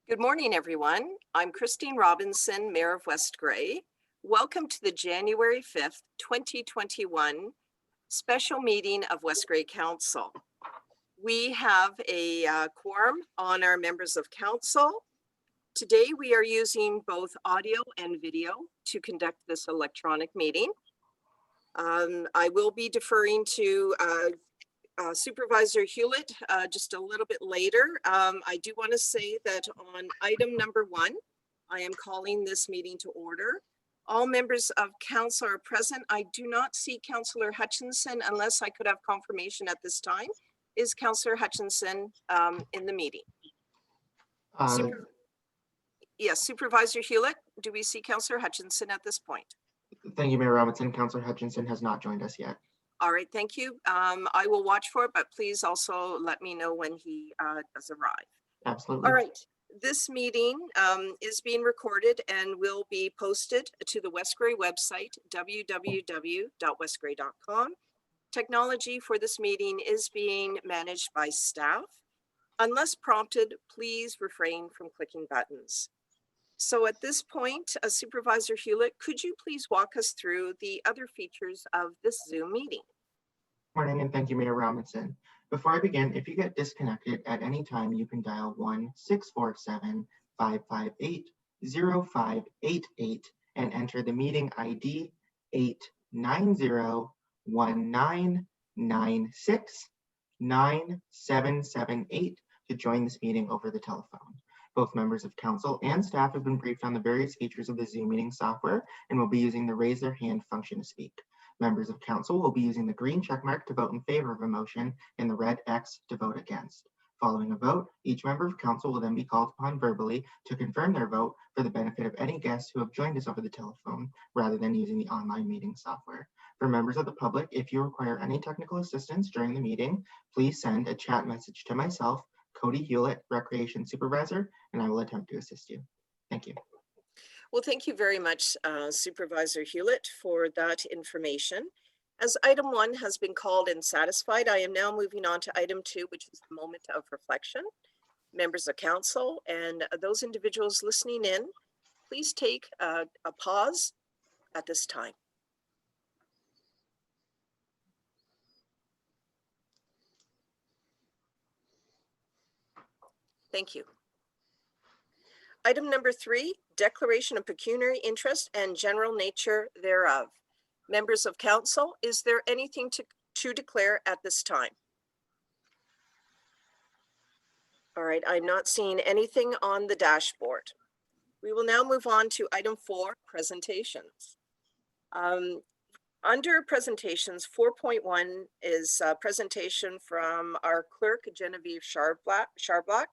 Good morning, everyone. I'm Christine Robinson, Mayor of West Grey. Welcome to the January 5th, 2021 special meeting of West Grey Council. We have a quorum on our members of council. Today, we are using both audio and video to conduct this electronic meeting. I will be deferring to Supervisor Hewlett just a little bit later. I do want to say that on item number 1, I am calling this meeting to order. All members of council are present. I do not see Councillor Hutchinson unless I could have confirmation at this time. Is Councillor Hutchinson in the meeting? Yes, Supervisor Hewlett, do we see Councillor Hutchinson at this point? Thank you, Mayor Robinson. Councillor Hutchinson has not joined us yet. All right, thank you. I will watch for it, but please also let me know when he does arrive. Absolutely. All right, this meeting is being recorded and will be posted to the West Grey website, www.westgrey.com. Technology for this meeting is being managed by staff. Unless prompted, please refrain from clicking buttons. So at this point, Supervisor Hewlett, could you please walk us through the other features of this Zoom meeting? Morning, and thank you, Mayor Robinson. Before I begin, if you get disconnected at any time, you can dial 1-647-558-0588 and enter the meeting ID 890-1996-9778 to join this meeting over the telephone. Both members of council and staff have been briefed on the various features of the Zoom meeting software and will be using the raise their hand function to speak. Members of council will be using the green check mark to vote in favor of a motion and the red X to vote against. Following a vote, each member of council will then be called upon verbally to confirm their vote for the benefit of any guests who have joined us over the telephone rather than using the online meeting software. For members of the public, if you require any technical assistance during the meeting, please send a chat message to myself, Cody Hewlett, Recreation Supervisor, and I will attempt to assist you. Thank you. Well, thank you very much, Supervisor Hewlett, for that information. As item 1 has been called and satisfied, I am now moving on to item 2, which is the moment of reflection. Members of council and those individuals listening in, please take a pause at this time. Thank you. Item number 3, declaration of pecuniary interest and general nature thereof. Members of council, is there anything to declare at this time? All right, I'm not seeing anything on the dashboard. We will now move on to item 4, presentations. Under presentations, 4.1 is a presentation from our clerk, Genevieve Charblack.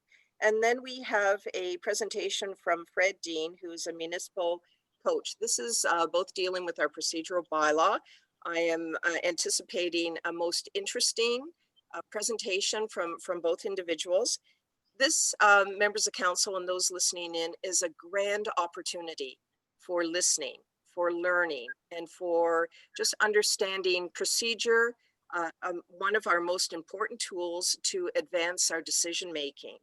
And then we have a presentation from Fred Dean, who's a municipal coach. This is both dealing with our procedural bylaw. I am anticipating a most interesting presentation from both individuals. This, members of council and those listening in, is a grand opportunity for listening, for learning, and for just understanding procedure, one of our most important tools to advance our decision-making.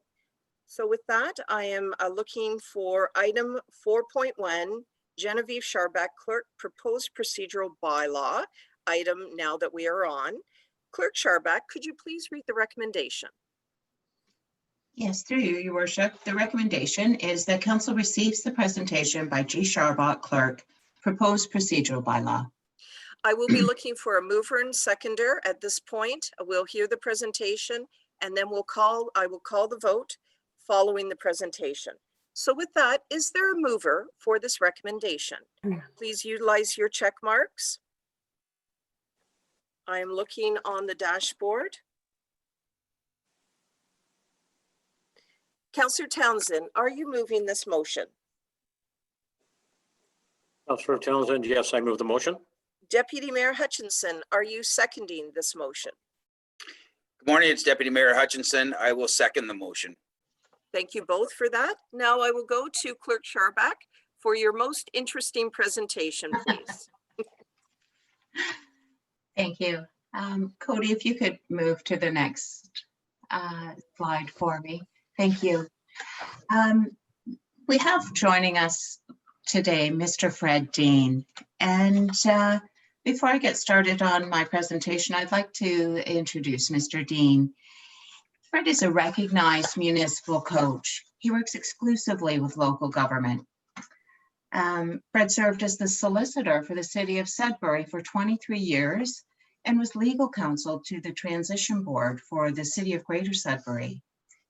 So with that, I am looking for item 4.1, Genevieve Charblack, Clerk, Proposed Procedural Bylaw, item now that we are on. Clerk Charblack, could you please read the recommendation? Yes, through you, Your Worship. The recommendation is that council receives the presentation by G. Charblack, Clerk, Proposed Procedural Bylaw. I will be looking for a mover and seconder at this point. We'll hear the presentation and then I will call the vote following the presentation. So with that, is there a mover for this recommendation? Please utilize your check marks. I am looking on the dashboard. Councillor Townsend, are you moving this motion? Councillor Townsend, yes, I move the motion. Deputy Mayor Hutchinson, are you seconding this motion? Good morning, it's Deputy Mayor Hutchinson. I will second the motion. Thank you both for that. Now I will go to Clerk Charblack for your most interesting presentation, please. Thank you. Cody, if you could move to the next slide for me. Thank you. We have joining us today Mr. Fred Dean. And before I get started on my presentation, I'd like to introduce Mr. Dean. Fred is a recognized municipal coach. He works exclusively with local government. Fred served as the solicitor for the city of Sudbury for 23 years and was legal counsel to the transition board for the city of Greater Sudbury.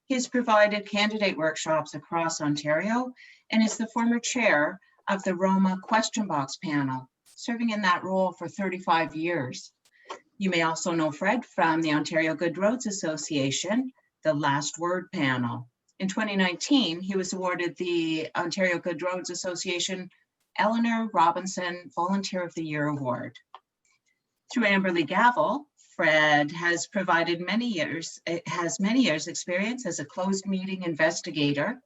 He has provided candidate workshops across Ontario and is the former chair of the Roma Question Box panel, serving in that role for 35 years. You may also know Fred from the Ontario Good Roads Association, the Last Word panel. In 2019, he was awarded the Ontario Good Roads Association Eleanor Robinson Volunteer of the Year Award. Through Amberley Gavel, Fred has many years experience as a closed meeting investigator,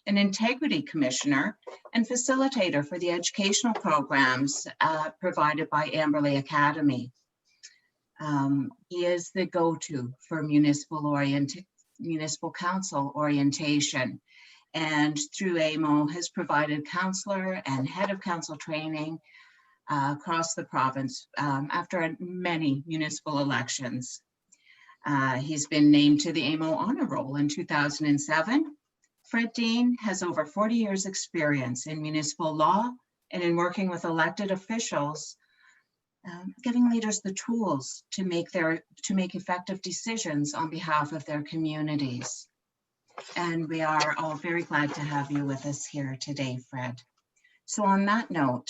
an integrity commissioner, and facilitator for the educational programs provided by Amberley Academy. He is the go-to for municipal council orientation, and through AMO has provided counselor and head of council training across the province after many municipal elections. He's been named to the AMO honor roll in 2007. Fred Dean has over 40 years experience in municipal law and in working with elected officials, giving leaders the tools to make effective decisions on behalf of their communities. And we are all very glad to have you with us here today, Fred. So on that note,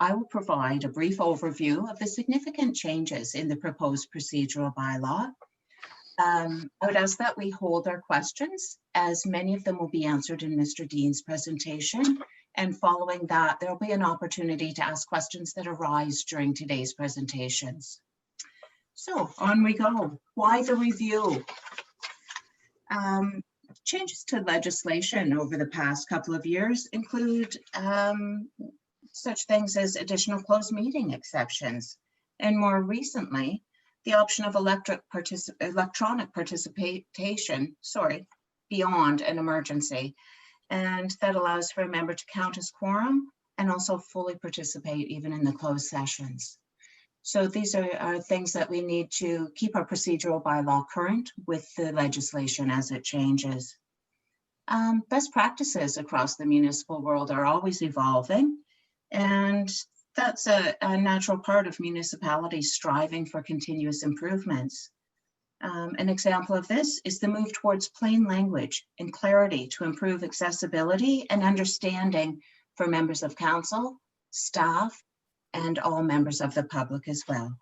I will provide a brief overview of the significant changes in the proposed procedural bylaw. I would ask that we hold our questions, as many of them will be answered in Mr. Dean's presentation. And following that, there'll be an opportunity to ask questions that arise during today's presentations. So on we go. Why the review? Changes to legislation over the past couple of years include such things as additional closed meeting exceptions, and more recently, the option of electronic participation, beyond an emergency. And that allows for a member to count as quorum and also fully participate even in the closed sessions. So these are things that we need to keep our procedural bylaw current with the legislation as it changes. Best practices across the municipal world are always evolving, and that's a natural part of municipalities striving for continuous improvements. An example of this is the move towards plain language and clarity to improve accessibility and understanding for members of council, staff, and all members of the public as well.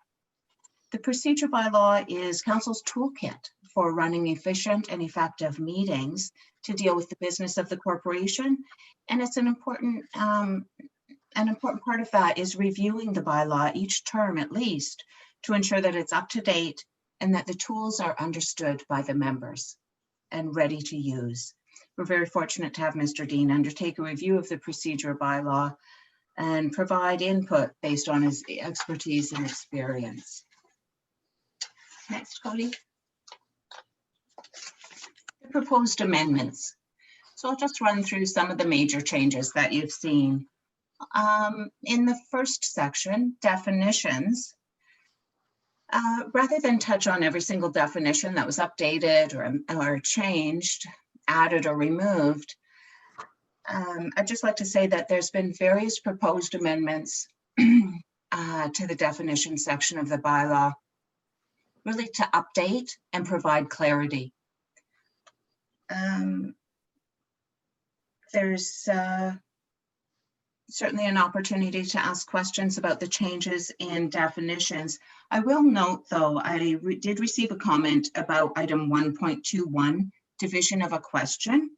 The procedure bylaw is council's toolkit for running efficient and effective meetings to deal with the business of the corporation. And it's an important part of that is reviewing the bylaw each term at least to ensure that it's up to date and that the tools are understood by the members and ready to use. We're very fortunate to have Mr. Dean undertake a review of the procedure bylaw and provide input based on his expertise and experience. Next, Cody. The proposed amendments. So I'll just run through some of the major changes that you've seen. In the first section, definitions, rather than touch on every single definition that was updated or changed, added or removed, I'd just like to say that there's been various proposed amendments to the definition section of the bylaw, really to update and provide clarity. There's certainly an opportunity to ask questions about the changes in definitions. I will note, though, I did receive a comment about item 1.21, division of a question,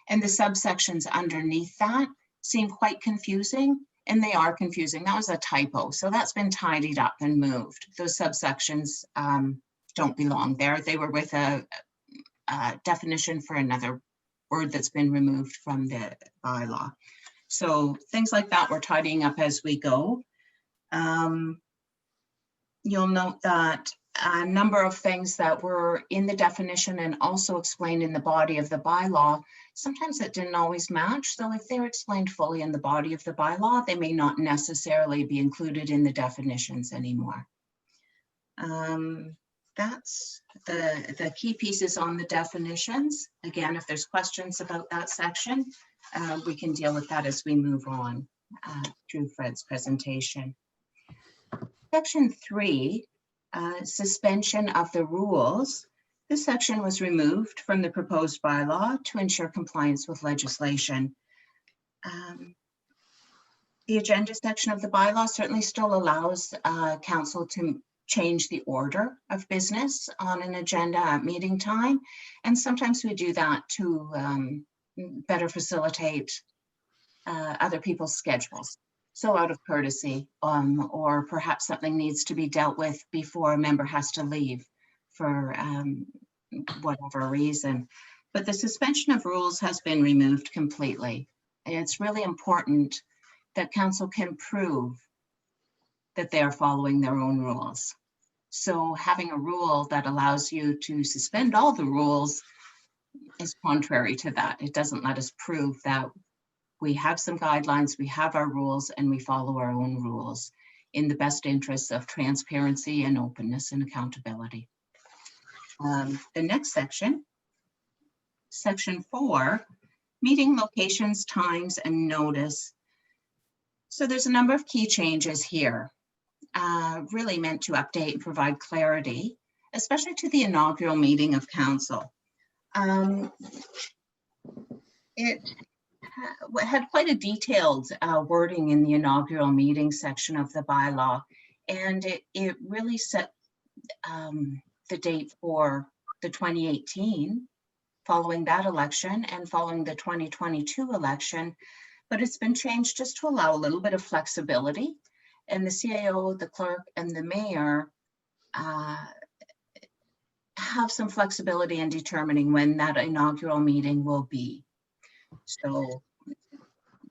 and the subsections underneath that seem quite confusing, and they are confusing. That was a typo, so that's been tidied up and moved. Those subsections don't belong there. They were with a definition for another word that's been removed from the bylaw. So things like that we're tidying up as we go. You'll note that a number of things that were in the definition and also explained in the body of the bylaw. Sometimes it didn't always match. So if they're explained fully in the body of the bylaw, they may not necessarily be included in the definitions anymore. That's the key pieces on the definitions. Again, if there's questions about that section, we can deal with that as we move on through Fred's presentation. Section 3, suspension of the rules. This section was removed from the proposed bylaw to ensure compliance with legislation. The agenda section of the bylaw certainly still allows council to change the order of business on an agenda at meeting time. And sometimes we do that to better facilitate other people's schedules. So out of courtesy, or perhaps something needs to be dealt with before a member has to leave for whatever reason. But the suspension of rules has been removed completely. And it's really important that council can prove that they are following their own rules. So having a rule that allows you to suspend all the rules is contrary to that. It doesn't let us prove that we have some guidelines, we have our rules, and we follow our own rules in the best interests of transparency and openness and accountability. The next section, section 4, meeting locations, times, and notice. So there's a number of key changes here, really meant to update and provide clarity, especially to the inaugural meeting of council. It had quite a detailed wording in the inaugural meeting section of the bylaw, and it really set the date for the 2018, following that election and following the 2022 election, but it's been changed just to allow a little bit of flexibility, and the CAO, the clerk, and the mayor have some flexibility in determining when that inaugural meeting will be. So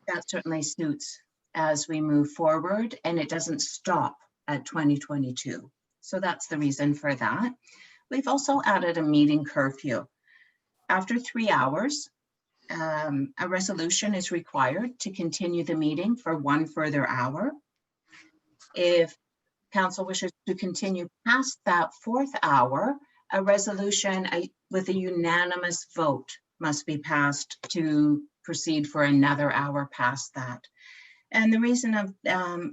that certainly suits as we move forward, and it doesn't stop at 2022. So that's the reason for that. We've also added a meeting curfew. After 3 hours, a resolution is required to continue the meeting for 1 further hour. If council wishes to continue past that 4th hour, a resolution with a unanimous vote must be passed to proceed for another hour past that. And the reason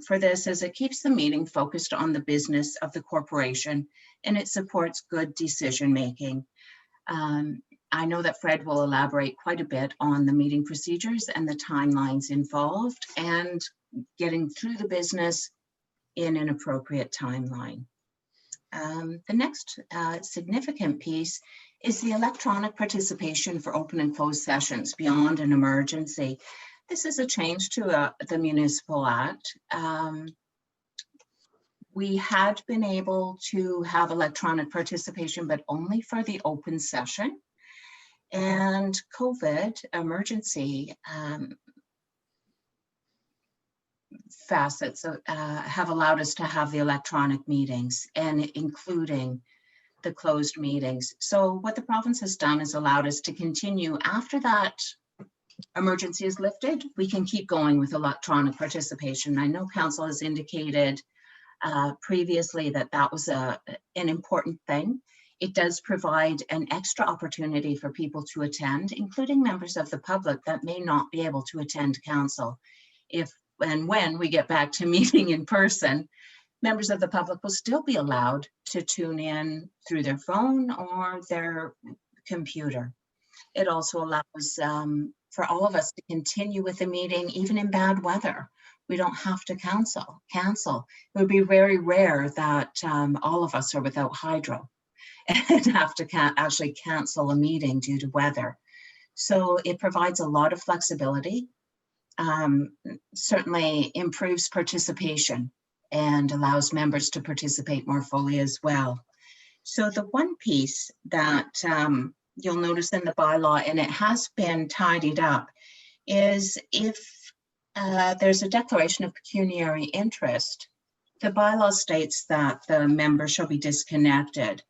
for this is it keeps the meeting focused on the business of the corporation, and it supports good decision making. I know that Fred will elaborate quite a bit on the meeting procedures and the timelines involved and getting through the business in an appropriate timeline. The next significant piece is the electronic participation for open and closed sessions beyond an emergency. This is a change to the Municipal Act. We had been able to have electronic participation, but only for the open session. And COVID emergency facets have allowed us to have the electronic meetings, and including the closed meetings. So what the province has done is allowed us to continue after that emergency is lifted. We can keep going with electronic participation. I know council has indicated previously that that was an important thing. It does provide an extra opportunity for people to attend, including members of the public that may not be able to attend council. If and when we get back to meeting in person, members of the public will still be allowed to tune in through their phone or their computer. It also allows for all of us to continue with the meeting, even in bad weather. We don't have to cancel. It would be very rare that all of us are without hydro and have to actually cancel a meeting due to weather. So it provides a lot of flexibility, certainly improves participation and allows members to participate more fully as well. So the one piece that you'll notice in the bylaw, and it has been tidied up, is if there's a declaration of pecuniary interest, The bylaw states that the member shall be disconnected.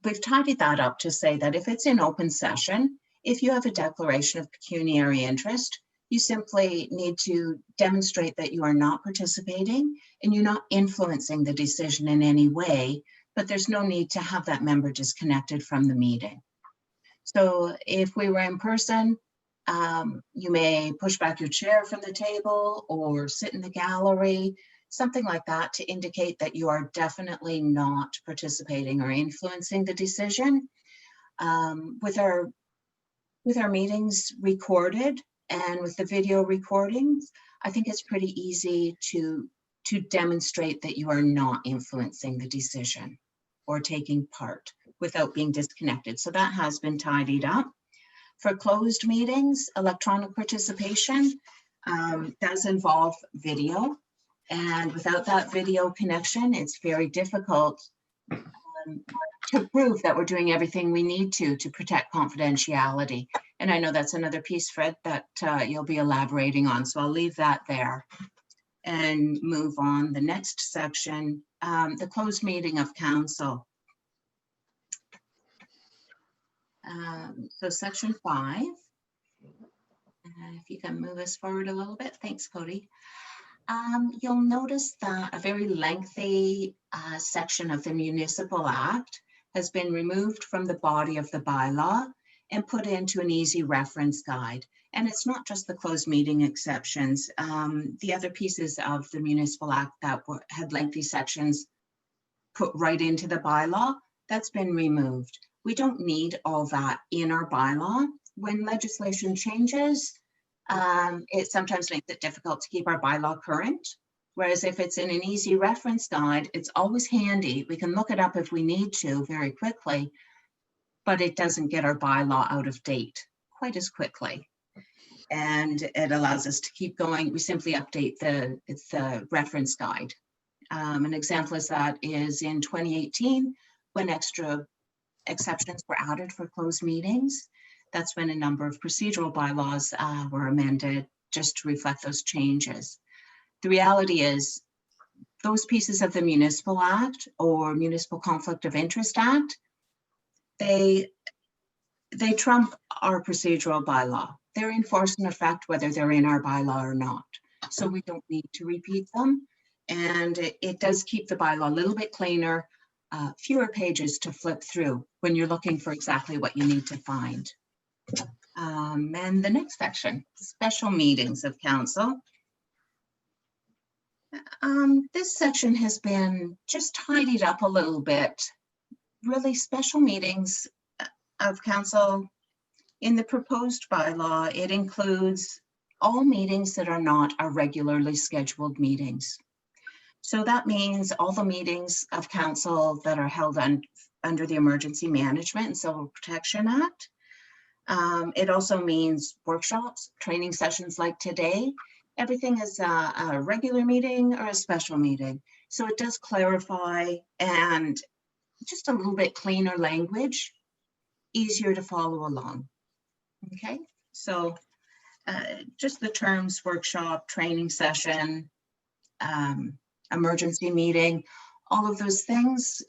We've tidied that up to say that if it's in open session, if you have a declaration of pecuniary interest, you simply need to demonstrate that you are not participating and you're not influencing the decision in any way, but there's no need to have that member disconnected from the meeting. So if we were in person, you may push back your chair from the table or sit in the gallery, something like that, to indicate that you are definitely not participating or influencing the decision. With our meetings recorded and with the video recordings, I think it's pretty easy to demonstrate that you are not influencing the decision or taking part without being disconnected. So that has been tidied up. For closed meetings, electronic participation does involve video. And without that video connection, it's very difficult to prove that we're doing everything we need to protect confidentiality. And I know that's another piece, Fred, that you'll be elaborating on. So I'll leave that there and move on. The next section, the closed meeting of council. So section 5, if you can move us forward a little bit. Thanks, Cody. You'll notice that a very lengthy section of the Municipal Act has been removed from the body of the bylaw and put into an easy reference guide. And it's not just the closed meeting exceptions. The other pieces of the Municipal Act that had lengthy sections put right into the bylaw, that's been removed. We don't need all that in our bylaw. When legislation changes, it sometimes makes it difficult to keep our bylaw current. Whereas if it's in an easy reference guide, it's always handy. We can look it up if we need to very quickly, but it doesn't get our bylaw out of date quite as quickly. And it allows us to keep going. We simply update the reference guide. An example of that is in 2018, when extra exceptions were added for closed meetings. That's when a number of procedural bylaws were amended just to reflect those changes. The reality is those pieces of the Municipal Act or Municipal Conflict of Interest Act, they trump our procedural bylaw. They're in force and effect whether they're in our bylaw or not. So we don't need to repeat them. And it does keep the bylaw a little bit cleaner, fewer pages to flip through when you're looking for exactly what you need to find. And the next section, special meetings of council. This section has been just tidied up a little bit. Really, special meetings of council in the proposed bylaw, it includes all meetings that are not our regularly scheduled meetings. So that means all the meetings of council that are held under the Emergency Management and Civil Protection Act. It also means workshops, training sessions like today. Everything is a regular meeting or a special meeting. So it does clarify and just a little bit cleaner language, easier to follow along. Okay, so just the terms workshop, training session, emergency meeting, all of those things,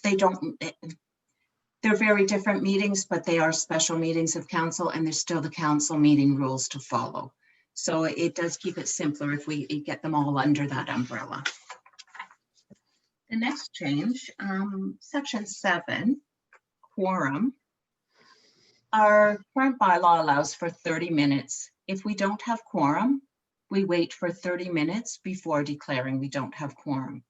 they're very different meetings, but they are special meetings of council and there's still the council meeting rules to follow. So it does keep it simpler if we get them all under that umbrella. The next change, section 7, quorum. Our current bylaw allows for 30 minutes. If we don't have quorum, we wait for 30 minutes before declaring we don't have quorum.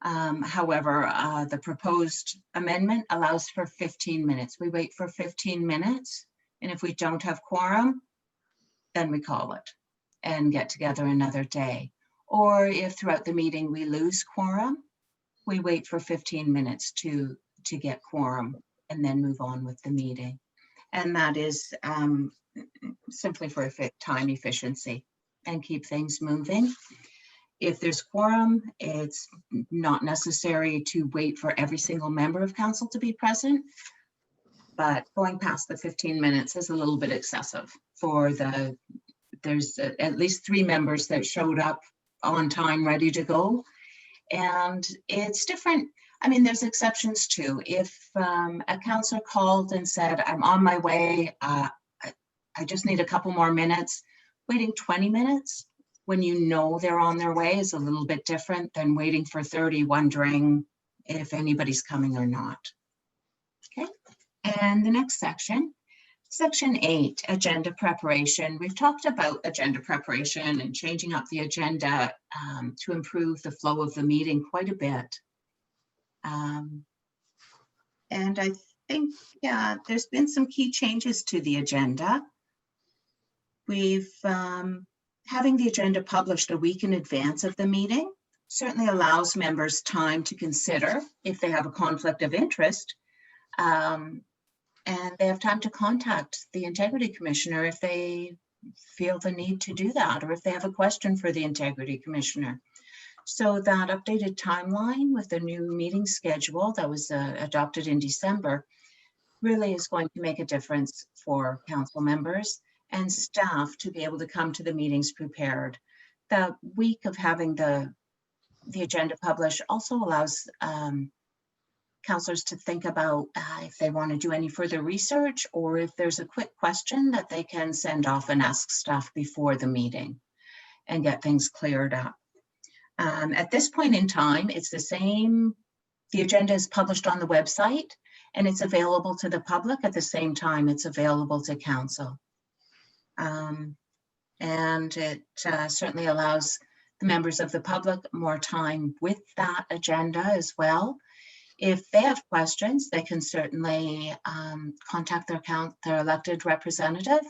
However, the proposed amendment allows for 15 minutes. We wait for 15 minutes, and if we don't have quorum, then we call it and get together another day. Or if throughout the meeting we lose quorum, we wait for 15 minutes to get quorum and then move on with the meeting. And that is simply for time efficiency and keep things moving. If there's quorum, it's not necessary to wait for every single member of council to be present, but going past the 15 minutes is a little bit excessive for there's at least 3 members that showed up on time, ready to go. And it's different. I mean, there's exceptions too. If a counselor called and said, I'm on my way, I just need a couple more minutes, waiting 20 minutes when you know they're on their way is a little bit different than waiting for 30, wondering if anybody's coming or not. Okay, and the next section, Section 8, agenda preparation. We've talked about agenda preparation and changing up the agenda to improve the flow of the meeting quite a bit. And I think, yeah, there's been some key changes to the agenda. We've having the agenda published a week in advance of the meeting certainly allows members time to consider if they have a conflict of interest. And they have time to contact the Integrity Commissioner if they feel the need to do that, or if they have a question for the Integrity Commissioner. So that updated timeline with the new meeting schedule that was adopted in December really is going to make a difference for council members and staff to be able to come to the meetings prepared. The week of having the agenda published also allows councillors to think about if they want to do any further research, or if there's a quick question that they can send off and ask staff before the meeting and get things cleared up. At this point in time, it's the same. The agenda is published on the website and it's available to the public at the same time it's available to council. And it certainly allows the members of the public more time with that agenda as well. If they have questions, they can certainly contact their elected representative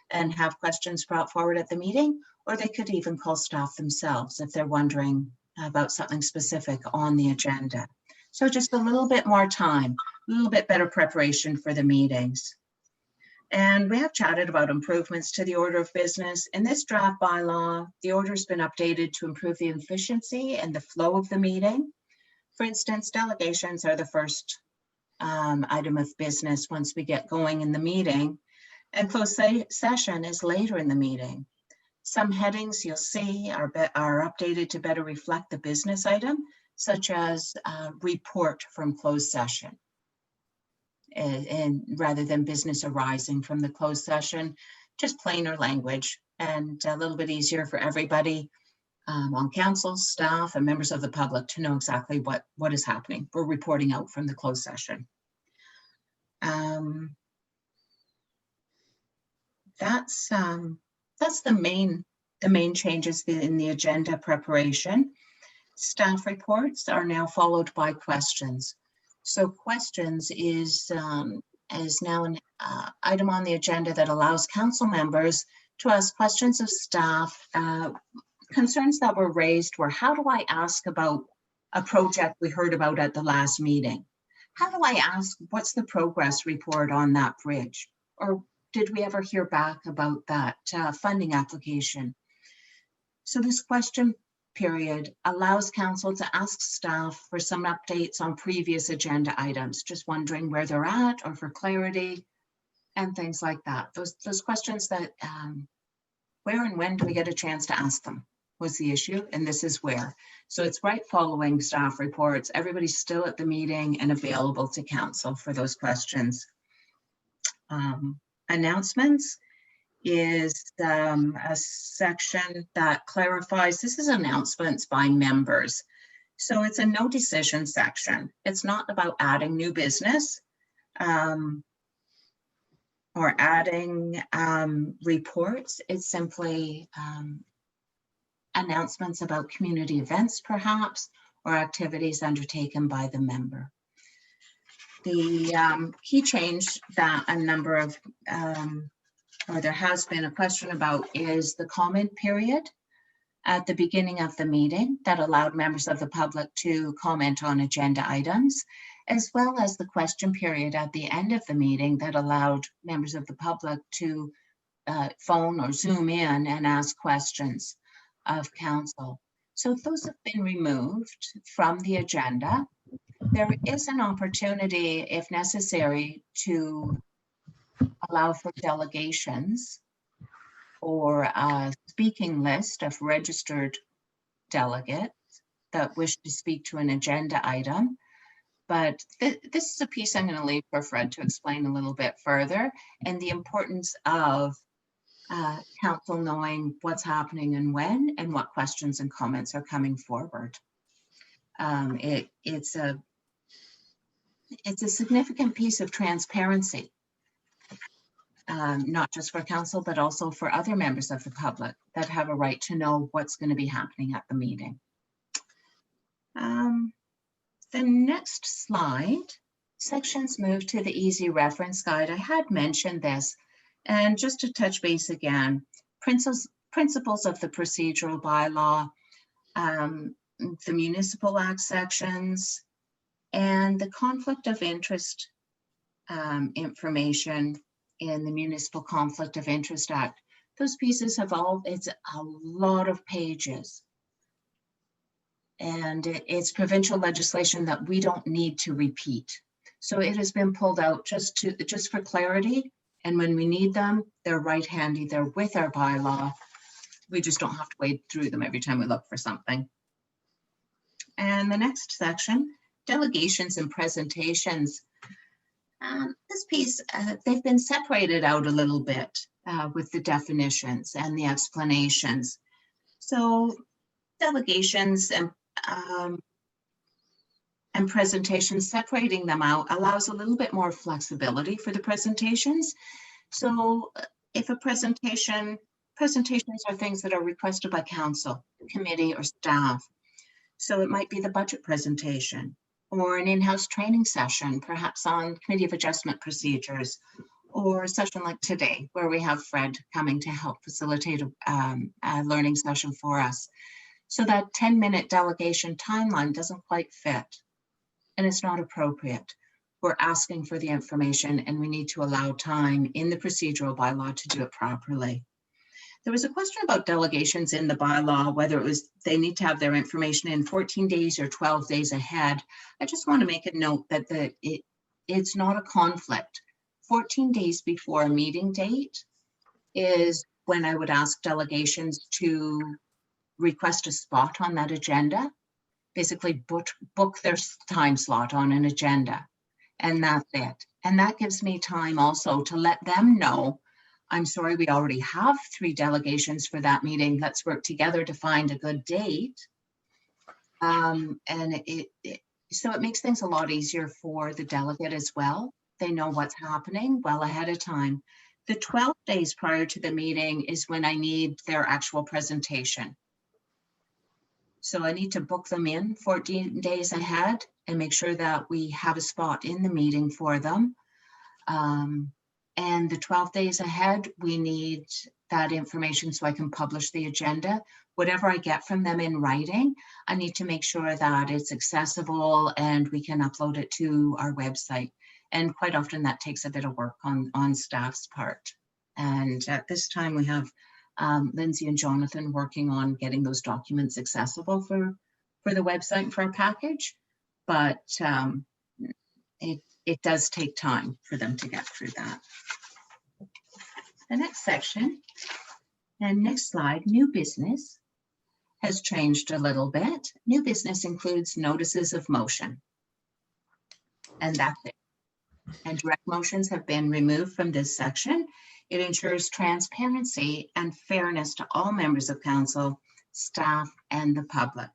and have questions brought forward at the meeting, or they could even call staff themselves if they're wondering about something specific on the agenda. So just a little bit more time, a little bit better preparation for the meetings. And we have chatted about improvements to the order of business. In this draft bylaw, the order has been updated to improve the efficiency and the flow of the meeting. For instance, delegations are the first item of business once we get going in the meeting, and closed session is later in the meeting. Some headings you'll see are updated to better reflect the business item, such as report from closed session, and rather than business arising from the closed session, just plainer language and a little bit easier for everybody on council, staff, and members of the public to know exactly what is happening. We're reporting out from the closed session. That's the main changes in the agenda preparation. Staff reports are now followed by questions. So questions is now an item on the agenda that allows council members to ask questions of staff. Concerns that were raised were, how do I ask about a project we heard about at the last meeting? How do I ask, what's the progress report on that bridge? Or did we ever hear back about that funding application? So this question period allows council to ask staff for some updates on previous agenda items, just wondering where they're at or for clarity and things like that. Those questions that, where and when do we get a chance to ask them was the issue, and this is where. So it's right following staff reports. Everybody's still at the meeting and available to council for those questions. Announcements is a section that clarifies, this is announcements by members. So it's a no decision section. It's not about adding new business or adding reports. It's simply announcements about community events, perhaps, or activities undertaken by the member. The key change that a number of, or there has been a question about, is the comment period at the beginning of the meeting that allowed members of the public to comment on agenda items, as well as the question period at the end of the meeting that allowed members of the public to phone or Zoom in and ask questions of council. So those have been removed from the agenda. There is an opportunity, if necessary, to allow for delegations or a speaking list of registered delegates that wish to speak to an agenda item. But this is a piece I'm going to leave for Fred to explain a little bit further, and the importance of council knowing what's happening and when, and what questions and comments are coming forward. It's a significant piece of transparency, not just for council, but also for other members of the public that have a right to know what's going to be happening at the meeting. The next slide, sections move to the easy reference guide. I had mentioned this, and just to touch base again, principles of the procedural bylaw, the Municipal Act sections, and the conflict of interest information in the Municipal Conflict of Interest Act. Those pieces have it's a lot of pages. And it's provincial legislation that we don't need to repeat. So it has been pulled out just for clarity. And when we need them, they're right handy. They're with our bylaw. We just don't have to wade through them every time we look for something. And the next section, delegations and presentations. This piece, they've been separated out a little bit with the definitions and the explanations. So delegations and presentations, separating them out allows a little bit more flexibility for the presentations. So if a presentations are things that are requested by council, committee, or staff. So it might be the budget presentation or an in-house training session, perhaps on Committee of Adjustment Procedures, or a session like today, where we have Fred coming to help facilitate a learning session for us. So that 10-minute delegation timeline doesn't quite fit, and it's not appropriate. We're asking for the information, and we need to allow time in the procedural bylaw to do it properly. There was a question about delegations in the bylaw, whether it was they need to have their information in 14 days or 12 days ahead. I just want to make a note that it's not a conflict. 14 days before a meeting date is when I would ask delegations to request a spot on that agenda, basically book their time slot on an agenda, and that's it. And that gives me time also to let them know, I'm sorry, we already have 3 delegations for that meeting. Let's work together to find a good date. And so it makes things a lot easier for the delegate as well. They know what's happening well ahead of time. The 12 days prior to the meeting is when I need their actual presentation. So I need to book them in 14 days ahead and make sure that we have a spot in the meeting for them. And the 12 days ahead, we need that information so I can publish the agenda. Whatever I get from them in writing, I need to make sure that it's accessible and we can upload it to our website. And quite often that takes a bit of work on staff's part. And at this time we have Lindsay and Jonathan working on getting those documents accessible for the website and for our package. But it does take time for them to get through that. The next section and next slide, new business has changed a little bit. New business includes notices of motion. And that's it. And direct motions have been removed from this section. It ensures transparency and fairness to all members of council, staff, and the public.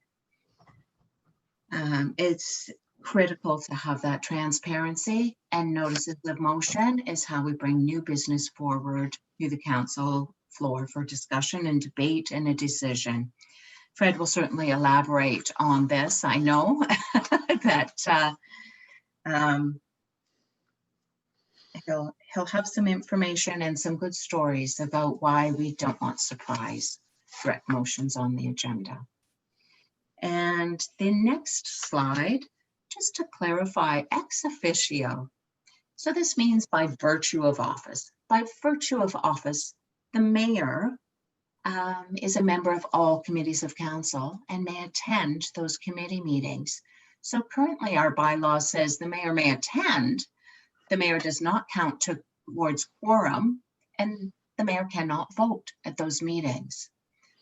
It's critical to have that transparency, and notices of motion is how we bring new business forward to the council floor for discussion and debate and a decision. Fred will certainly elaborate on this. I know that he'll have some information and some good stories about why we don't want surprise direct motions on the agenda. And the next slide, just to clarify, ex officio. So this means by virtue of office. By virtue of office, the mayor is a member of all committees of council and may attend those committee meetings. So currently our bylaw says the mayor may attend. The mayor does not count towards quorum, and the mayor cannot vote at those meetings.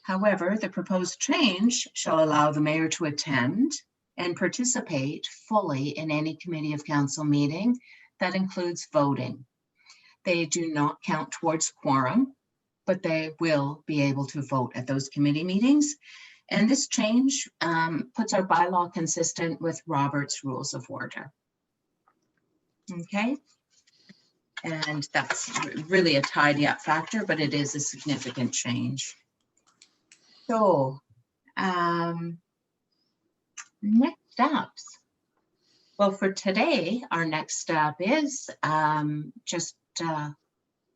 However, the proposed change shall allow the mayor to attend and participate fully in any committee of council meeting that includes voting. They do not count towards quorum, but they will be able to vote at those committee meetings. And this change puts our bylaw consistent with Robert's Rules of Order. Okay. And that's really a tidy up factor, but it is a significant change. So next steps. Well, for today, our next step is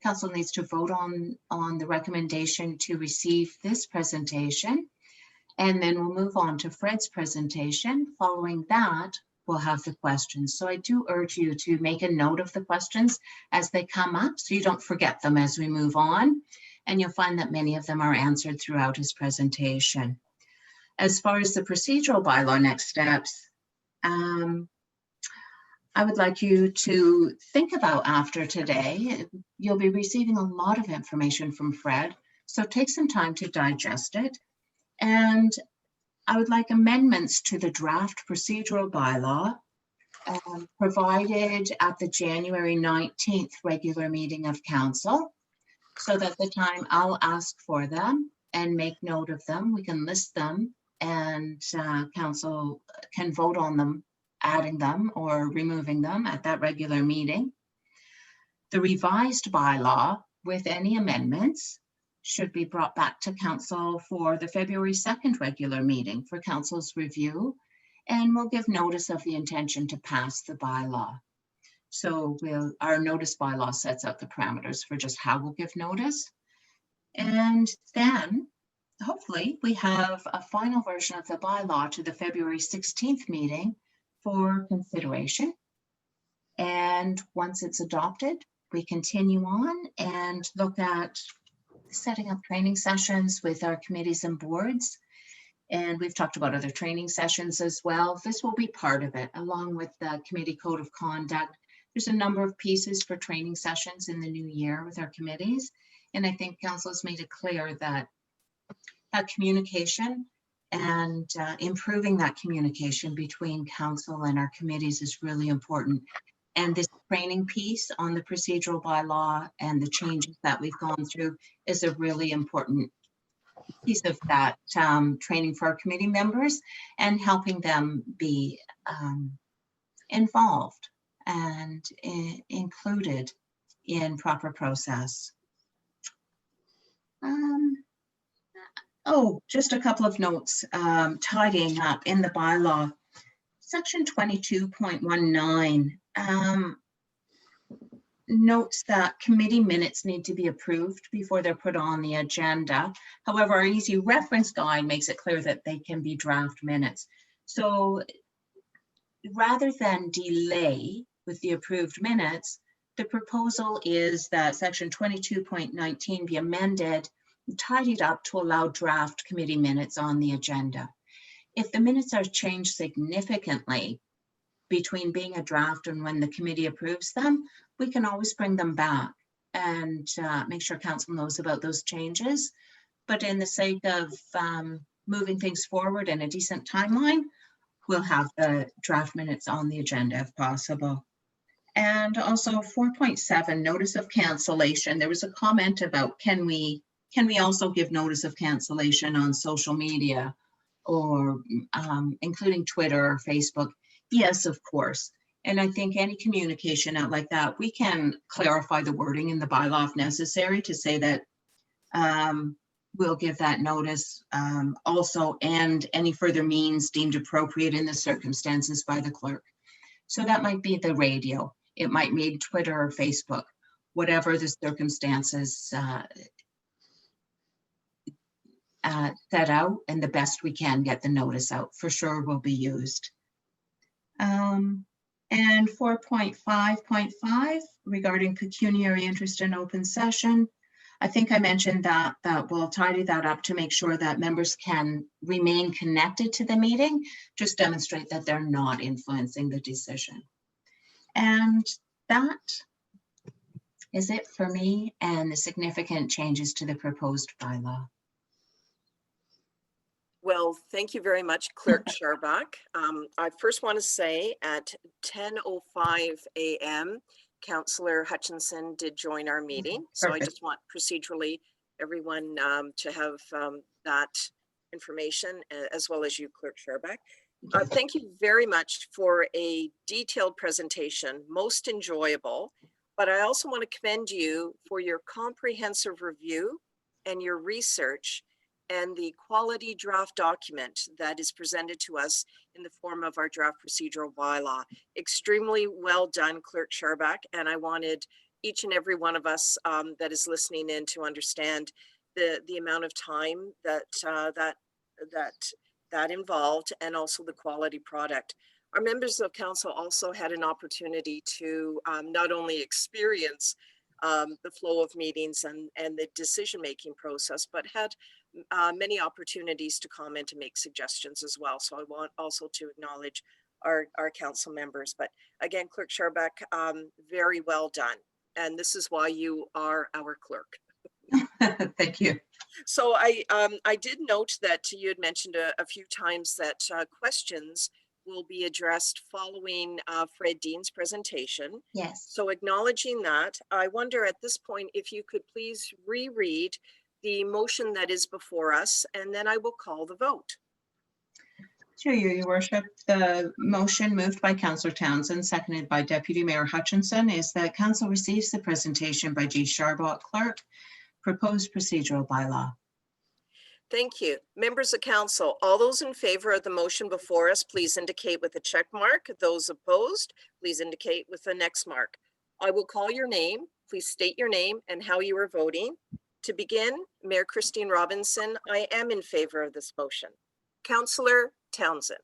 council needs to vote on the recommendation to receive this presentation. And then we'll move on to Fred's presentation. Following that, we'll have the questions. So I do urge you to make a note of the questions as they come up so you don't forget them as we move on. And you'll find that many of them are answered throughout his presentation. As far as the procedural bylaw next steps, I would like you to think about after today. You'll be receiving a lot of information from Fred, so take some time to digest it. And I would like amendments to the draft procedural bylaw provided at the January 19th regular meeting of council, so that the time I'll ask for them and make note of them, we can list them and council can vote on them, adding them or removing them at that regular meeting. The revised bylaw with any amendments should be brought back to council for the February 2nd regular meeting for council's review, and we'll give notice of the intention to pass the bylaw. So our notice bylaw sets out the parameters for just how we'll give notice. And then hopefully we have a final version of the bylaw to the February 16th meeting for consideration. And once it's adopted, we continue on and look at setting up training sessions with our committees and boards. And we've talked about other training sessions as well. This will be part of it, along with the committee code of conduct. There's a number of pieces for training sessions in the new year with our committees. And I think council has made it clear that communication and improving that communication between council and our committees is really important. And this training piece on the procedural bylaw and the changes that we've gone through is a really important piece of that training for our committee members and helping them be involved and included in proper process. Oh, just a couple of notes tidying up in the bylaw. Section 22.19 notes that committee minutes need to be approved before they're put on the agenda. However, our easy reference guide makes it clear that they can be draft minutes. So rather than delay with the approved minutes, the proposal is that section 22.19 be amended and tidied up to allow draft committee minutes on the agenda. If the minutes are changed significantly between being a draft and when the committee approves them, we can always bring them back and make sure council knows about those changes. But in the sake of moving things forward in a decent timeline, we'll have the draft minutes on the agenda if possible. And also 4.7, notice of cancellation. There was a comment about can we also give notice of cancellation on social media or including Twitter or Facebook? Yes, of course. And I think any communication out like that, we can clarify the wording in the bylaw if necessary to say that we'll give that notice also, and any further means deemed appropriate in the circumstances by the clerk. So that might be the radio. It might mean Twitter or Facebook, whatever the circumstances set out, and the best we can get the notice out for sure will be used. And 4.5.5 regarding pecuniary interest in open session. I think I mentioned that we'll tidy that up to make sure that members can remain connected to the meeting, just demonstrate that they're not influencing the decision. And that is it for me and the significant changes to the proposed bylaw. Well, thank you very much, Clerk Sharbach. I first want to say at 10:05 a.m., Councillor Hutchinson did join our meeting. So I Perfect. just want procedurally everyone to have that information, as well as you, Clerk Sharbach. Thank you very much for a detailed presentation, most enjoyable. But I also want to commend you for your comprehensive review and your research and the quality draft document that is presented to us in the form of our draft procedural bylaw. Extremely well done, Clerk Sharbach, and I wanted each and every one of us that is listening in to understand the amount of time that involved, and also the quality product. Our members of council also had an opportunity to not only experience the flow of meetings and the decision-making process, but had many opportunities to comment and make suggestions as well. So I want also to acknowledge our council members. But again, Clerk Sharbach, very well done. And this is why you are our clerk. Thank you. So I did note that you had mentioned a few times that questions will be addressed following Fred Dean's presentation. Yes. So acknowledging that, I wonder at this point if you could please reread the motion that is before us, and then I will call the vote. Through you, Your Worship, the motion moved by Councillor Townsend, seconded by Deputy Mayor Hutchinson, is that Council receives the presentation by G. Sharbach, Clerk, proposed procedural bylaw. Thank you. Members of council, all those in favor of the motion before us, please indicate with a check mark. Those opposed, please indicate with the next mark. I will call your name. Please state your name and how you are voting. To begin, Mayor Christine Robinson, I am in favor of this motion. Councillor Townsend.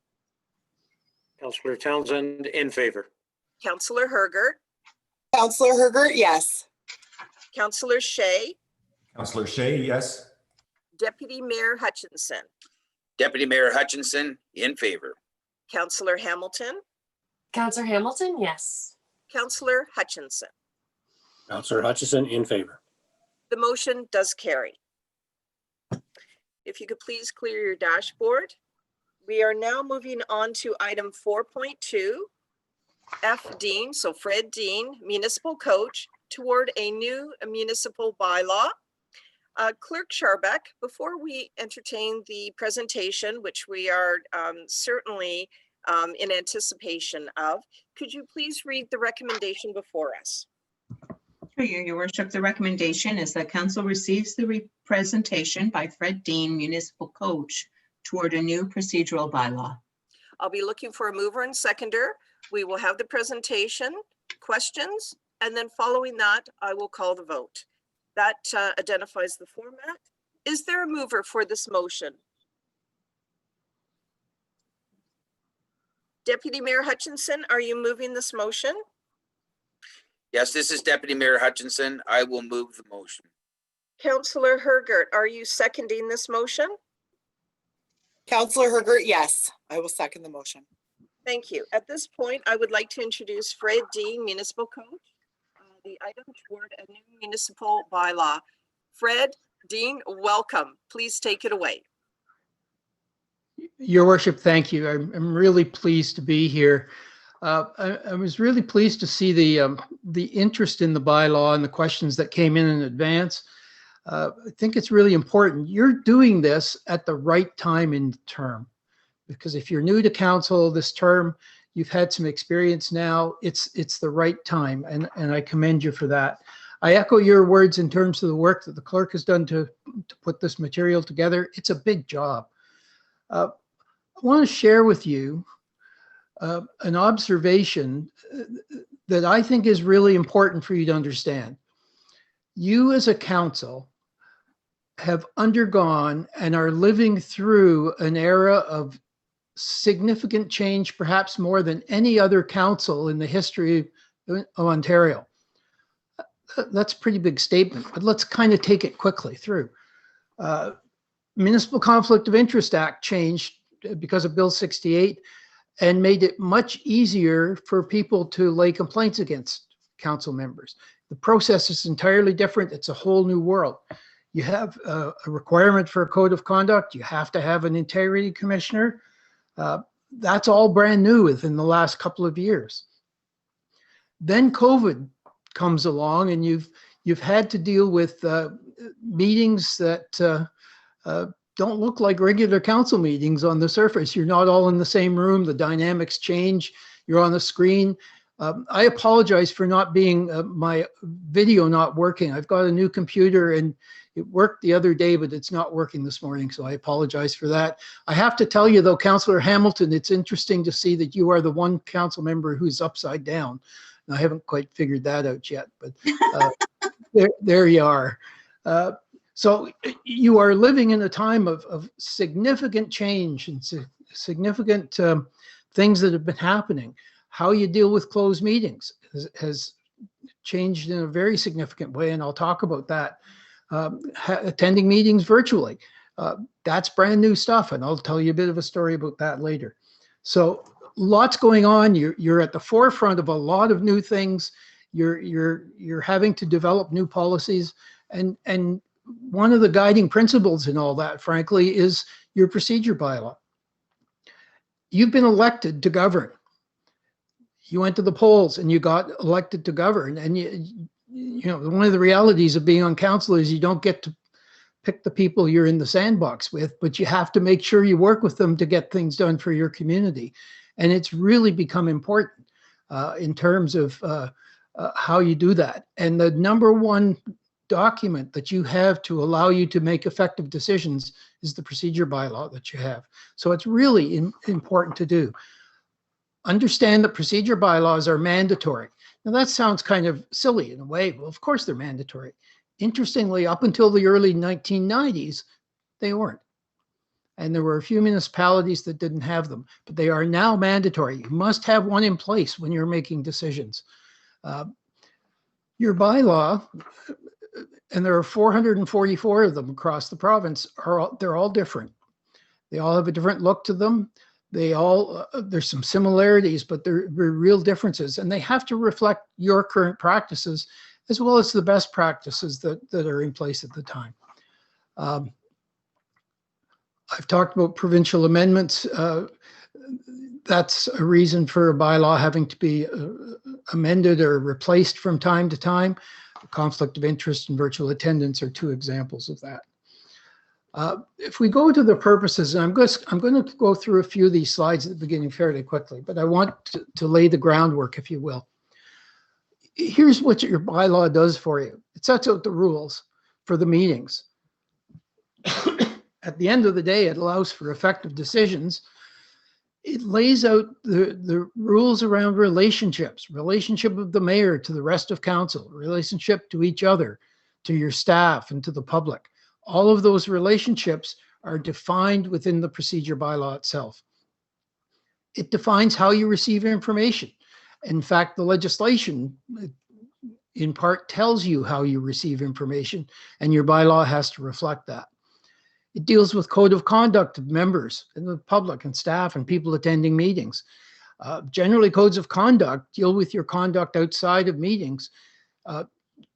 Councillor Townsend, in favor. Councillor Hergert. Councillor Hergert, yes. Councillor Shea. Councillor Shea, yes. Deputy Mayor Hutchinson. Deputy Mayor Hutchinson, in favor. Councillor Hamilton. Councillor Hamilton, yes. Councillor Hutchinson. Councillor Hutchison, in favor. The motion does carry. If you could please clear your dashboard. We are now moving on to item 4.2, F. Dean, so Fred Dean, municipal coach, toward a new municipal bylaw. Clerk Sharbach, before we entertain the presentation, which we are certainly in anticipation of, could you please read the recommendation before us? Through you, Your Worship, the recommendation is that Council receives the presentation by Fred Dean, municipal coach, toward a new procedural bylaw. I'll be looking for a mover and seconder. We will have the presentation, questions, and then following that, I will call the vote. That identifies the format. Is there a mover for this motion? Deputy Mayor Hutchinson, are you moving this motion? Yes, this is Deputy Mayor Hutchinson. I will move the motion. Councillor Hergert, are you seconding this motion? Councillor Hergert, yes. I will second the motion. Thank you. At this point, I would like to introduce Fred Dean, municipal coach, the item toward a new municipal bylaw. Fred Dean, welcome. Please take it away. Your Worship, thank you. I'm really pleased to be here. I was really pleased to see the interest in the bylaw and the questions that came in advance. I think it's really important. You're doing this at the right time in the term, because if you're new to council this term, you've had some experience now, it's the right time, and I commend you for that. I echo your words in terms of the work that the clerk has done to put this material together. It's a big job. I want to share with you an observation that I think is really important for you to understand. You as a council have undergone and are living through an era of significant change, perhaps more than any other council in the history of Ontario. That's a pretty big statement, but let's kind of take it quickly through. Municipal Conflict of Interest Act changed because of Bill 68 and made it much easier for people to lay complaints against council members. The process is entirely different. It's a whole new world. You have a requirement for a code of conduct. You have to have an integrity commissioner. That's all brand new within the last couple of years. Then COVID comes along, and you've had to deal with meetings that don't look like regular council meetings on the surface. You're not all in the same room. The dynamics change. You're on the screen. I apologize for not being my video not working. I've got a new computer and it worked the other day, but it's not working this morning. So I apologize for that. I have to tell you though, Councillor Hamilton, it's interesting to see that you are the one council member who's upside down. And I haven't quite figured that out yet, but there you are. So you are living in a time of significant change and significant things that have been happening. How you deal with closed meetings has changed in a very significant way, and I'll talk about that. Attending meetings virtually, that's brand new stuff, and I'll tell you a bit of a story about that later. So lots going on. You're at the forefront of a lot of new things. You're having to develop new policies, and one of the guiding principles in all that, frankly, is your procedure bylaw. You've been elected to govern. You went to the polls and you got elected to govern. And you know, one of the realities of being on council is you don't get to pick the people you're in the sandbox with, but you have to make sure you work with them to get things done for your community. And it's really become important in terms of how you do that. And the number one document that you have to allow you to make effective decisions is the procedure bylaw that you have. So it's really important to do. Understand that procedure bylaws are mandatory. Now that sounds kind of silly in a way. Well, of course they're mandatory. Interestingly, up until the early 1990s, they weren't. And there were a few municipalities that didn't have them, but they are now mandatory. You must have one in place when you're making decisions. Your bylaw, and there are 444 of them across the province, they're all different. They all have a different look to them. They all, there's some similarities, but there are real differences, and they have to reflect your current practices as well as the best practices that are in place at the time. I've talked about provincial amendments. That's a reason for a bylaw having to be amended or replaced from time to time. Conflict of interest and virtual attendance are two examples of that. If we go to the purposes, and I'm going to go through a few of these slides at the beginning fairly quickly, but I want to lay the groundwork, if you will. Here's what your bylaw does for you. It sets out the rules for the meetings. At the end of the day, it allows for effective decisions. It lays out the rules around relationships, relationship of the mayor to the rest of council, relationship to each other, to your staff, and to the public. All of those relationships are defined within the procedure bylaw itself. It defines how you receive information. In fact, the legislation in part tells you how you receive information, and your bylaw has to reflect that. It deals with code of conduct of members and the public and staff and people attending meetings. Generally, codes of conduct deal with your conduct outside of meetings.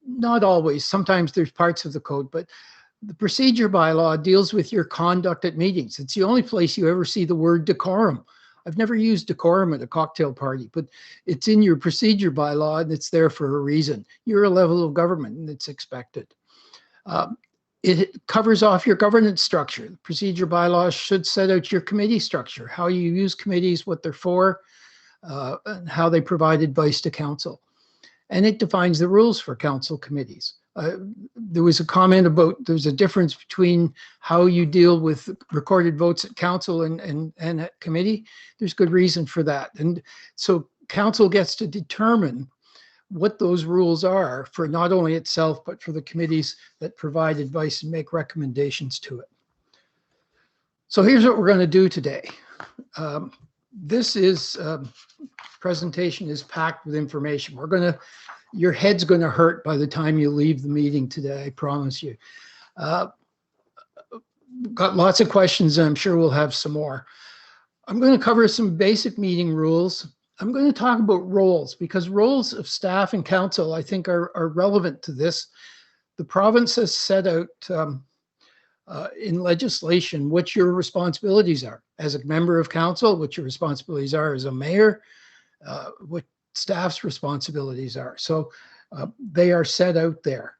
Not always. Sometimes there's parts of the code, but the procedure bylaw deals with your conduct at meetings. It's the only place you ever see the word decorum. I've never used decorum at a cocktail party, but it's in your procedure bylaw and it's there for a reason. You're a level of government and it's expected. It covers off your governance structure. The procedure bylaw should set out your committee structure, how you use committees, what they're for, and how they provide advice to council. And it defines the rules for council committees. There was a comment about there's a difference between how you deal with recorded votes at council and at committee. There's good reason for that. And so council gets to determine what those rules are for not only itself, but for the committees that provide advice and make recommendations to it. So here's what we're going to do today. This presentation is packed with information. Your head's going to hurt by the time you leave the meeting today, I promise you. Got lots of questions, and I'm sure we'll have some more. I'm going to cover some basic meeting rules. I'm going to talk about roles, because roles of staff and council, I think, are relevant to this. the province has set out in legislation what your responsibilities are as a member of council, what your responsibilities are as a mayor, what staff's responsibilities are. So they are set out there.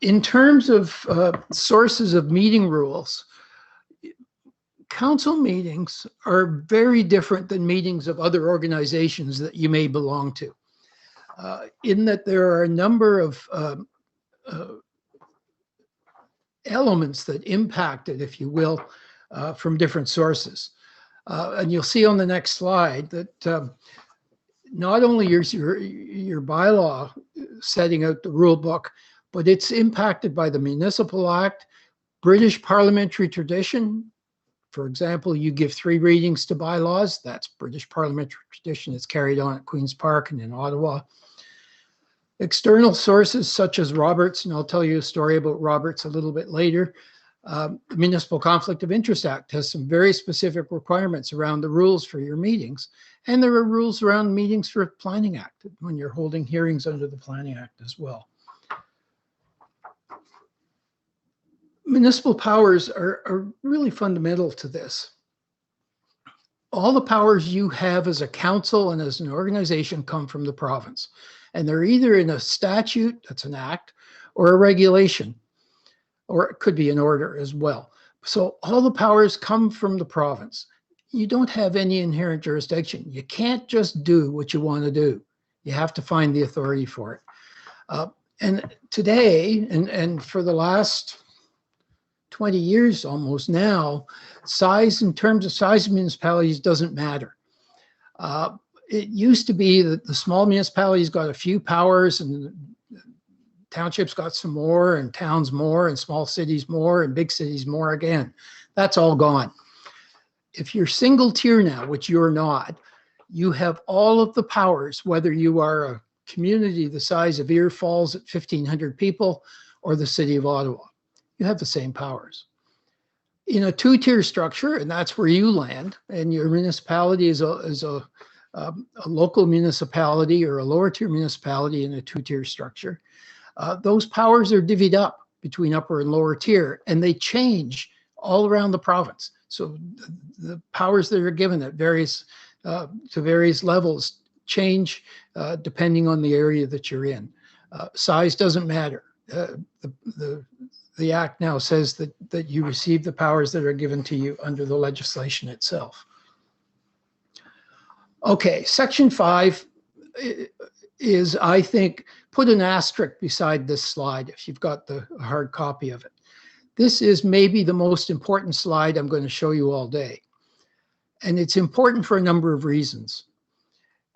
In terms of sources of meeting rules, council meetings are very different than meetings of other organizations that you may belong to, in that there are a number of elements that impact it, if you will, from different sources. And you'll see on the next slide that not only is your bylaw setting out the rule book, but it's impacted by the Municipal Act, British parliamentary tradition. For example, you give 3 readings to bylaws. That's British parliamentary tradition. It's carried on at Queen's Park and in Ottawa. External sources such as Roberts, and I'll tell you a story about Roberts a little bit later. The Municipal Conflict of Interest Act has some very specific requirements around the rules for your meetings. And there are rules around meetings for Planning Act when you're holding hearings under the Planning Act as well. Municipal powers are really fundamental to this. All the powers you have as a council and as an organization come from the province. And they're either in a statute, that's an act, or a regulation, or it could be an order as well. So all the powers come from the province. You don't have any inherent jurisdiction. You can't just do what you want to do. You have to find the authority for it. And today, and for the last 20 years almost now, size in terms of size of municipalities doesn't matter. It used to be that the small municipalities got a few powers and townships got some more and towns more and small cities more and big cities more again. That's all gone. If you're single tier now, which you're not, you have all of the powers, whether you are a community the size of Ear Falls at 1,500 people or the city of Ottawa. You have the same powers. In a 2-tier structure, and that's where you land, and your municipality is a local municipality or a lower tier municipality in a 2-tier structure, those powers are divvied up between upper and lower tier, and they change all around the province. So the powers that are given at various to various levels change depending on the area that you're in. Size doesn't matter. The Act now says that you receive the powers that are given to you under the legislation itself. Okay, Section 5 is, I think, put an asterisk beside this slide if you've got the hard copy of it. This is maybe the most important slide I'm going to show you all day. And it's important for a number of reasons.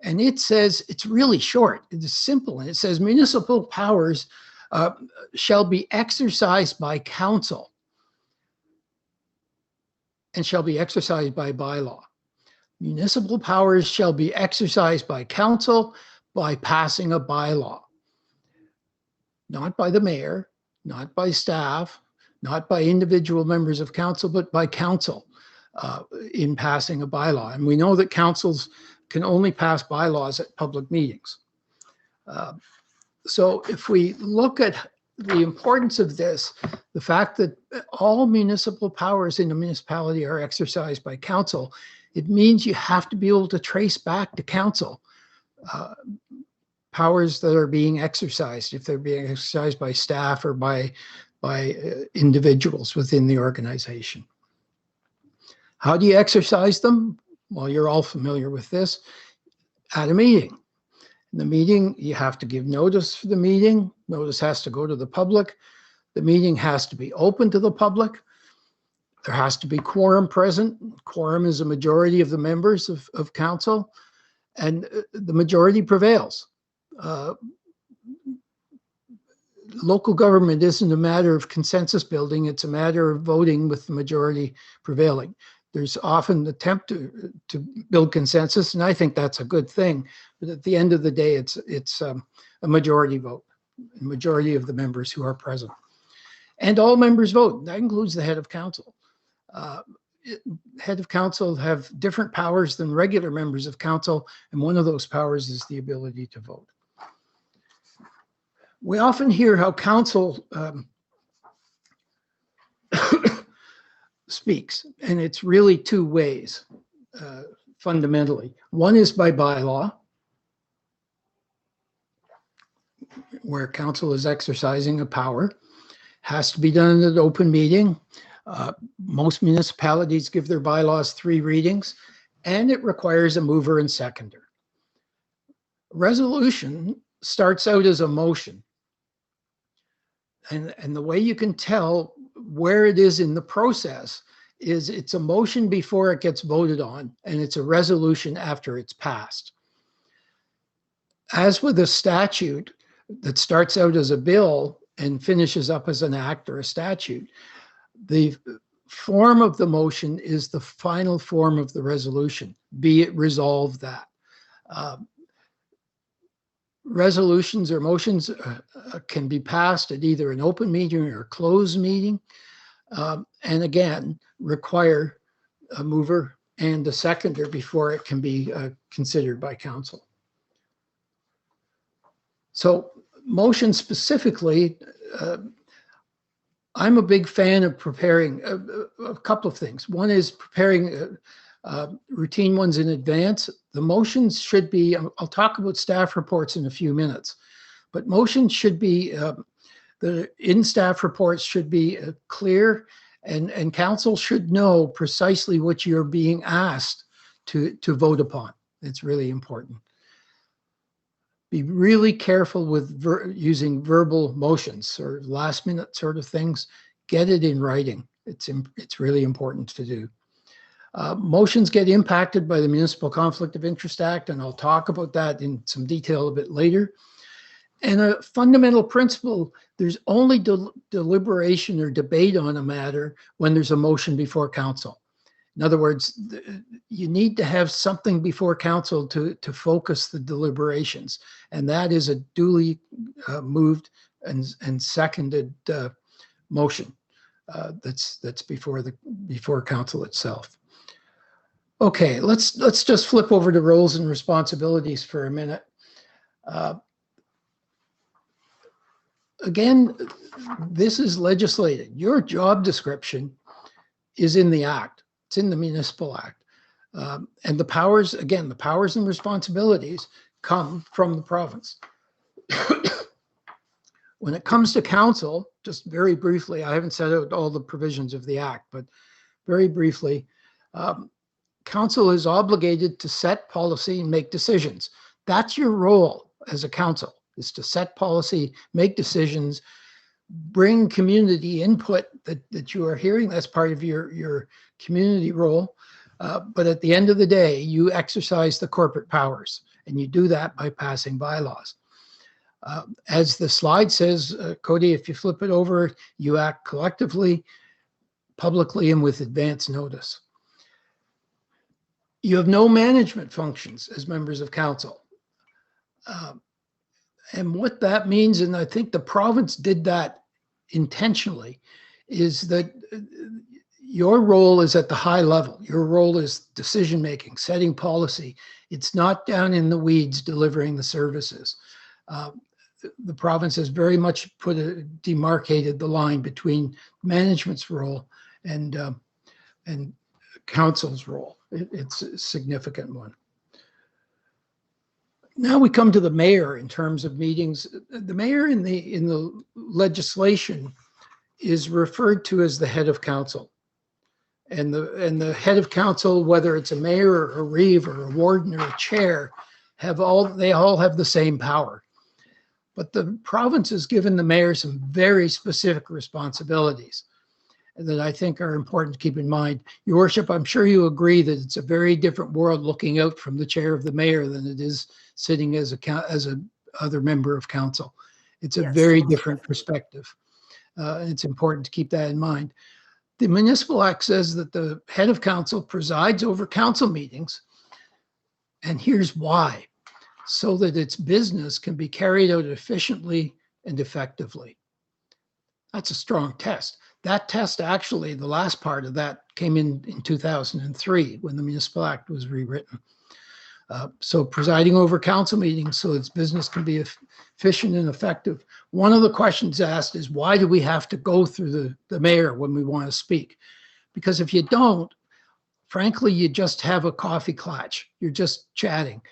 And it says, it's really short, it's simple, and it says municipal powers shall be exercised by council and shall be exercised by bylaw. Municipal powers shall be exercised by council by passing a bylaw. Not by the mayor, not by staff, not by individual members of council, but by council in passing a bylaw. And we know that councils can only pass bylaws at public meetings. So if we look at the importance of this, the fact that all municipal powers in a municipality are exercised by council, it means you have to be able to trace back to council powers that are being exercised, if they're being exercised by staff or by individuals within the organization. How do you exercise them? Well, you're all familiar with this. At a meeting. In the meeting, you have to give notice for the meeting. Notice has to go to the public. The meeting has to be open to the public. There has to be quorum present. Quorum is a majority of the members of council, and the majority prevails. Local government isn't a matter of consensus building. It's a matter of voting with the majority prevailing. There's often an attempt to build consensus, and I think that's a good thing. But at the end of the day, it's a majority vote, a majority of the members who are present. And all members vote. That includes the head of council. Head of council have different powers than regular members of council, and one of those powers is the ability to vote. We often hear how council speaks, and it's really two ways, fundamentally. One is by bylaw, where council is exercising a power, has to be done in an open meeting. Most municipalities give their bylaws 3 readings, and it requires a mover and seconder. Resolution starts out as a motion. And the way you can tell where it is in the process is it's a motion before it gets voted on, and it's a resolution after it's passed. As with a statute that starts out as a bill and finishes up as an act or a statute, the form of the motion is the final form of the resolution, be it resolved that. Resolutions or motions can be passed at either an open meeting or a closed meeting, and again, require a mover and a seconder before it can be considered by council. So motion specifically, I'm a big fan of preparing a couple of things. One is preparing routine ones in advance. The motions should be, I'll talk about staff reports in a few minutes, but motions should be, the in-staff reports should be clear, and council should know precisely what you're being asked to vote upon. It's really important. Be really careful with using verbal motions or last minute sort of things. Get it in writing. It's really important to do. Motions get impacted by the Municipal Conflict of Interest Act, and I'll talk about that in some detail a bit later. And a fundamental principle, there's only deliberation or debate on a matter when there's a motion before council. In other words, you need to have something before council to focus the deliberations, and that is a duly moved and seconded motion that's before council itself. Okay, let's just flip over to roles and responsibilities for a minute. Again, this is legislated. Your job description is in the Act. It's in the Municipal Act. And the powers, again, the powers and responsibilities come from the province. When it comes to council, just very briefly, I haven't set out all the provisions of the Act, but very briefly, council is obligated to set policy and make decisions. That's your role as a council, is to set policy, make decisions, bring community input that you are hearing. That's part of your community role. But at the end of the day, you exercise the corporate powers, and you do that by passing bylaws. As the slide says, Cody, if you flip it over, you act collectively, publicly, and with advance notice. You have no management functions as members of council. And what that means, and I think the province did that intentionally, is that your role is at the high level. Your role is decision-making, setting policy. It's not down in the weeds delivering the services. The province has very much demarcated the line between management's role and council's role. It's a significant one. Now we come to the mayor in terms of meetings. The mayor in the legislation is referred to as the head of council. And the head of council, whether it's a mayor or a reeve or a warden or a chair, they all have the same power. But the province has given the mayor some very specific responsibilities that I think are important to keep in mind. Your worship, I'm sure you agree that it's a very different world looking out from the chair of the mayor than it is sitting as a other member of council. It's a very different perspective. And it's important to keep that in mind. The Municipal Act says that the head of council presides over council meetings. And here's why: so that its business can be carried out efficiently and effectively. That's a strong test. That test, actually, the last part of that came in 2003 when the Municipal Act was rewritten. So presiding over council meetings so its business can be efficient and effective. One of the questions asked is, why do we have to go through the mayor when we want to speak? Because if you don't, frankly, you just have a coffee clutch. You're just chatting.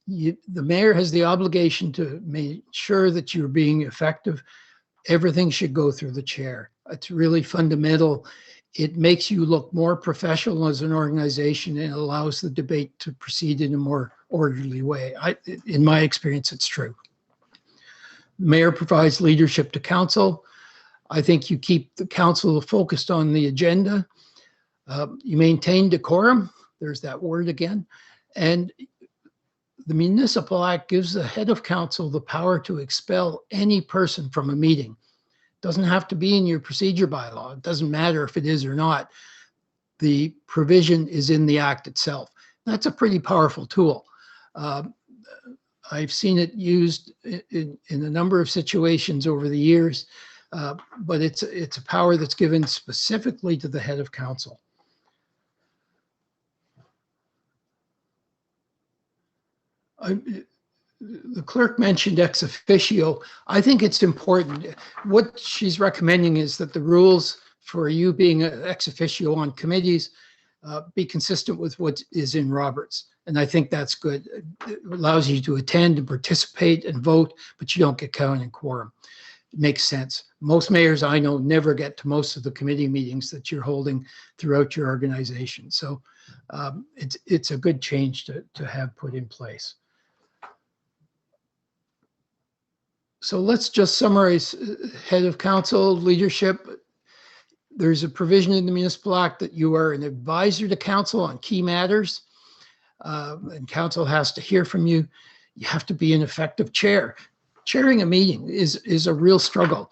The mayor has the obligation to make sure that you're being effective. Everything should go through the chair. It's really fundamental. It makes you look more professional as an organization and allows the debate to proceed in a more orderly way. In my experience, it's true. The mayor provides leadership to council. I think you keep the council focused on the agenda. You maintain decorum. There's that word again. And the Municipal Act gives the head of council the power to expel any person from a meeting. Doesn't have to be in your procedure bylaw. It doesn't matter if it is or not. The provision is in the act itself. That's a pretty powerful tool. I've seen it used in a number of situations over the years, but it's a power that's given specifically to the head of council. The clerk mentioned ex officio. I think it's important. What she's recommending is that the rules for you being an ex officio on committees be consistent with what is in Roberts. And I think that's good. It allows you to attend and participate and vote, but you don't get counted in quorum. It makes sense. Most mayors I know never get to most of the committee meetings that you're holding throughout your organization. So it's a good change to have put in place. So let's just summarize head of council leadership. There's a provision in the Municipal Act that you are an advisor to council on key matters, and council has to hear from you. You have to be an effective chair. Chairing a meeting is a real struggle.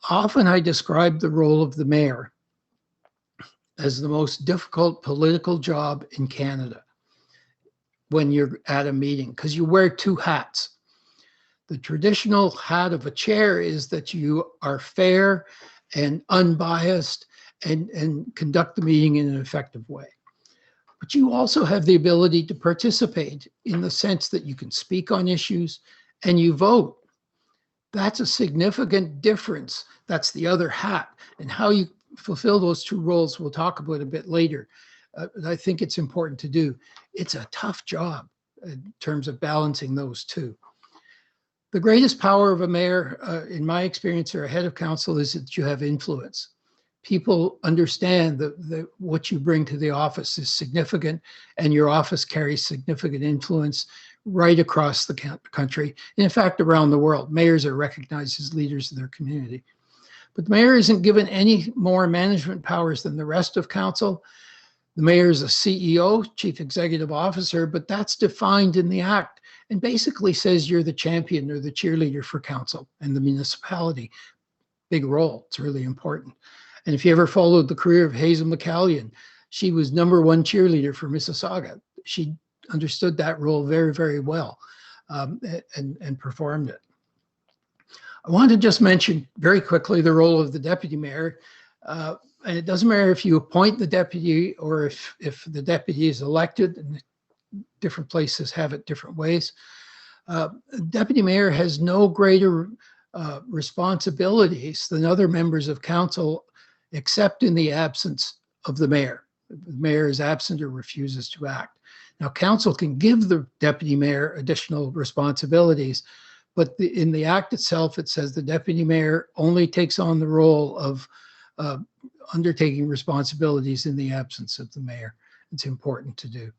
Often I describe the role of the mayor as the most difficult political job in Canada when you're at a meeting, because you wear two hats. The traditional hat of a chair is that you are fair and unbiased and conduct the meeting in an effective way. But you also have the ability to participate in the sense that you can speak on issues and you vote. That's a significant difference. That's the other hat. And how you fulfill those two roles, we'll talk about a bit later. I think it's important to do. It's a tough job in terms of balancing those two. The greatest power of a mayor, in my experience, or a head of council, is that you have influence. People understand that what you bring to the office is significant, and your office carries significant influence right across the country. And in fact, around the world, mayors are recognized as leaders of their community. But the mayor isn't given any more management powers than the rest of council. The mayor is a CEO, chief executive officer, but that's defined in the act and basically says you're the champion or the cheerleader for council and the municipality. Big role. It's really important. And if you ever followed the career of Hazel McCallion, she was #1 cheerleader for Mississauga. She understood that role very, very well and performed it. I want to just mention very quickly the role of the deputy mayor. And it doesn't matter if you appoint the deputy or if the deputy is elected, and different places have it different ways. Deputy mayor has no greater responsibilities than other members of council, except in the absence of the mayor. The mayor is absent or refuses to act. Now, council can give the deputy mayor additional responsibilities, but in the act itself, it says the deputy mayor only takes on the role of undertaking responsibilities in the absence of the mayor. It's important to do.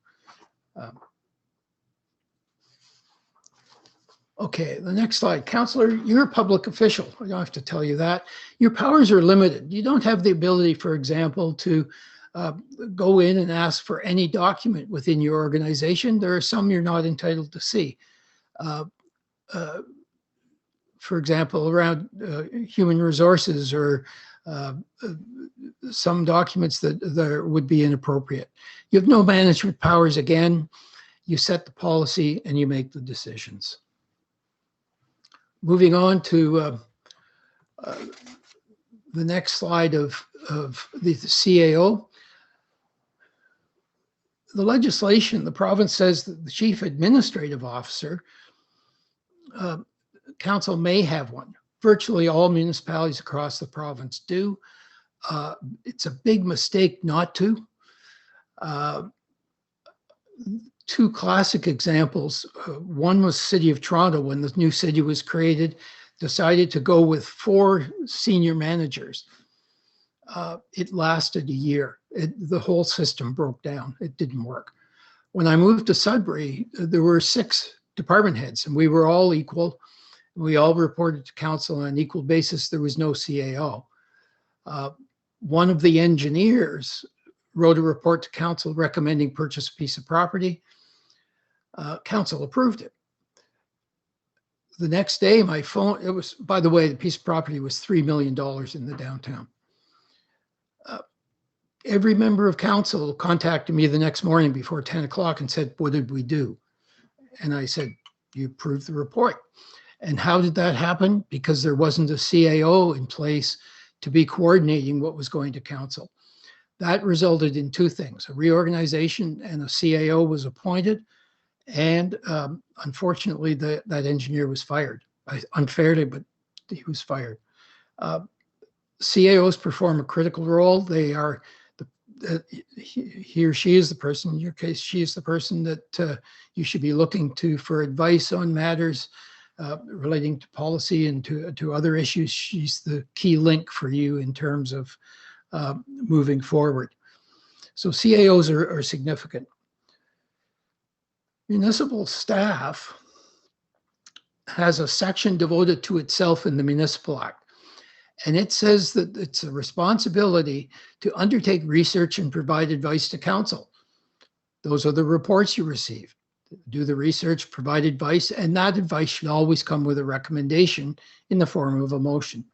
Okay, the next slide. Councillor, you're a public official. I don't have to tell you that. Your powers are limited. You don't have the ability, for example, to go in and ask for any document within your organization. There are some you're not entitled to see. For example, around human resources or some documents that would be inappropriate. You have no management powers again. You set the policy and you make the decisions. Moving on to the next slide of the CAO. the legislation, the province says that the chief administrative officer, council may have one. Virtually all municipalities across the province do. It's a big mistake not to. Two classic examples. One was City of Toronto, when the new city was created, decided to go with 4 senior managers. It lasted a year. The whole system broke down. It didn't work. When I moved to Sudbury, there were 6 department heads, and we were all equal. We all reported to council on an equal basis. There was no CAO. One of the engineers wrote a report to council recommending purchase a piece of property. Council approved it. The next day, my phone, it was, by the way, the piece of property was $3 million in the downtown. Every member of council contacted me the next morning before 10 o'clock and said, what did we do? And I said, you approved the report. And how did that happen? Because there wasn't a CAO in place to be coordinating what was going to council. That resulted in 2 things: a reorganization, and a CAO was appointed. And unfortunately, that engineer was fired. Unfairly, but he was fired. CAOs perform a critical role. They are, he or she is the person, in your case, she is the person that you should be looking to for advice on matters relating to policy and to other issues. She's the key link for you in terms of moving forward. So CAOs are significant. Municipal staff has a section devoted to itself in the Municipal Act. And it says that it's a responsibility to undertake research and provide advice to council. Those are the reports you receive. Do the research, provide advice, and that advice should always come with a recommendation in the form of a motion.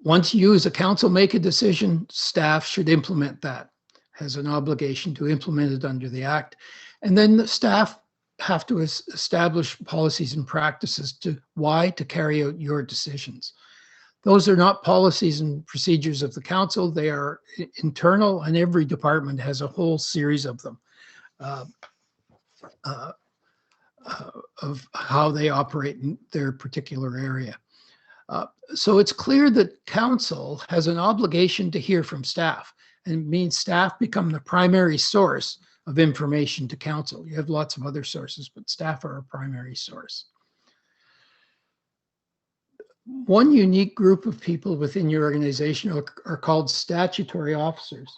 Once you as a council make a decision, staff should implement that, has an obligation to implement it under the Act. And then the staff have to establish policies and practices to carry out your decisions. Those are not policies and procedures of the council. They are internal, and every department has a whole series of them. Of how they operate in their particular area. So it's clear that council has an obligation to hear from staff, and it means staff become the primary source of information to council. You have lots of other sources, but staff are a primary source. One unique group of people within your organization are called statutory officers.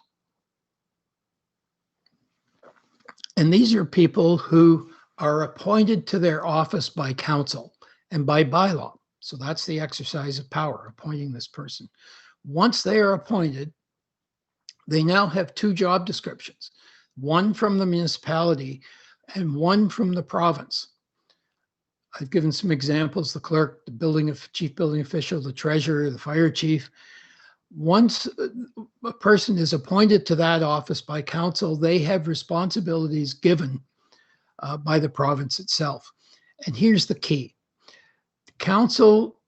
And these are people who are appointed to their office by council and by bylaw. So that's the exercise of power, appointing this person. Once they are appointed, they now have 2 job descriptions, one from the municipality and one from the province. I've given some examples: the clerk, the chief building official, the treasurer, the fire chief. Once a person is appointed to that office by council, they have responsibilities given by the province itself. And here's the key: council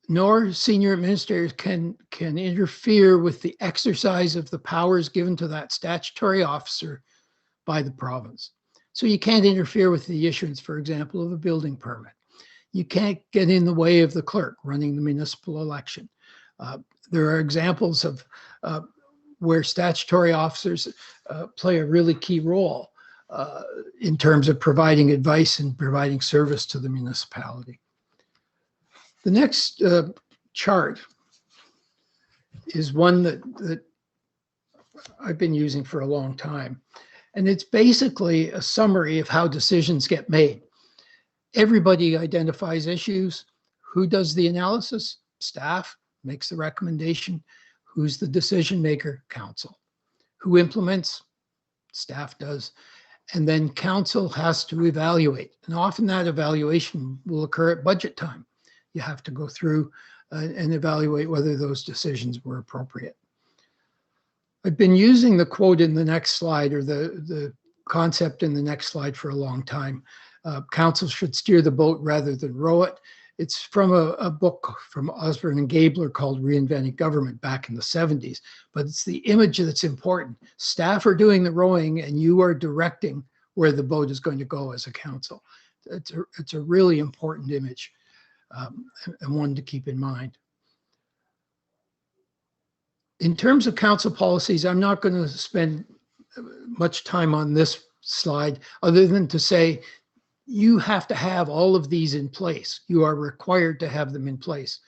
nor senior administrators can interfere with the exercise of the powers given to that statutory officer by the province. So you can't interfere with the issuance, for example, of a building permit. You can't get in the way of the clerk running the municipal election. There are examples of where statutory officers play a really key role in terms of providing advice and providing service to the municipality. The next chart is one that I've been using for a long time. And it's basically a summary of how decisions get made. Everybody identifies issues. Who does the analysis? Staff. Makes the recommendation. Who's the decision maker? Council. Who implements? Staff does. And then council has to evaluate. And often that evaluation will occur at budget time. You have to go through and evaluate whether those decisions were appropriate. I've been using the quote in the next slide, or the concept in the next slide, for a long time. Council should steer the boat rather than row it. It's from a book from Osborne and Gabler called Reinventing Government back in the 70s. But it's the image that's important. Staff are doing the rowing and you are directing where the boat is going to go as a council. It's a really important image, and one to keep in mind. In terms of council policies, I'm not going to spend much time on this slide other than to say you have to have all of these in place. You are required to have them in place.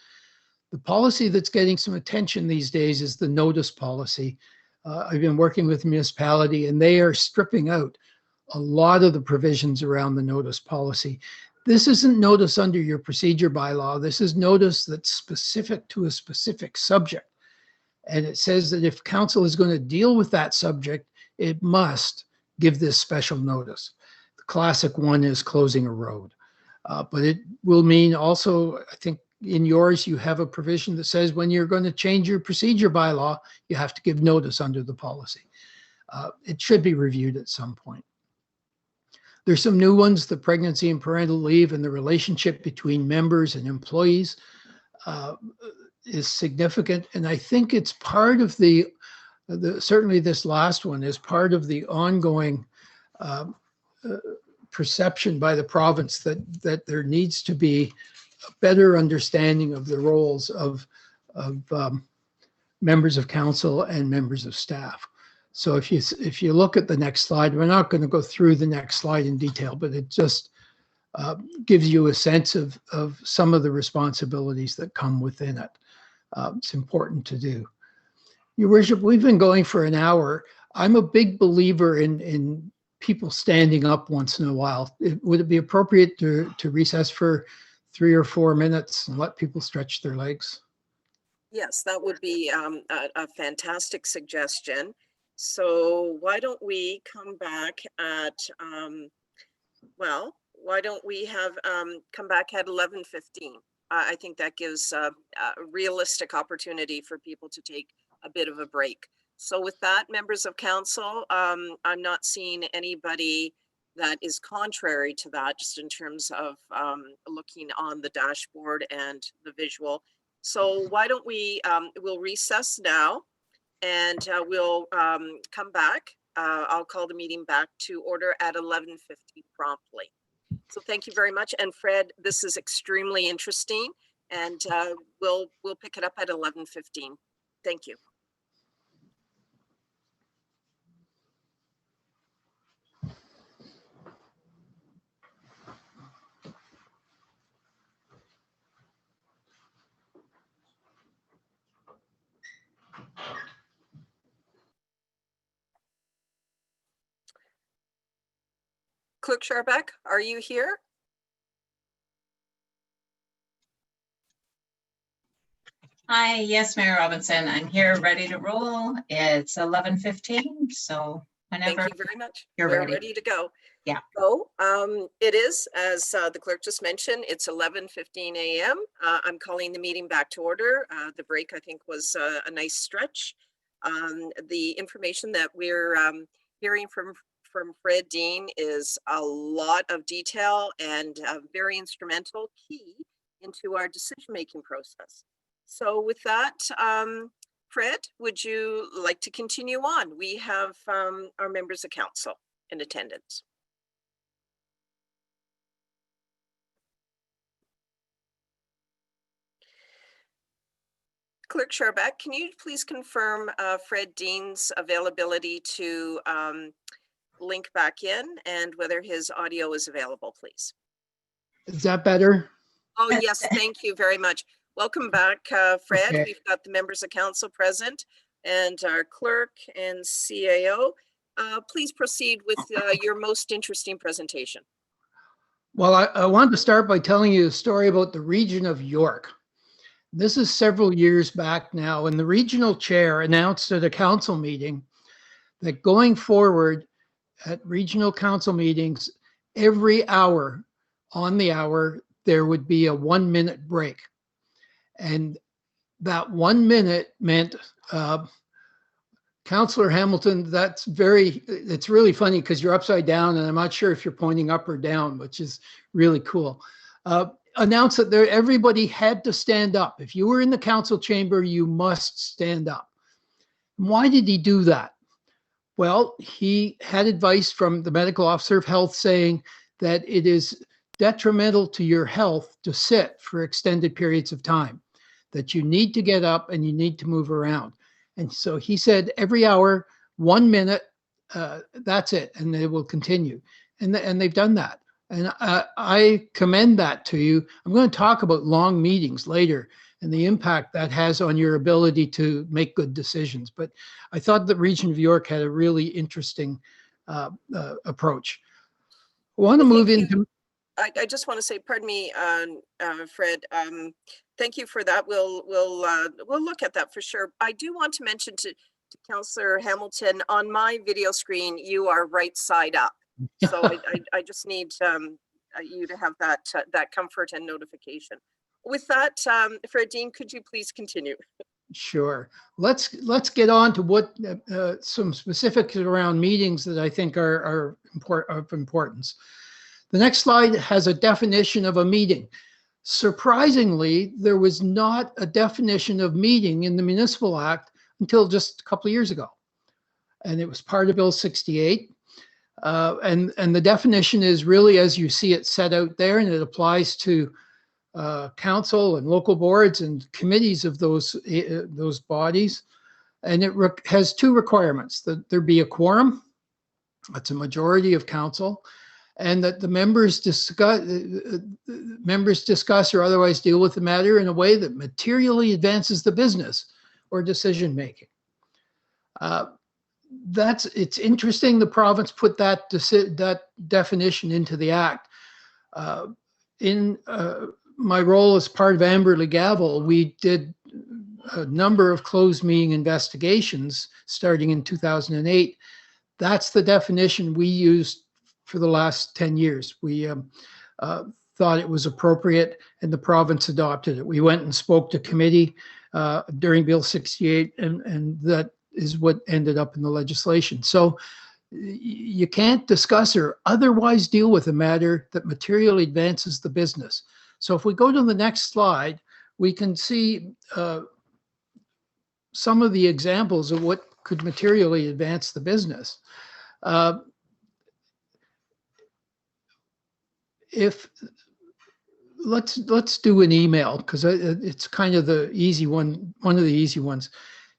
The policy that's getting some attention these days is the notice policy. I've been working with the municipality and they are stripping out a lot of the provisions around the notice policy. This isn't notice under your procedure bylaw. This is notice that's specific to a specific subject. And it says that if council is going to deal with that subject, it must give this special notice. The classic one is closing a road. But it will mean also, I think in yours, you have a provision that says when you're going to change your procedure bylaw, you have to give notice under the policy. It should be reviewed at some point. There's some new ones, the pregnancy and parental leave and the relationship between members and employees is significant. And I think it's part of the certainly this last one is part of the ongoing perception by the province that there needs to be a better understanding of the roles of members of council and members of staff. So if you look at the next slide, we're not going to go through the next slide in detail, but it just gives you a sense of some of the responsibilities that come within it. It's important to do. Your Worship, we've been going for an hour. I'm a big believer in people standing up once in a while. Would it be appropriate to recess for 3 or 4 minutes and let people stretch their legs? Yes, that would be a fantastic suggestion. So why don't we come back at, why don't we have come back at 11:15? I think that gives a realistic opportunity for people to take a bit of a break. So with that, members of council, I'm not seeing anybody that is contrary to that, just in terms of looking on the dashboard and the visual. So why don't we, we'll recess now and we'll come back. I'll call the meeting back to order at 11:50 promptly. So thank you very much. And Fred, this is extremely interesting and we'll pick it up at 11:15. Thank you. Clerk Sharbeck, are you here? Hi, yes, Mayor Robinson, I'm here, ready to roll. It's 11:15, so whenever Thank you very much. you're We're ready. ready to go. Yeah. So it is, as the clerk just mentioned, it's 11:15 a.m. I'm calling the meeting back to order. The break, I think, was a nice stretch. The information that we're hearing from Fred Dean is a lot of detail and very instrumental, key into our decision-making process. So with that, Fred, would you like to continue on? We have our members of council in attendance. Clerk Sharbeck, can you please confirm Fred Dean's availability to link back in and whether his audio is available, please? Is that better? Oh, yes, thank you very much. Welcome back, Fred. Okay. We've got the members of council present and our clerk and CAO. Please proceed with your most interesting presentation. Well, I wanted to start by telling you a story about the region of York. This is several years back now, and the regional chair announced at a council meeting that going forward at regional council meetings, every hour on the hour, there would be a 1-minute break. And that 1 minute meant, Councillor Hamilton, it's really funny because you're upside down and I'm not sure if you're pointing up or down, which is really cool. announced that everybody had to stand up. If you were in the council chamber, you must stand up. Why did he do that? Well, he had advice from the medical officer of health saying that it is detrimental to your health to sit for extended periods of time, that you need to get up and you need to move around. And so he said every hour, 1 minute, that's it, and they will continue. And they've done that. And I commend that to you. I'm going to talk about long meetings later and the impact that has on your ability to make good decisions. But I thought the Region of York had a really interesting approach. I want to Well, move thank you. into. I just want to say, pardon me, Fred, thank you for that. We'll look at that for sure. I do want to mention to Councillor Hamilton, on my video screen, you are right side up. So I just need you to have that comfort and notification. With that, Fred Dean, could you please continue? Sure. Let's get on to what some specifics around meetings that I think are of importance. The next slide has a definition of a meeting. Surprisingly, there was not a definition of meeting in the Municipal Act until just a couple of years ago. And it was part of Bill 68. And the definition is really as you see it set out there, and it applies to council and local boards and committees of those bodies. And it has two requirements: that there be a quorum, that's a majority of council, and that the members discuss or otherwise deal with the matter in a way that materially advances the business or decision making. It's interesting the province put that definition into the act. In my role as part of Amberley Gavel, we did a number of closed meeting investigations starting in 2008. That's the definition we used for the last 10 years. We thought it was appropriate and the province adopted it. We went and spoke to committee during Bill 68, and that is what ended up in the legislation. So you can't discuss or otherwise deal with a matter that materially advances the business. So if we go to the next slide, we can see some of the examples of what could materially advance the business. Let's do an email, because it's kind of the easy one of the easy ones.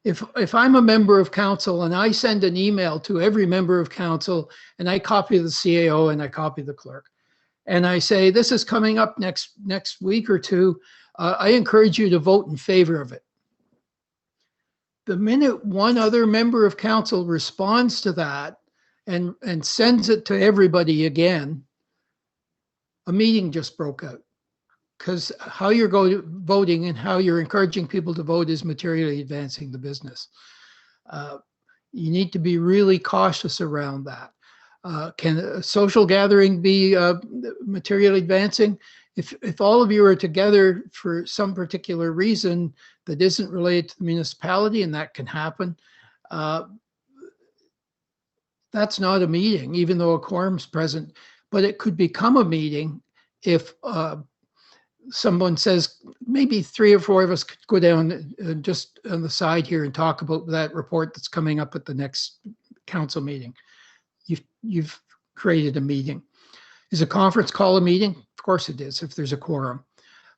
If I'm a member of council and I send an email to every member of council and I copy the CAO and I copy the clerk, and I say, this is coming up next week or two, I encourage you to vote in favor of it. The minute one other member of council responds to that and sends it to everybody again, a meeting just broke out. Because how you're voting and how you're encouraging people to vote is materially advancing the business. You need to be really cautious around that. Can a social gathering be materially advancing? If all of you are together for some particular reason that isn't related to the municipality, and that can happen, that's not a meeting, even though a quorum's present. But it could become a meeting if someone says, maybe 3 or 4 of us could go down just on the side here and talk about that report that's coming up at the next council meeting. You've created a meeting. Is a conference call a meeting? Of course it is, if there's a quorum.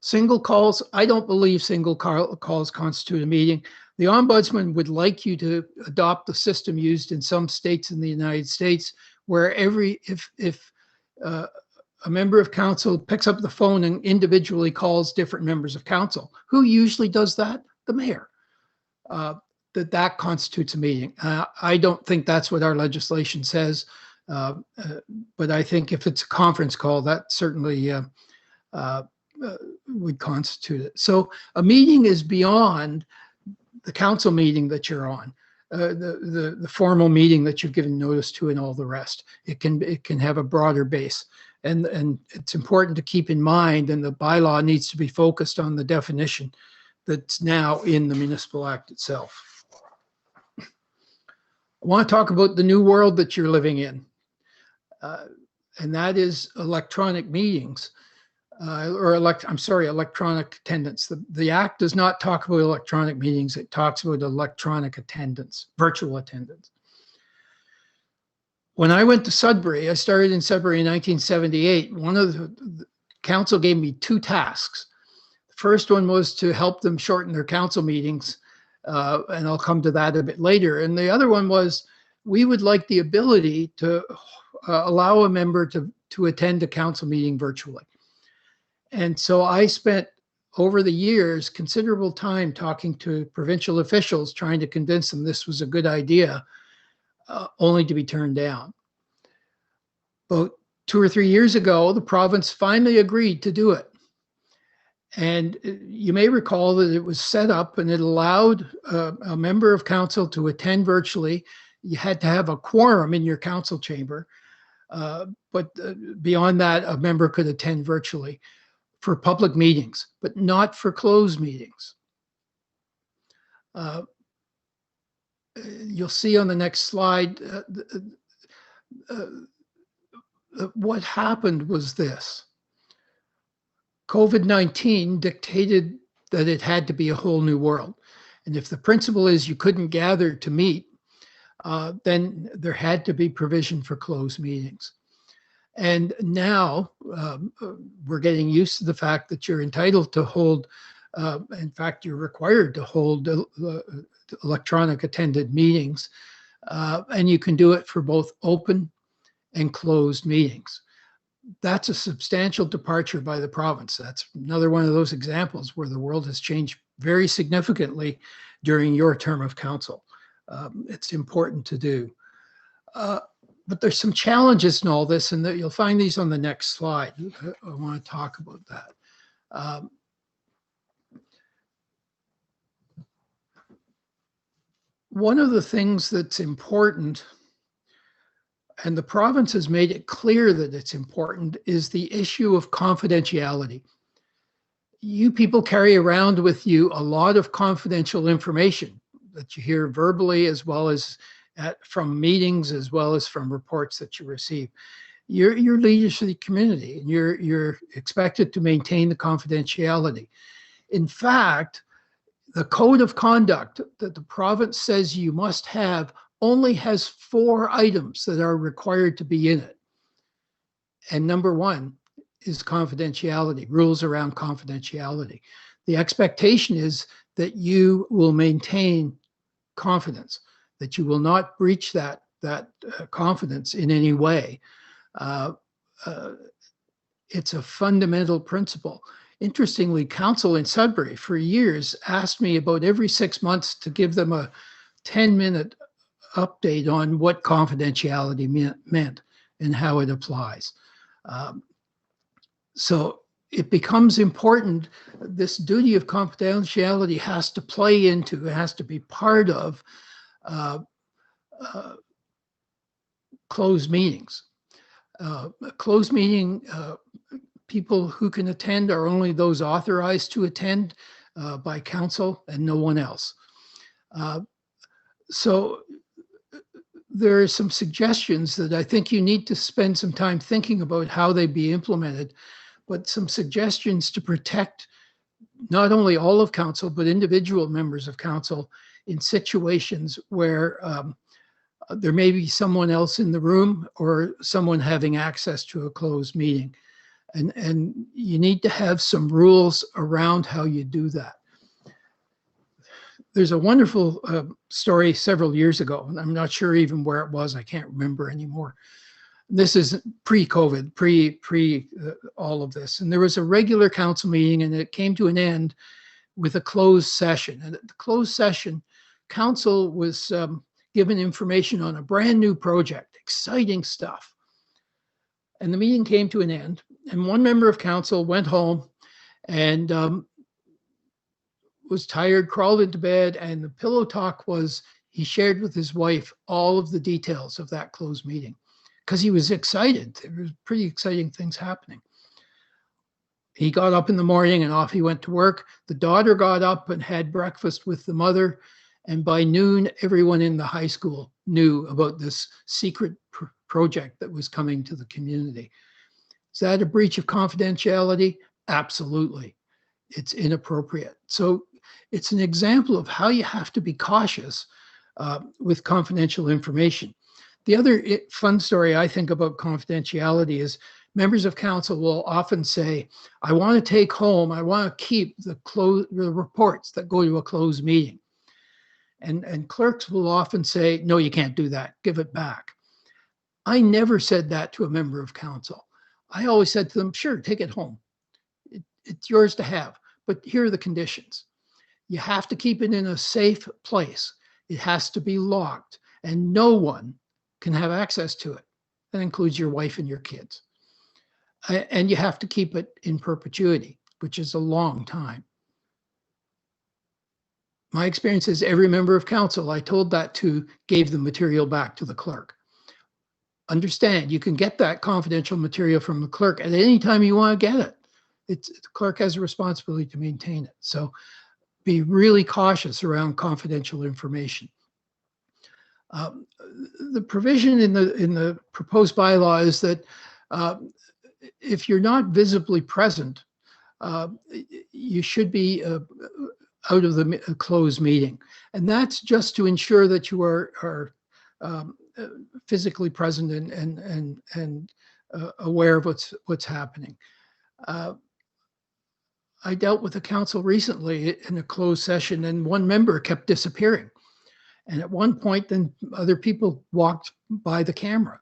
Single calls, I don't believe single calls constitute a meeting. The Ombudsman would like you to adopt the system used in some states in the United States, where if a member of council picks up the phone and individually calls different members of council. Who usually does that? The mayor. That constitutes a meeting. I don't think that's what our legislation says, but I think if it's a conference call, that certainly would constitute it. So a meeting is beyond the council meeting that you're on, the formal meeting that you've given notice to, and all the rest. It can have a broader base. And it's important to keep in mind, and the bylaw needs to be focused on the definition that's now in the Municipal Act itself. I want to talk about the new world that you're living in, and that is electronic meetings. electronic attendance. The act does not talk about electronic meetings. It talks about electronic attendance, virtual attendance. When I went to Sudbury, I started in Sudbury in 1978. One of the council gave me 2 tasks. The first one was to help them shorten their council meetings, and I'll come to that a bit later. And the other one was, we would like the ability to allow a member to attend a council meeting virtually. And so I spent, over the years, considerable time talking to provincial officials, trying to convince them this was a good idea, only to be turned down. About 2 or 3 years ago, the province finally agreed to do it. And you may recall that it was set up and it allowed a member of council to attend virtually. You had to have a quorum in your council chamber, but beyond that, a member could attend virtually for public meetings, but not for closed meetings. You'll see on the next slide, what happened was this. COVID-19 dictated that it had to be a whole new world. And if the principle is you couldn't gather to meet, then there had to be provision for closed meetings. And now we're getting used to the fact that you're entitled to hold, in fact, you're required to hold electronic attended meetings, and you can do it for both open and closed meetings. That's a substantial departure by the province. That's another one of those examples where the world has changed very significantly during your term of council. It's important to do. But there's some challenges in all this, and that you'll find these on the next slide. I want to talk about that. One of the things that's important, and the province has made it clear that it's important, is the issue of confidentiality. You people carry around with you a lot of confidential information that you hear verbally, as well as from meetings, as well as from reports that you receive. You're leaders of the community, and you're expected to maintain the confidentiality. In fact, the code of conduct that the province says you must have only has 4 items that are required to be in it. And number 1 is confidentiality, rules around confidentiality. The expectation is that you will maintain confidence, that you will not breach that confidence in any way. It's a fundamental principle. Interestingly, council in Sudbury for years asked me about every 6 months to give them a 10-minute update on what confidentiality meant and how it applies. So it becomes important. This duty of confidentiality has to play into, it has to be part of closed meetings. Closed meeting, people who can attend are only those authorized to attend by council and no one else. So there are some suggestions that I think you need to spend some time thinking about how they be implemented, but some suggestions to protect not only all of council, but individual members of council in situations where there may be someone else in the room or someone having access to a closed meeting. And you need to have some rules around how you do that. There's a wonderful story several years ago, and I'm not sure even where it was. I can't remember anymore. This is pre-COVID, pre all of this. And there was a regular council meeting, and it came to an end with a closed session. And at the closed session, council was given information on a brand new project, exciting stuff. And the meeting came to an end, and one member of council went home and was tired, crawled into bed, and the pillow talk was he shared with his wife all of the details of that closed meeting because he was excited. There was pretty exciting things happening. He got up in the morning and off he went to work. The daughter got up and had breakfast with the mother, and by noon, everyone in the high school knew about this secret project that was coming to the community. Is that a breach of confidentiality? Absolutely. It's inappropriate. So it's an example of how you have to be cautious with confidential information. The other fun story I think about confidentiality is members of council will often say, I want to take home, I want to keep the reports that go to a closed meeting. And clerks will often say, no, you can't do that, give it back. I never said that to a member of council. I always said to them, sure, take it home. It's yours to have, but here are the conditions. You have to keep it in a safe place. It has to be locked, and no one can have access to it. That includes your wife and your kids. And you have to keep it in perpetuity, which is a long time. My experience is every member of council I told that to gave the material back to the clerk. Understand, you can get that confidential material from the clerk at any time you want to get it. The clerk has a responsibility to maintain it. So be really cautious around confidential information. The provision in the proposed bylaw is that if you're not visibly present, you should be out of the closed meeting. And that's just to ensure that you are physically present and aware of what's happening. I dealt with the council recently in a closed session, and one member kept disappearing. And at one point, then other people walked by the camera,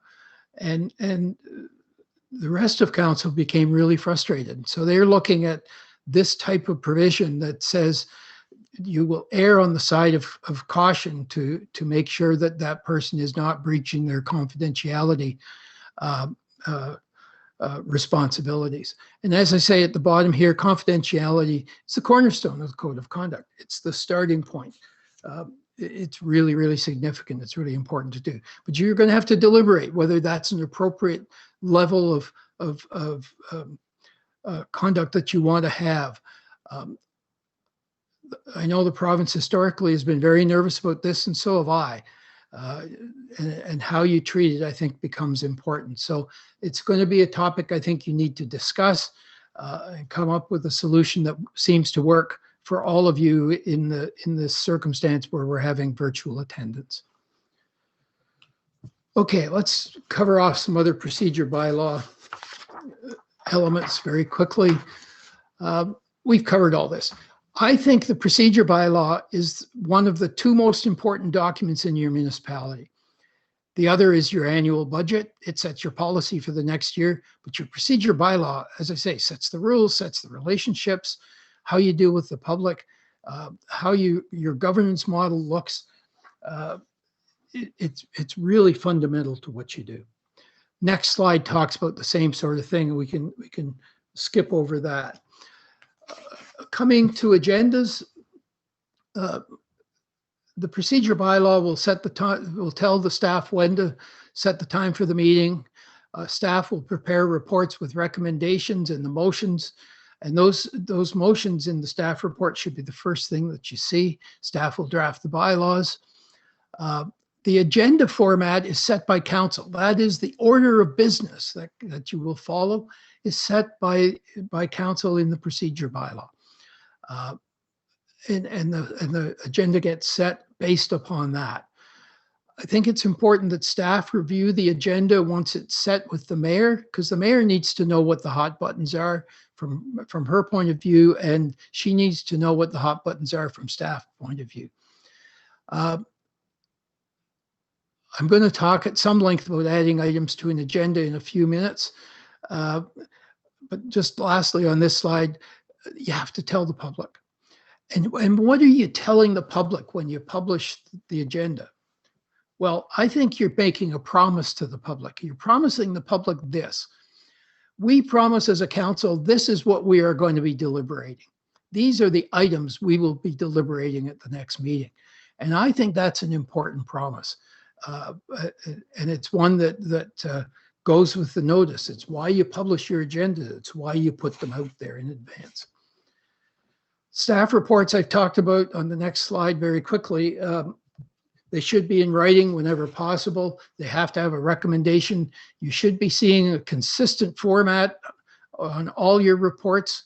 and the rest of council became really frustrated. So they're looking at this type of provision that says you will err on the side of caution to make sure that that person is not breaching their confidentiality responsibilities. And as I say at the bottom here, confidentiality is the cornerstone of the code of conduct. It's the starting point. It's really, really significant. It's really important to do. But you're going to have to deliberate whether that's an appropriate level of conduct that you want to have. I know the province historically has been very nervous about this, and so have I. And how you treat it, I think, becomes important. So it's going to be a topic I think you need to discuss and come up with a solution that seems to work for all of you in this circumstance where we're having virtual attendance. Okay, let's cover off some other procedure bylaw elements very quickly. We've covered all this. I think the procedure bylaw is one of the two most important documents in your municipality. The other is your annual budget. It sets your policy for the next year, but your procedure bylaw, as I say, sets the rules, sets the relationships, how you deal with the public, how your governance model looks. It's really fundamental to what you do. Next slide talks about the same sort of thing. We can skip over that. Coming to agendas, the procedure bylaw will set the time, will tell the staff when to set the time for the meeting. Staff will prepare reports with recommendations and the motions, and those motions in the staff report should be the first thing that you see. Staff will draft the bylaws. The agenda format is set by council. That is the order of business that you will follow is set by council in the procedure bylaw. And the agenda gets set based upon that. I think it's important that staff review the agenda once it's set with the mayor, because the mayor needs to know what the hot buttons are from her point of view, and she needs to know what the hot buttons are from staff point of view. I'm going to talk at some length about adding items to an agenda in a few minutes. But just lastly on this slide, you have to tell the public. And what are you telling the public when you publish the agenda? Well, I think you're making a promise to the public. You're promising the public this. We promise as a council, this is what we are going to be deliberating. These are the items we will be deliberating at the next meeting. And I think that's an important promise. And it's one that goes with the notice. It's why you publish your agenda. It's why you put them out there in advance. Staff reports I've talked about on the next slide very quickly. They should be in writing whenever possible. They have to have a recommendation. You should be seeing a consistent format on all your reports.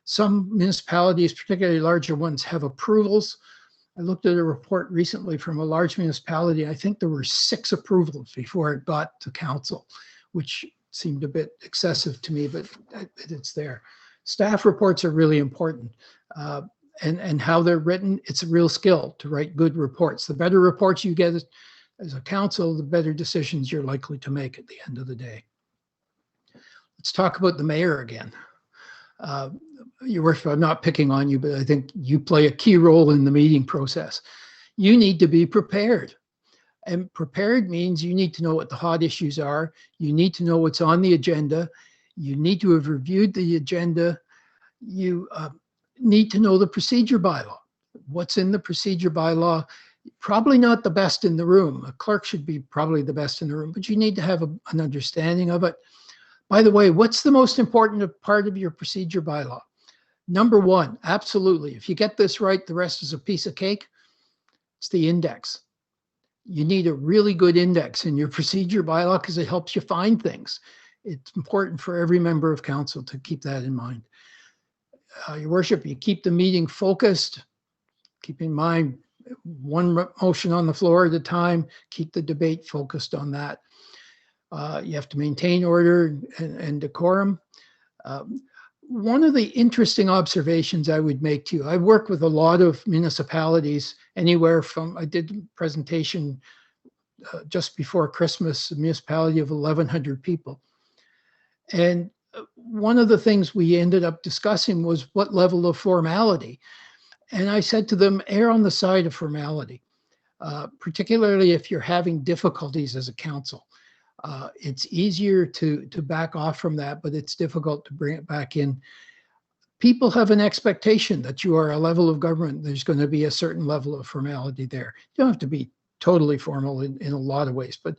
Some municipalities, particularly larger ones, have approvals. I looked at a report recently from a large municipality. I think there were 6 approvals before it got to council, which seemed a bit excessive to me, but it's there. Staff reports are really important. And how they're written, it's a real skill to write good reports. The better reports you get as a council, the better decisions you're likely to make at the end of the day. Let's talk about the mayor again. Your Worship, I'm not picking on you, but I think you play a key role in the meeting process. You need to be prepared. And prepared means you need to know what the hot issues are. You need to know what's on the agenda. You need to have reviewed the agenda. You need to know the procedure bylaw. What's in the procedure bylaw? Probably not the best in the room. A clerk should be probably the best in the room, but you need to have an understanding of it. By the way, what's the most important part of your procedure bylaw? Number 1, absolutely. If you get this right, the rest is a piece of cake. It's the index. You need a really good index in your procedure bylaw because it helps you find things. It's important for every member of council to keep that in mind. Your Worship, you keep the meeting focused. Keep in mind, one motion on the floor at a time. Keep the debate focused on that. You have to maintain order and decorum. One of the interesting observations I would make to you, I work with a lot of municipalities, anywhere from, I did a presentation just before Christmas, a municipality of 1,100 people. And one of the things we ended up discussing was what level of formality. And I said to them, err on the side of formality, particularly if you're having difficulties as a council. It's easier to back off from that, but it's difficult to bring it back in. People have an expectation that you are a level of government. There's going to be a certain level of formality there. You don't have to be totally formal in a lot of ways, but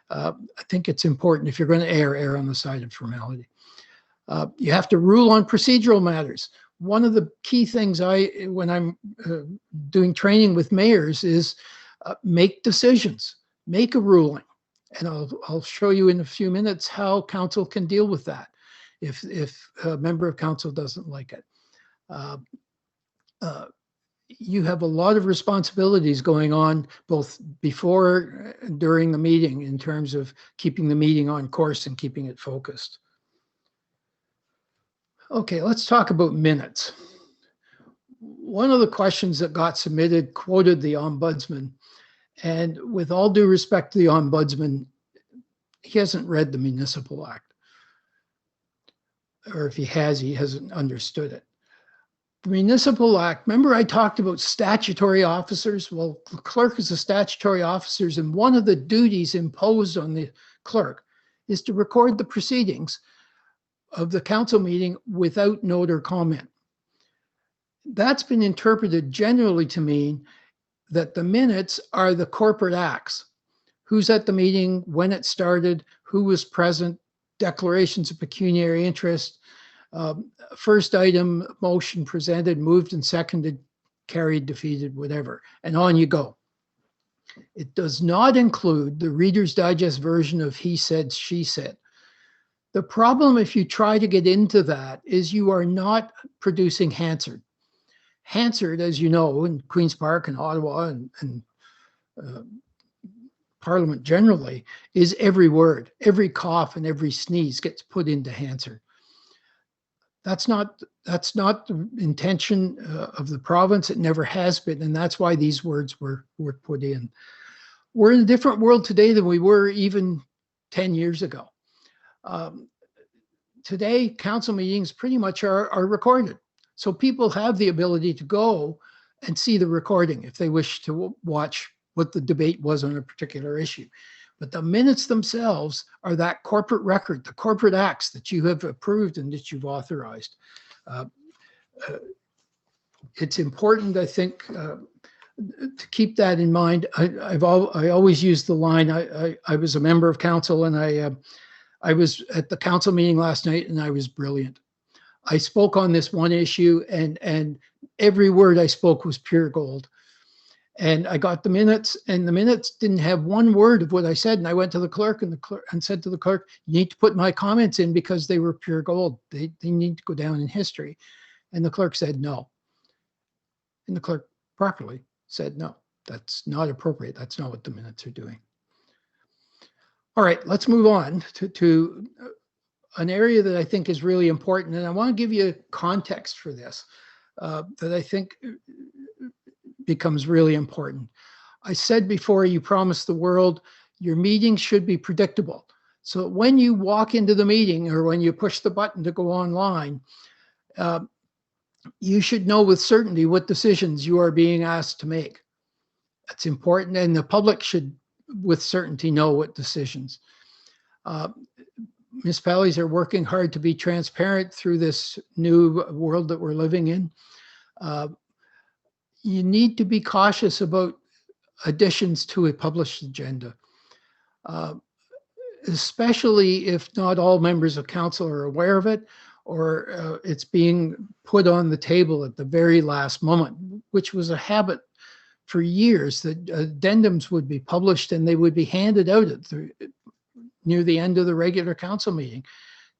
I think it's important if you're going to err on the side of formality. You have to rule on procedural matters. One of the key things when I'm doing training with mayors is make decisions, make a ruling. And I'll show you in a few minutes how council can deal with that if a member of council doesn't like it. You have a lot of responsibilities going on both before and during the meeting in terms of keeping the meeting on course and keeping it focused. Okay, let's talk about minutes. One of the questions that got submitted quoted the Ombudsman. And with all due respect to the Ombudsman, he hasn't read the Municipal Act. Or if he has, he hasn't understood it. The Municipal Act, remember I talked about statutory officers? Well, the clerk is a statutory officer, and one of the duties imposed on the clerk is to record the proceedings of the council meeting without note or comment. That's been interpreted generally to mean that the minutes are the corporate acts. Who's at the meeting, when it started, who was present, declarations of pecuniary interest, first item, motion presented, moved and seconded, carried, defeated, whatever, and on you go. It does not include the Reader's Digest version of he said, she said. The problem if you try to get into that is you are not producing Hansard. Hansard, as you know, in Queen's Park and Ottawa and Parliament generally, is every word, every cough and every sneeze gets put into Hansard. That's not the intention of the province. It never has been, and that's why these words were put in. We're in a different world today than we were even 10 years ago. Today, council meetings pretty much are recorded. So people have the ability to go and see the recording if they wish to watch what the debate was on a particular issue. But the minutes themselves are that corporate record, the corporate acts that you have approved and that you've authorized. It's important, I think, to keep that in mind. I always use the line, I was a member of council and I was at the council meeting last night and I was brilliant. I spoke on this one issue and every word I spoke was pure gold. And I got the minutes, and the minutes didn't have one word of what I said. And I went to the clerk and said to the clerk, you need to put my comments in because they were pure gold. They need to go down in history. And the clerk said no. And the clerk properly said no. That's not appropriate. That's not what the minutes are doing. All right, let's move on to an area that I think is really important. And I want to give you context for this that I think becomes really important. I said before, you promise the world, your meetings should be predictable. So when you walk into the meeting or when you push the button to go online, you should know with certainty what decisions you are being asked to make. That's important, and the public should with certainty know what decisions. Municipalities are working hard to be transparent through this new world that we're living in. You need to be cautious about additions to a published agenda, especially if not all members of council are aware of it, or it's being put on the table at the very last moment, which was a habit for years, that addendums would be published and they would be handed out near the end of the regular council meeting.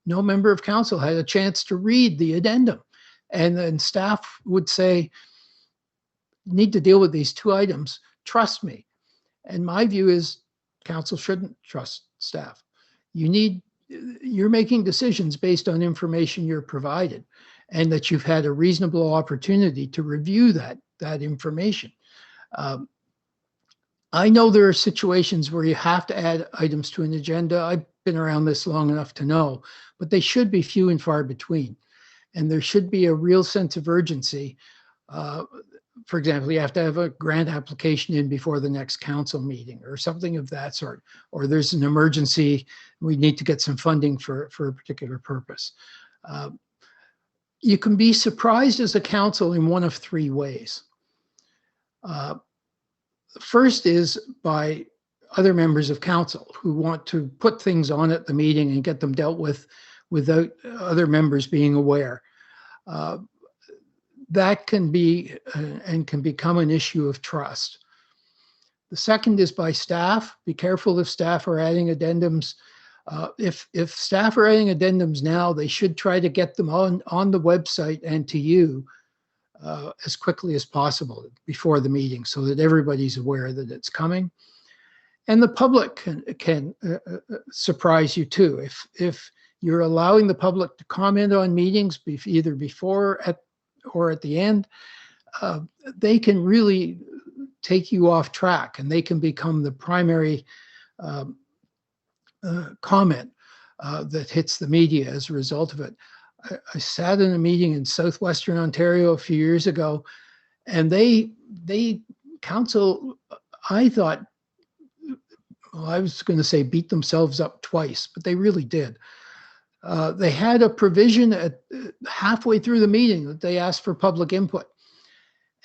No member of council had a chance to read the addendum. And then staff would say, need to deal with these 2 items, trust me. And my view is council shouldn't trust staff. You're making decisions based on information you're provided, and that you've had a reasonable opportunity to review that information. I know there are situations where you have to add items to an agenda. I've been around this long enough to know, but they should be few and far between. And there should be a real sense of urgency. For example, you have to have a grant application in before the next council meeting or something of that sort, or there's an emergency, we need to get some funding for a particular purpose. You can be surprised as a council in one of 3 ways. First is by other members of council who want to put things on at the meeting and get them dealt with without other members being aware. That can be and can become an issue of trust. The second is by staff. Be careful if staff are adding addendums. If staff are adding addendums now, they should try to get them on the website and to you as quickly as possible before the meeting so that everybody's aware that it's coming. And the public can surprise you too. If you're allowing the public to comment on meetings either before or at the end, they can really take you off track, and they can become the primary comment that hits the media as a result of it. I sat in a meeting in southwestern Ontario a few years ago, and they council, I thought, well, I was going to say beat themselves up twice, but they really did. They had a provision at halfway through the meeting that they asked for public input.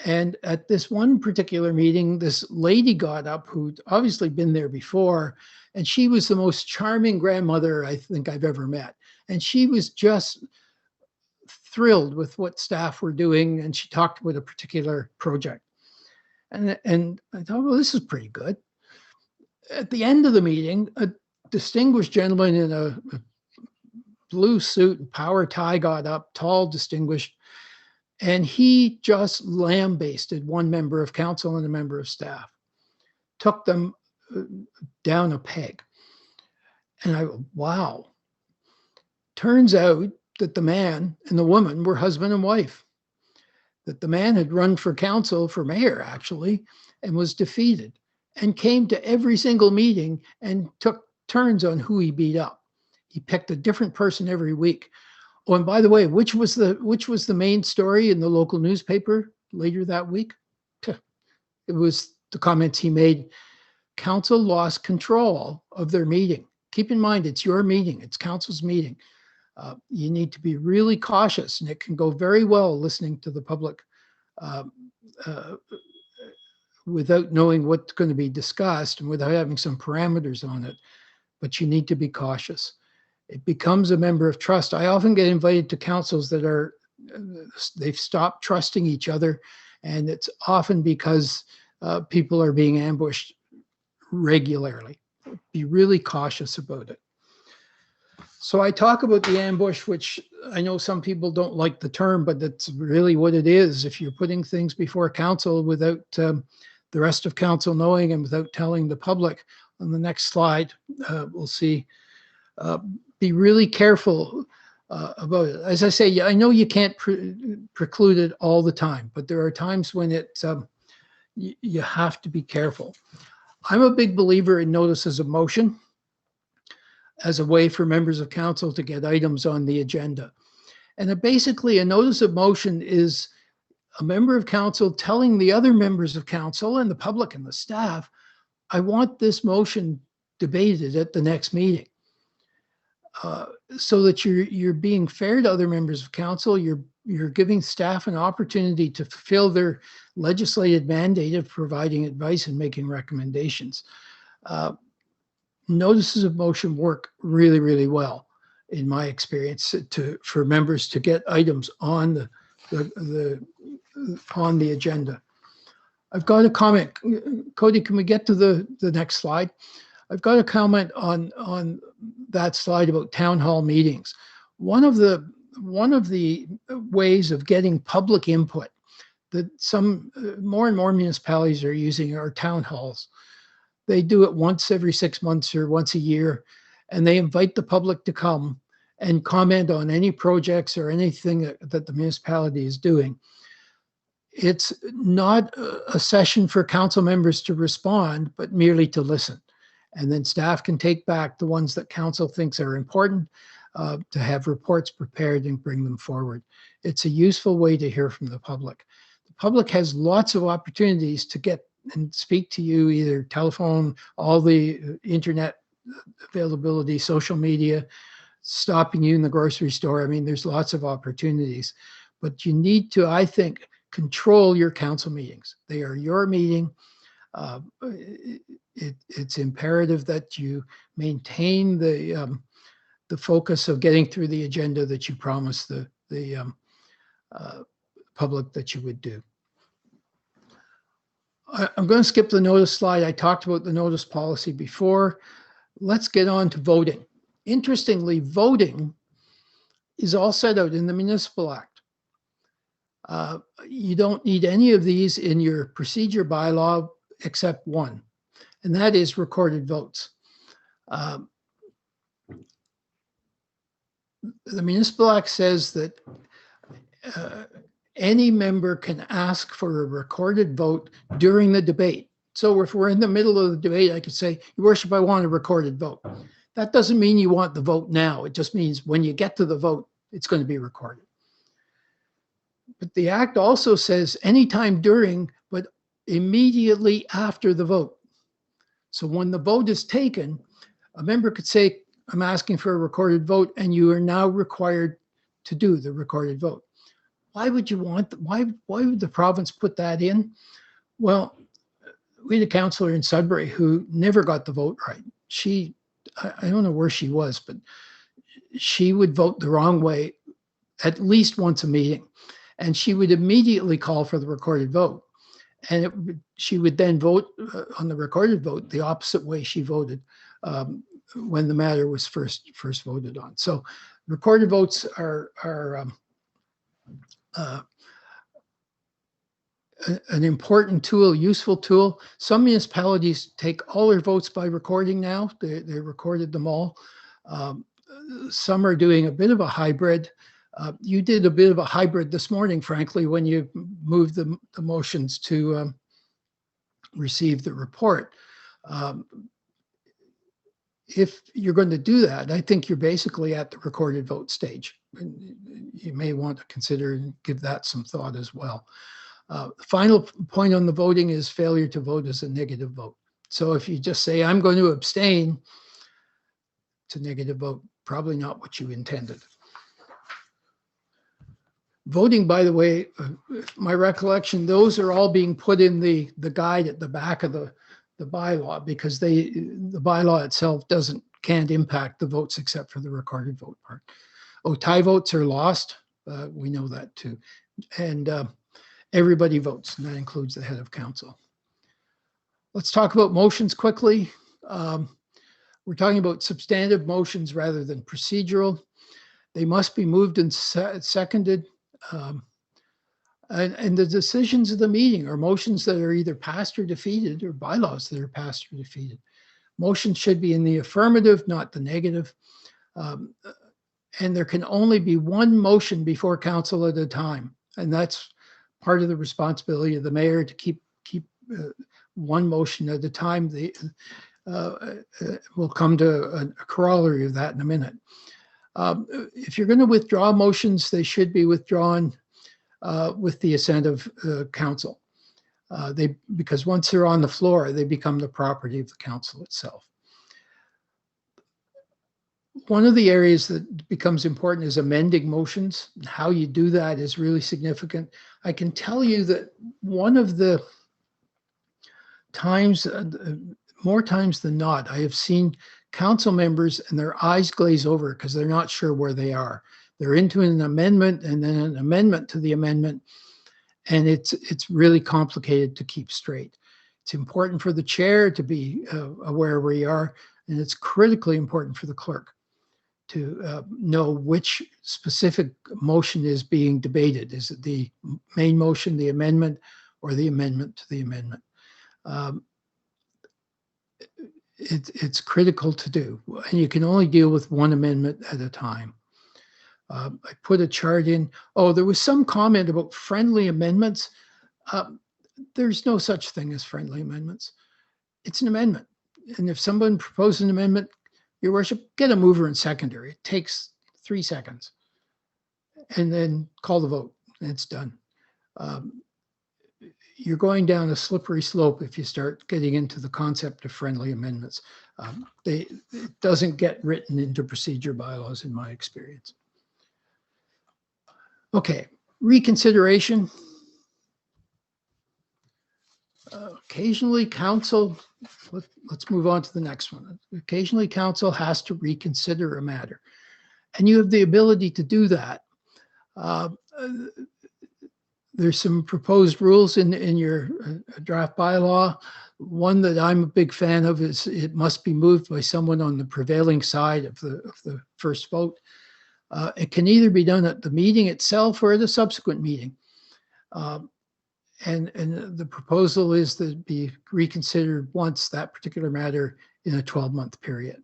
And at this one particular meeting, this lady got up who'd obviously been there before, and she was the most charming grandmother I think I've ever met. And she was just thrilled with what staff were doing, and she talked about a particular project. And I thought, well, this is pretty good. At the end of the meeting, a distinguished gentleman in a blue suit and power tie got up, tall, distinguished, and he just lambasted one member of council and a member of staff, took them down a peg. And I go, wow. Turns out that the man and the woman were husband and wife, that the man had run for council, for mayor actually, and was defeated, and came to every single meeting and took turns on who he beat up. He picked a different person every week. Oh, and by the way, which was the main story in the local newspaper later that week? It was the comments he made. Council lost control of their meeting. Keep in mind, it's your meeting. It's council's meeting. You need to be really cautious, and it can go very well listening to the public without knowing what's going to be discussed and without having some parameters on it. But you need to be cautious. It becomes a member of trust. I often get invited to councils that they've stopped trusting each other, and it's often because people are being ambushed regularly. Be really cautious about it. So I talk about the ambush, which I know some people don't like the term, but that's really what it is. If you're putting things before council without the rest of council knowing and without telling the public, on the next slide, we'll see, be really careful about it. As I say, I know you can't preclude it all the time, but there are times when you have to be careful. I'm a big believer in notices of motion as a way for members of council to get items on the agenda. And basically a notice of motion is a member of council telling the other members of council and the public and the staff, I want this motion debated at the next meeting. So that you're being fair to other members of council, you're giving staff an opportunity to fulfill their legislative mandate of providing advice and making recommendations. Notices of motion work really, really well, in my experience, for members to get items on on the agenda. I've got a comment. Cody, can we get to the next slide? I've got a comment on that slide about town hall meetings. One of the ways of getting public input that more and more municipalities are using are town halls. They do it once every 6 months or once a year, and they invite the public to come and comment on any projects or anything that the municipality is doing. It's not a session for council members to respond, but merely to listen. And then staff can take back the ones that council thinks are important, to have reports prepared and bring them forward. It's a useful way to hear from the public. The public has lots of opportunities to get and speak to you, either telephone, all the internet availability, social media, stopping you in the grocery store. I mean, there's lots of opportunities, but you need to, I think, control your council meetings. They are your meeting. It's imperative that you maintain the focus of getting through the agenda that you promised the public that you would do. I'm going to skip the notice slide. I talked about the notice policy before. Let's get on to voting. Interestingly, voting is all set out in the Municipal Act. You don't need any of these in your procedure bylaw except one, and that is recorded votes. The Municipal Act says that any member can ask for a recorded vote during the debate. So if we're in the middle of the debate, I could say, Your Worship, I want a recorded vote. That doesn't mean you want the vote now. It just means when you get to the vote, it's going to be recorded. But the Act also says anytime during, but immediately after the vote. So when the vote is taken, a member could say, I'm asking for a recorded vote, and you are now required to do the recorded vote. Why would you want, why would the province put that in? Well, we had a councillor in Sudbury who never got the vote right. I don't know where she was, but she would vote the wrong way at least once a meeting. And she would immediately call for the recorded vote. And she would then vote on the recorded vote the opposite way she voted when the matter was first voted on. So recorded votes are an important tool, useful tool. Some municipalities take all their votes by recording now. They recorded them all. Some are doing a bit of a hybrid. You did a bit of a hybrid this morning, frankly, when you moved the motions to receive the report. If you're going to do that, I think you're basically at the recorded vote stage. You may want to consider and give that some thought as well. The final point on the voting is failure to vote is a negative vote. So if you just say, I'm going to abstain, it's a negative vote, probably not what you intended. Voting, by the way, my recollection, those are all being put in the guide at the back of the bylaw, because the bylaw itself can't impact the votes except for the recorded vote part. Oh, tie votes are lost. We know that too. And everybody votes, and that includes the head of council. Let's talk about motions quickly. We're talking about substantive motions rather than procedural. They must be moved and seconded. And the decisions of the meeting are motions that are either passed or defeated, or bylaws that are passed or defeated. Motions should be in the affirmative, not the negative. And there can only be one motion before council at a time. And that's part of the responsibility of the mayor, to keep one motion at a time. We'll come to a corollary of that in a minute. If you're going to withdraw motions, they should be withdrawn with the assent of council. Because once they're on the floor, they become the property of the council itself. One of the areas that becomes important is amending motions. How you do that is really significant. I can tell you that one of the times, more times than not, I have seen council members and their eyes glaze over because they're not sure where they are. They're into an amendment and then an amendment to the amendment, and it's really complicated to keep straight. It's important for the chair to be aware where you are, and it's critically important for the clerk to know which specific motion is being debated. Is it the main motion, the amendment, or the amendment to the amendment? It's critical to do, and you can only deal with one amendment at a time. I put a chart in. Oh, there was some comment about friendly amendments. There's no such thing as friendly amendments. It's an amendment. And if someone proposes an amendment, Your Worship, get a mover and seconder. It takes 3 seconds. And then call the vote, and it's done. You're going down a slippery slope if you start getting into the concept of friendly amendments. It doesn't get written into procedure bylaws in my experience. Okay, reconsideration. Occasionally council, let's move on to the next one. Occasionally council has to reconsider a matter, and you have the ability to do that. There's some proposed rules in your draft bylaw. One that I'm a big fan of is it must be moved by someone on the prevailing side of the first vote. It can either be done at the meeting itself or at a subsequent meeting. And the proposal is that it be reconsidered once that particular matter in a 12-month period.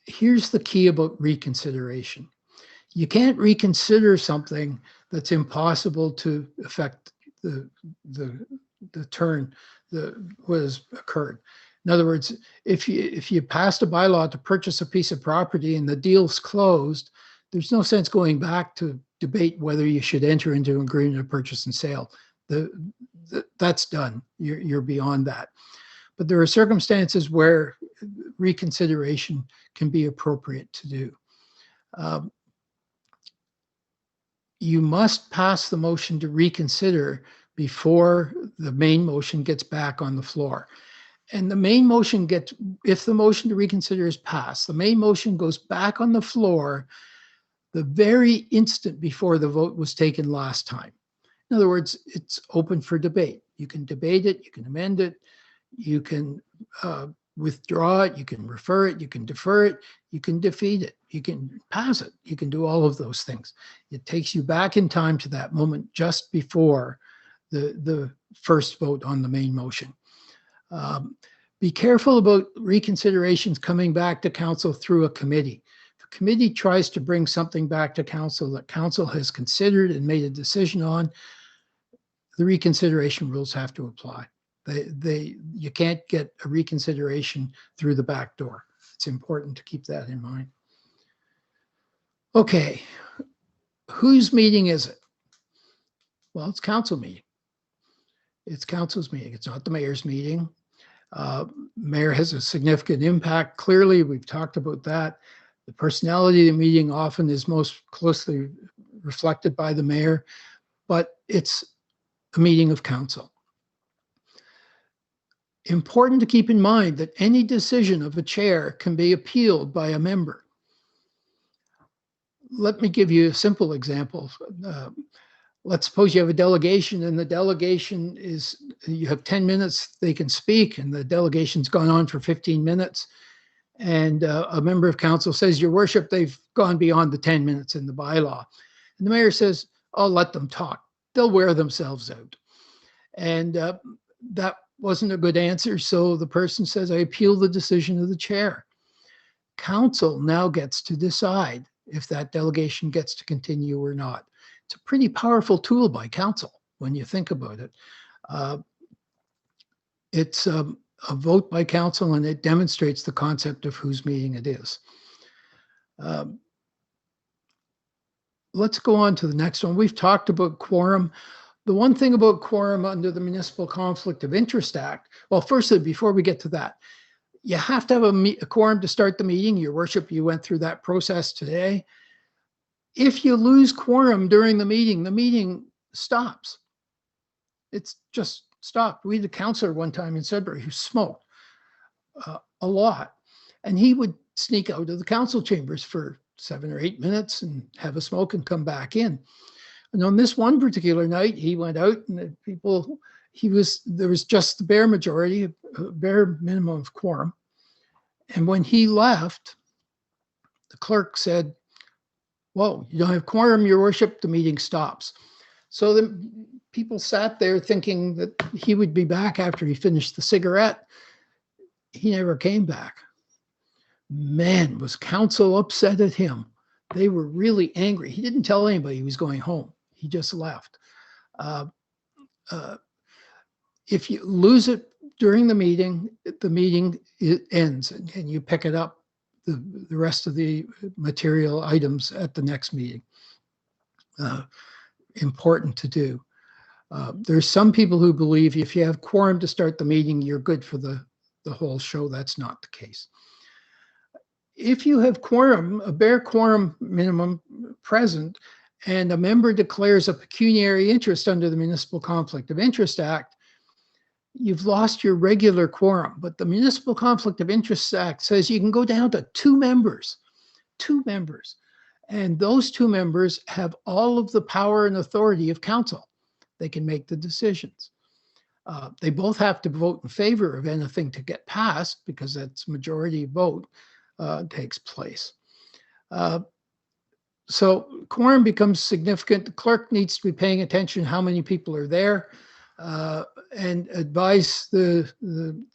Here's the key about reconsideration. You can't reconsider something that's impossible to affect the turn what has occurred. In other words, if you passed a bylaw to purchase a piece of property and the deal's closed, there's no sense going back to debate whether you should enter into an agreement of purchase and sale. That's done. You're beyond that. But there are circumstances where reconsideration can be appropriate to do. You must pass the motion to reconsider before the main motion gets back on the floor. And the main motion if the motion to reconsider is passed, the main motion goes back on the floor the very instant before the vote was taken last time. In other words, it's open for debate. You can debate it, you can amend it, you can withdraw it, you can refer it, you can defer it, you can defeat it, you can pass it, you can do all of those things. It takes you back in time to that moment just before the first vote on the main motion. Be careful about reconsiderations coming back to council through a committee. If a committee tries to bring something back to council that council has considered and made a decision on, the reconsideration rules have to apply. You can't get a reconsideration through the back door. It's important to keep that in mind. Okay, whose meeting is it? Well, it's council meeting. It's council's meeting. It's not the mayor's meeting. Mayor has a significant impact. Clearly, we've talked about that. The personality of the meeting often is most closely reflected by the mayor, but it's a meeting of council. Important to keep in mind that any decision of a chair can be appealed by a member. Let me give you a simple example. let's suppose you have a delegation and the delegation is, you have 10 minutes, they can speak, and the delegation's gone on for 15 minutes. And a member of council says, Your Worship, they've gone beyond the 10 minutes in the bylaw. And the mayor says, I'll let them talk. They'll wear themselves out. And that wasn't a good answer. So the person says, I appeal the decision of the chair. Council now gets to decide if that delegation gets to continue or not. It's a pretty powerful tool by council when you think about it. It's a vote by council, and it demonstrates the concept of whose meeting it is. Let's go on to the next one. We've talked about quorum. The one thing about quorum under the Municipal Conflict of Interest Act, well, firstly, before we get to that, you have to have a quorum to start the meeting. Your Worship, you went through that process today. If you lose quorum during the meeting stops. It's just stopped. We had a councillor one time in Sudbury who smoked a lot, and he would sneak out of the council chambers for 7 or 8 minutes and have a smoke and come back in. And on this one particular night, he went out, and there was just the bare majority, a bare minimum of quorum. And when he left, the clerk said, whoa, you don't have quorum, Your Worship, the meeting stops. So the people sat there thinking that he would be back after he finished the cigarette. He never came back. Man, was council upset at him. They were really angry. He didn't tell anybody he was going home. He just left. If you lose it during the meeting it ends, and you pick it up, the rest of the material items at the next meeting. Important to do. There's some people who believe if you have quorum to start the meeting, you're good for the whole show. That's not the case. If you have quorum, a bare quorum minimum present, and a member declares a pecuniary interest under the Municipal Conflict of Interest Act, you've lost your regular quorum. But the Municipal Conflict of Interest Act says you can go down to 2 members. And those 2 members have all of the power and authority of council. They can make the decisions. They both have to vote in favor of anything to get passed, because that's majority vote takes place. So quorum becomes significant. The clerk needs to be paying attention how many people are there, and advise the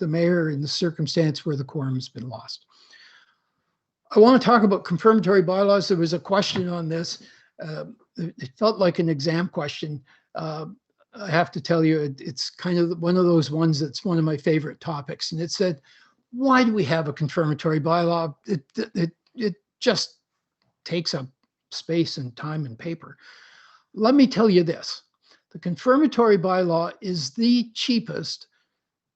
mayor in the circumstance where the quorum has been lost. I want to talk about confirmatory bylaws. There was a question on this. It felt like an exam question. I have to tell you, it's kind of one of those ones that's one of my favorite topics. And it said, why do we have a confirmatory bylaw? It just takes up space and time and paper. Let me tell you this. The confirmatory bylaw is the cheapest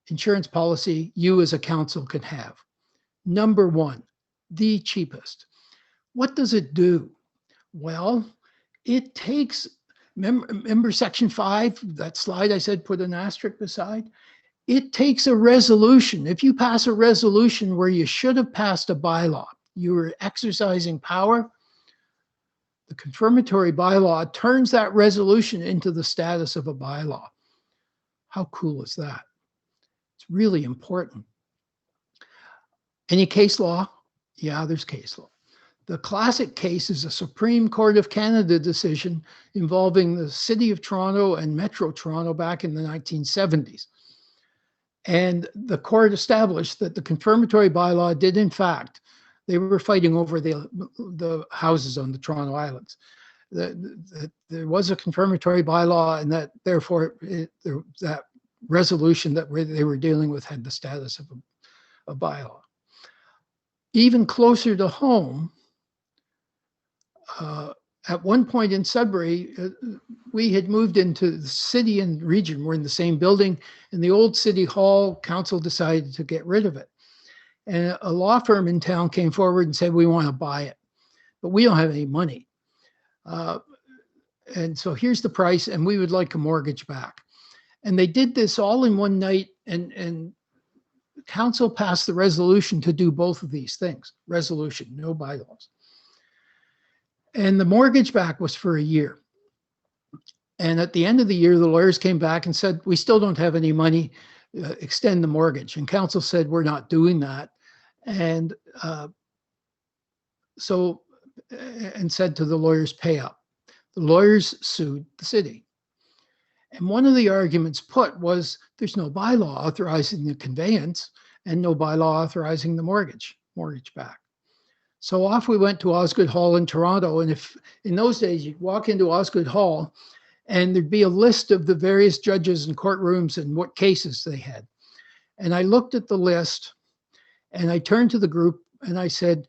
insurance policy you as a council can have. Number one, the cheapest. What does it do? Well, it takes, remember section 5, that slide I said put an asterisk beside? It takes a resolution. If you pass a resolution where you should have passed a bylaw, you were exercising power, the confirmatory bylaw turns that resolution into the status of a bylaw. How cool is that? It's really important. Any case law? Yeah, there's case law. The classic case is a Supreme Court of Canada decision involving the City of Toronto and Metro Toronto back in the 1970s. And the court established that the confirmatory bylaw did, in fact, they were fighting over the houses on the Toronto Islands. There was a confirmatory bylaw, and that therefore that resolution that they were dealing with had the status of a bylaw. Even closer to home, at one point in Sudbury, we had moved into the city and region. We're in the same building, and the old city hall council decided to get rid of it. And a law firm in town came forward and said, we want to buy it, but we don't have any money. And so here's the price, and we would like a mortgage back. And they did this all in one night, and council passed the resolution to do both of these things. Resolution, no bylaws. And the mortgage back was for a year. And at the end of the year, the lawyers came back and said, we still don't have any money, extend the mortgage. And council said, we're not doing that. And and said to the lawyers, pay up. The lawyers sued the city. And one of the arguments put was there's no bylaw authorizing the conveyance and no bylaw authorizing the mortgage back. So off we went to Osgoode Hall in Toronto. And if in those days you'd walk into Osgoode Hall and there'd be a list of the various judges and courtrooms and what cases they had. And I looked at the list and I turned to the group and I said,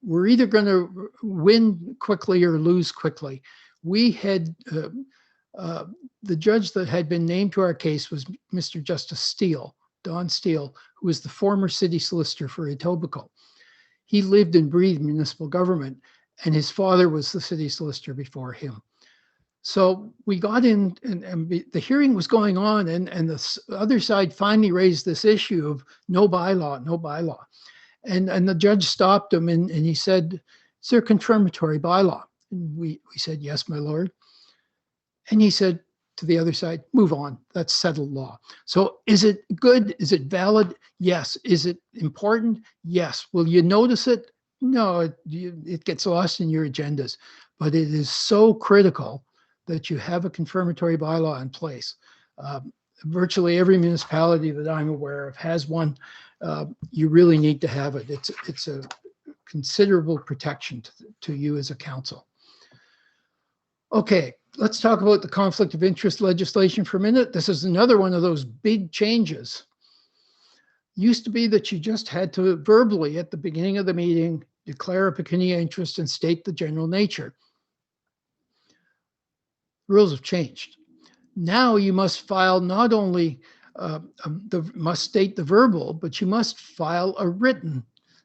we're either going to win quickly or lose quickly. We had, the judge that had been named to our case was Mr. Justice Steele, Don Steele, who was the former city solicitor for Etobicoke. He lived and breathed municipal government, and his father was the city solicitor before him. So we got in, and the hearing was going on, and the other side finally raised this issue of no bylaw, no bylaw. And the judge stopped him and he said, is there a confirmatory bylaw? And we said, yes, my lord. And he said to the other side, move on, that's settled law. So is it good? Is it valid? Yes. Is it important? Yes. Will you notice it? No, it gets lost in your agendas, but it is so critical that you have a confirmatory bylaw in place. Virtually every municipality that I'm aware of has one. You really need to have it. It's a considerable protection to you as a council. Okay, let's talk about the conflict of interest legislation for a minute. This is another one of those big changes. Used to be that you just had to verbally at the beginning of the meeting declare a pecuniary interest and state the general nature. Rules have changed. Now you must file not only must state the verbal, but you must file a written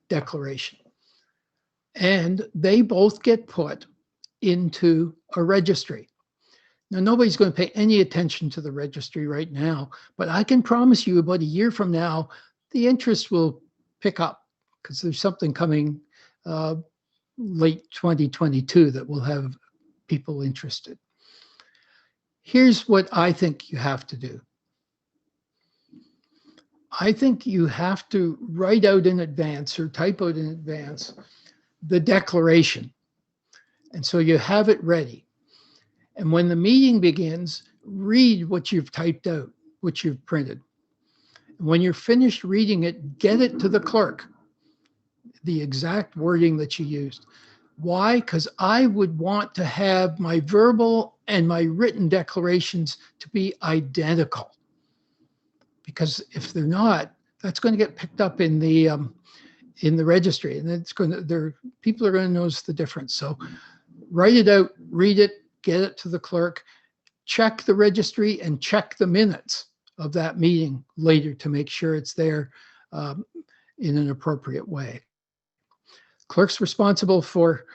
declaration. And they both get put into a registry. Now, nobody's going to pay any attention to the registry right now, but I can promise you about a year from now, the interest will pick up because there's something coming late 2022 that will have people interested. Here's what I think you have to do. I think you have to write out in advance or type out in advance the declaration. And so you have it ready. And when the meeting begins, read what you've typed out, what you've printed. And when you're finished reading it, get it to the clerk, the exact wording that you used. Why? Because I would want to have my verbal and my written declarations to be identical. Because if they're not, that's going to get picked up in the registry, and it's going to, people are going to notice the difference. So write it out, read it, get it to the clerk, check the registry, and check the minutes of that meeting later to make sure it's there in an appropriate way. Clerk's responsible for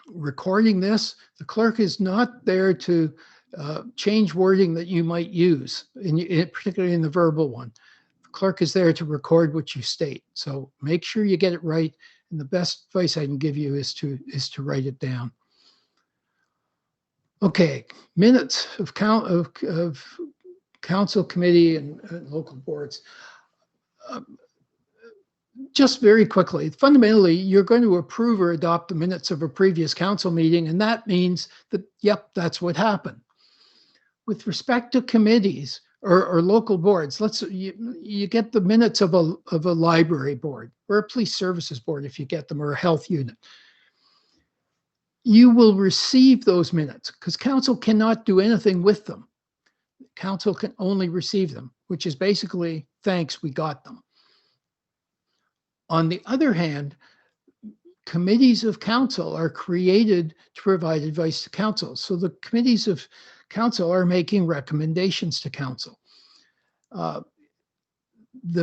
recording this. The clerk is not there to change wording that you might use, particularly in the verbal one. The clerk is there to record what you state. So make sure you get it right. And the best advice I can give you is to write it down. Okay, minutes of council, committee, and local boards. Just very quickly, fundamentally, you're going to approve or adopt the minutes of a previous council meeting, and that means that, yep, that's what happened. With respect to committees or local boards, you get the minutes of a library board or a police services board if you get them, or a health unit. You will receive those minutes because council cannot do anything with them. Council can only receive them, which is basically, thanks, we got them. On the other hand, committees of council are created to provide advice to council. So the committees of council are making recommendations to council. The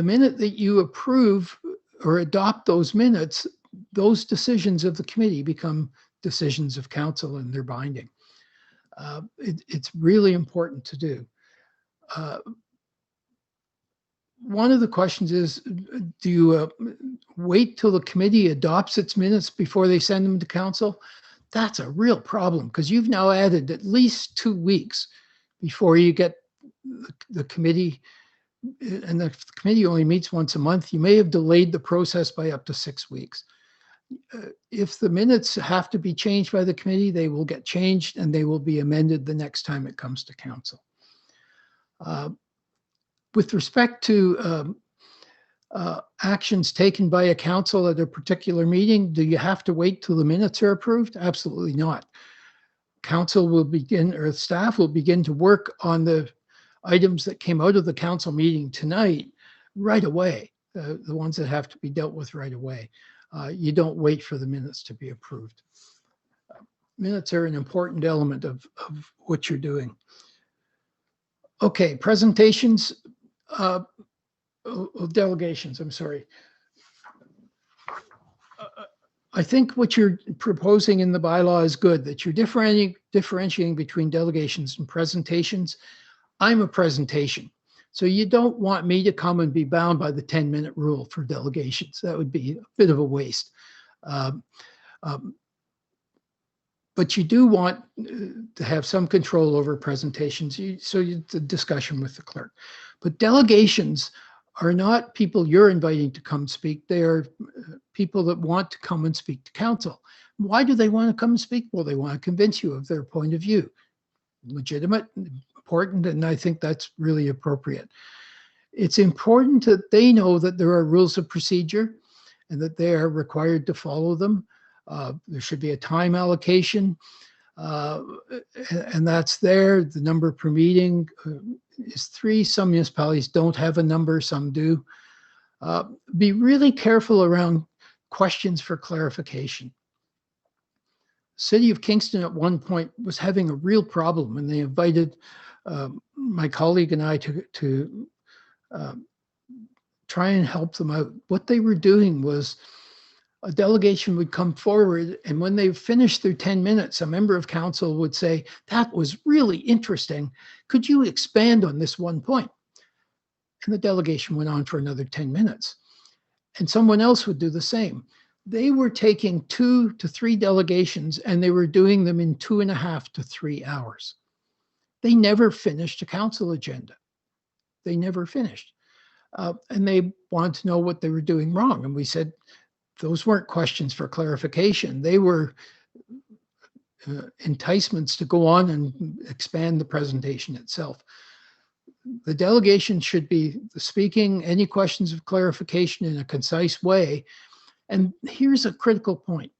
minute that you approve or adopt those minutes, those decisions of the committee become decisions of council and they're binding. It's really important to do. One of the questions is, do you wait till the committee adopts its minutes before they send them to council? That's a real problem because you've now added at least 2 weeks before you get the committee, and the committee only meets once a month. You may have delayed the process by up to 6 weeks. If the minutes have to be changed by the committee, they will get changed and they will be amended the next time it comes to council. With respect to actions taken by a council at a particular meeting, do you have to wait till the minutes are approved? Absolutely not. Council will begin, or staff will begin to work on the items that came out of the council meeting tonight right away, the ones that have to be dealt with right away. You don't wait for the minutes to be approved. Minutes are an important element of what you're doing. Okay, presentations, delegations, I'm sorry. I think what you're proposing in the bylaw is good, that you're differentiating between delegations and presentations. I'm a presentation. So you don't want me to come and be bound by the 10-minute rule for delegations. That would be a bit of a waste. But you do want to have some control over presentations. The discussion with the clerk. But delegations are not people you're inviting to come speak. They are people that want to come and speak to council. Why do they want to come and speak? Well, they want to convince you of their point of view. Legitimate, important, and I think that's really appropriate. It's important that they know that there are rules of procedure and that they are required to follow them. There should be a time allocation, and that's there. The number per meeting is 3. Some municipalities don't have a number, some do. Be really careful around questions for clarification. City of Kingston at one point was having a real problem, and they invited my colleague and I to try and help them out. What they were doing was a delegation would come forward, and when they finished their 10 minutes, a member of council would say, "That was really interesting. Could you expand on this one point?" And the delegation went on for another 10 minutes. And someone else would do the same. They were taking 2 to 3 delegations, and they were doing them in 2.5 to 3 hours. They never finished a council agenda. They never finished. And they wanted to know what they were doing wrong. And we said, those weren't questions for clarification. They were enticements to go on and expand the presentation itself. The delegation should be speaking any questions of clarification in a concise way. And here's a critical point.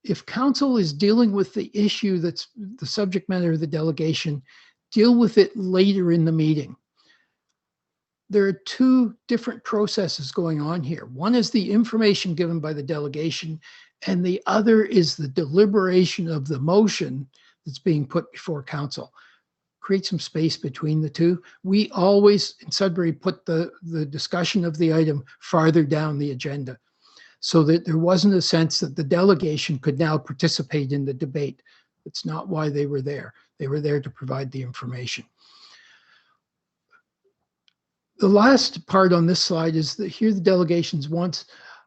If council is dealing with the issue that's the subject matter of the delegation, deal with it later in the meeting. There are 2 different processes going on here. One is the information given by the delegation, and the other is the deliberation of the motion that's being put before council. Create some space between the 2. We always in Sudbury put the discussion of the item farther down the agenda so that there wasn't a sense that the delegation could now participate in the debate. That's not why they were there. They were there to provide the information. The last part on this slide is that here the delegations once.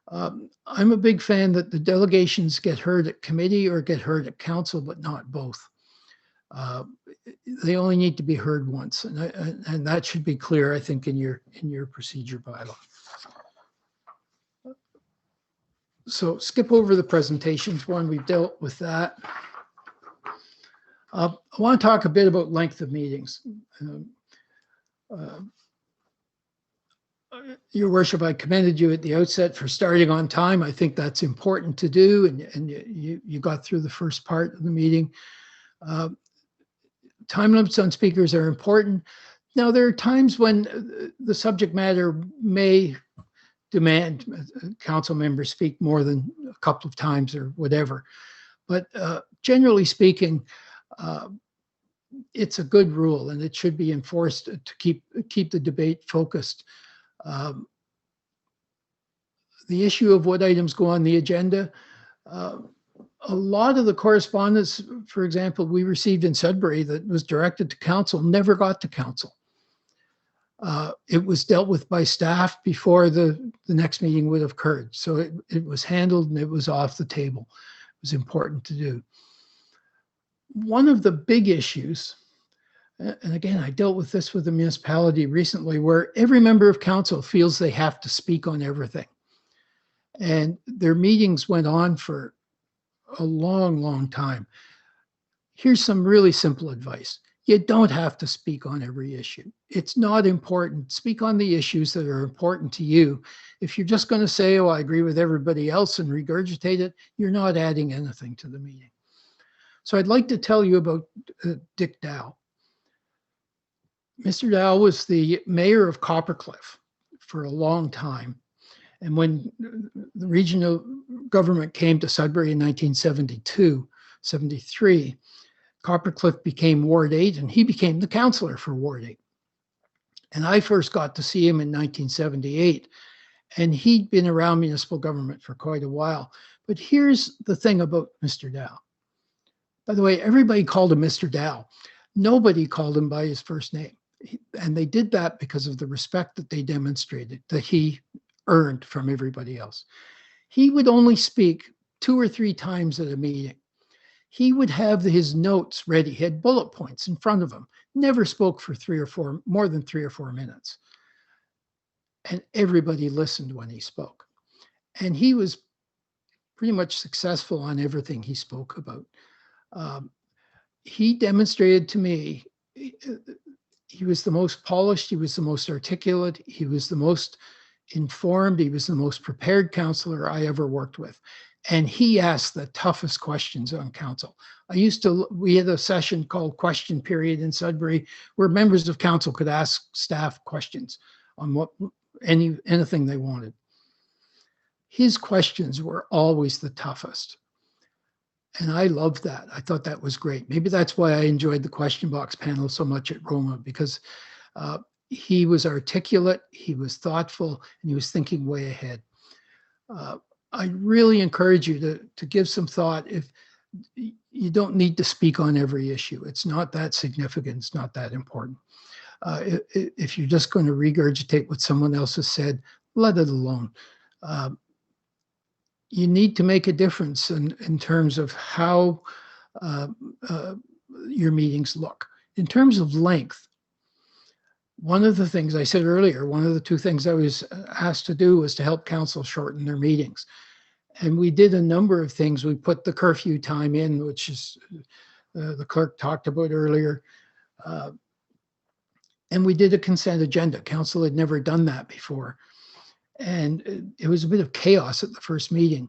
I'm a big fan that the delegations get heard at committee or get heard at council, but not both. They only need to be heard once, and that should be clear, I think, in your procedure bylaw. So skip over the presentations one, we've dealt with that. I want to talk a bit about length of meetings. Your Worship, I commended you at the outset for starting on time. I think that's important to do, and you got through the first part of the meeting. Time limits on speakers are important. Now, there are times when the subject matter may demand council members speak more than a couple of times or whatever. But generally speaking, it's a good rule, and it should be enforced to keep the debate focused. The issue of what items go on the agenda, a lot of the correspondence, for example, we received in Sudbury that was directed to council never got to council. It was dealt with by staff before the next meeting would have occurred. So it was handled and it was off the table. It was important to do. One of the big issues, and again, I dealt with this with the municipality recently, where every member of council feels they have to speak on everything. And their meetings went on for a long, long time. Here's some really simple advice. You don't have to speak on every issue. It's not important. Speak on the issues that are important to you. If you're just going to say, oh, I agree with everybody else and regurgitate it, you're not adding anything to the meeting. So I'd like to tell you about Dick Dow. Mr. Dow was the mayor of Coppercliff for a long time. And when the regional government came to Sudbury in 1972, 73, Coppercliff became Ward 8 and he became the councillor for Ward 8. And I first got to see him in 1978, and he'd been around municipal government for quite a while. But here's the thing about Mr. Dow. By the way, everybody called him Mr. Dow. Nobody called him by his first name. And they did that because of the respect that they demonstrated, that he earned from everybody else. He would only speak 2 or 3 times at a meeting. He would have his notes ready. He had bullet points in front of him. Never spoke for more than 3 or 4 minutes. And everybody listened when he spoke. And he was pretty much successful on everything he spoke about. He demonstrated to me, he was the most polished, he was the most articulate, he was the most informed, he was the most prepared counselor I ever worked with. And he asked the toughest questions on council. We had a session called Question Period in Sudbury where members of council could ask staff questions on anything they wanted. His questions were always the toughest. And I loved that. I thought that was great. Maybe that's why I enjoyed the question box panel so much at Roma, because he was articulate, he was thoughtful, and he was thinking way ahead. I really encourage you to give some thought. If you don't need to speak on every issue, it's not that significant, it's not that important. If you're just going to regurgitate what someone else has said, let it alone. You need to make a difference in terms of how your meetings look. In terms of length, one of the things I said earlier, one of the 2 things I was asked to do was to help council shorten their meetings. And we did a number of things. We put the curfew time in, which is the clerk talked about earlier. And we did a consent agenda. Council had never done that before. And it was a bit of chaos at the first meeting.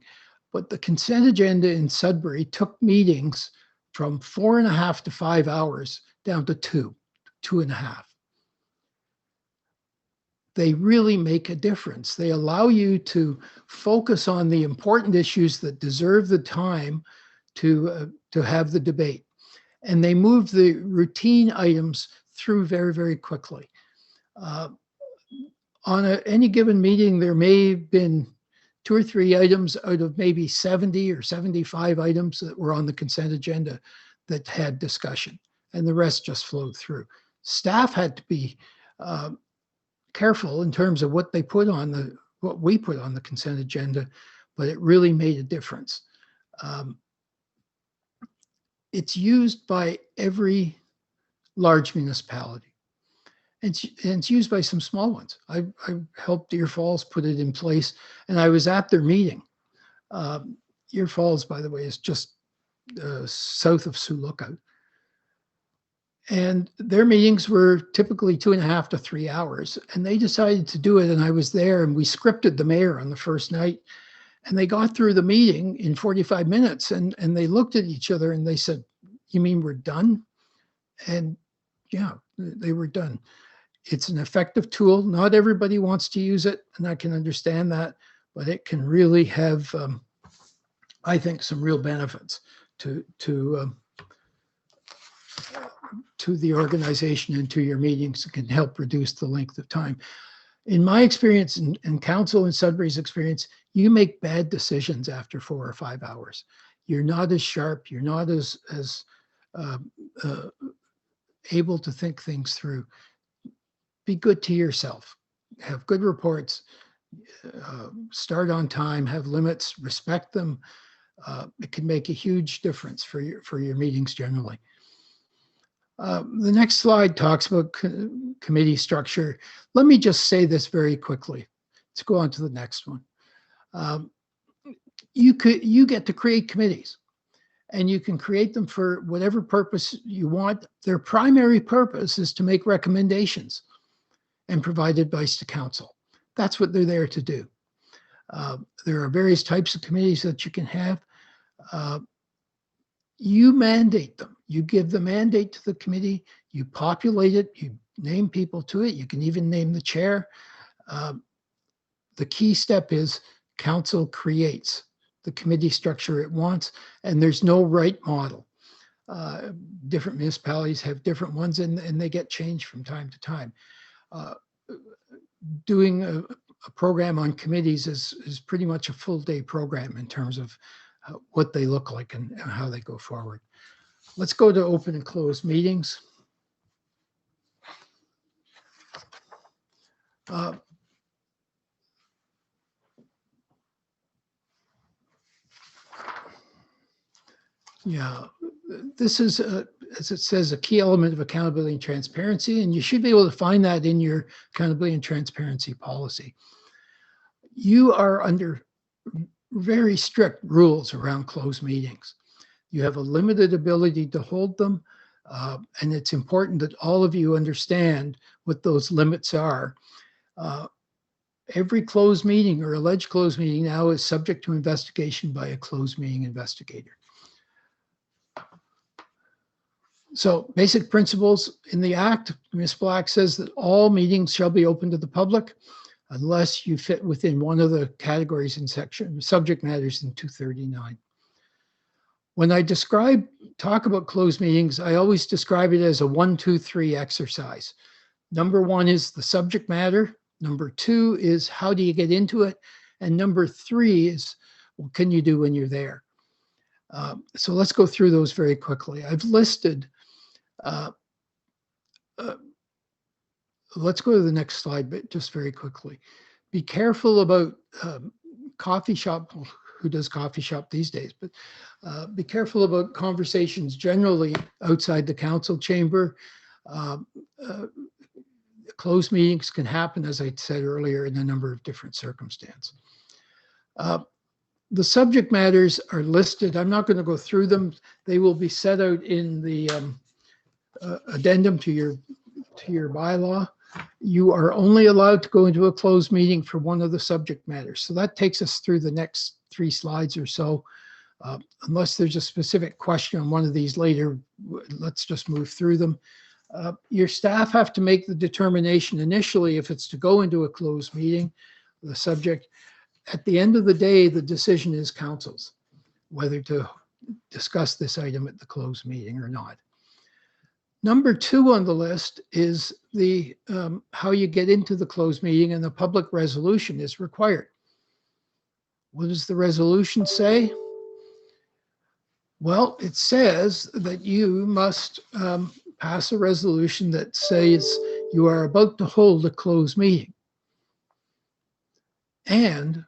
But the consent agenda in Sudbury took meetings from 4.5 to 5 hours down to 2.5. They really make a difference. They allow you to focus on the important issues that deserve the time to have the debate. And they move the routine items through very, very quickly. On any given meeting, there may have been 2 or 3 items out of maybe 70 or 75 items that were on the consent agenda that had discussion, and the rest just flowed through. Staff had to be careful in terms of what we put on the consent agenda, but it really made a difference. It's used by every large municipality. And it's used by some small ones. I helped Deer Falls put it in place, and I was at their meeting. Deer Falls, by the way, is just south of Sioux Lookout. And their meetings were typically 2.5 to 3 hours, and they decided to do it, and I was there, and we scripted the mayor on the first night, and they got through the meeting in 45 minutes, and they looked at each other and they said, "You mean we're done?" And yeah, they were done. It's an effective tool. Not everybody wants to use it, and I can understand that, but it can really have, I think, some real benefits to the organization and to your meetings. It can help reduce the length of time. In my experience, and council in Sudbury's experience, you make bad decisions after 4 or 5 hours. You're not as sharp. You're not as able to think things through. Be good to yourself. Have good reports. Start on time. Have limits. Respect them. It can make a huge difference for your meetings generally. The next slide talks about committee structure. Let me just say this very quickly. Let's go on to the next one. You get to create committees, and you can create them for whatever purpose you want. Their primary purpose is to make recommendations and provide advice to council. That's what they're there to do. There are various types of committees that you can have. You mandate them. You give the mandate to the committee. You populate it. You name people to it. You can even name the chair. The key step is council creates the committee structure it wants, and there's no right model. Different municipalities have different ones, and they get changed from time to time. Doing a program on committees is pretty much a full day program in terms of what they look like and how they go forward. Let's go to open and close meetings. Yeah, this is, as it says, a key element of accountability and transparency, and you should be able to find that in your accountability and transparency policy. You are under very strict rules around closed meetings. You have a limited ability to hold them, and it's important that all of you understand what those limits are. Every closed meeting or alleged closed meeting now is subject to investigation by a closed meeting investigator. So basic principles in the Act, the Municipal Act says that all meetings shall be open to the public unless you fit within one of the categories in section subject matters in 239. When I talk about closed meetings, I always describe it as a 1, 2, 3 exercise. Number 1 is the subject matter. Number 2 is how do you get into it? And number 3 is what can you do when you're there? So let's go through those very quickly. I've listed, let's go to the next slide, but just very quickly. Be careful about coffee shop, who does coffee shop these days, but be careful about conversations generally outside the council chamber. Closed meetings can happen, as I said earlier, in a number of different circumstances. The subject matters are listed. I'm not going to go through them. They will be set out in the addendum to your bylaw. You are only allowed to go into a closed meeting for one of the subject matters. So that takes us through the next 3 slides or so. Unless there's a specific question on one of these later, let's just move through them. Your staff have to make the determination initially if it's to go into a closed meeting, the subject. At the end of the day, the decision is council's, whether to discuss this item at the closed meeting or not. Number 2 on the list is the how you get into the closed meeting, and the public resolution is required. What does the resolution say? Well, it says that you must pass a resolution that says you are about to hold a closed meeting and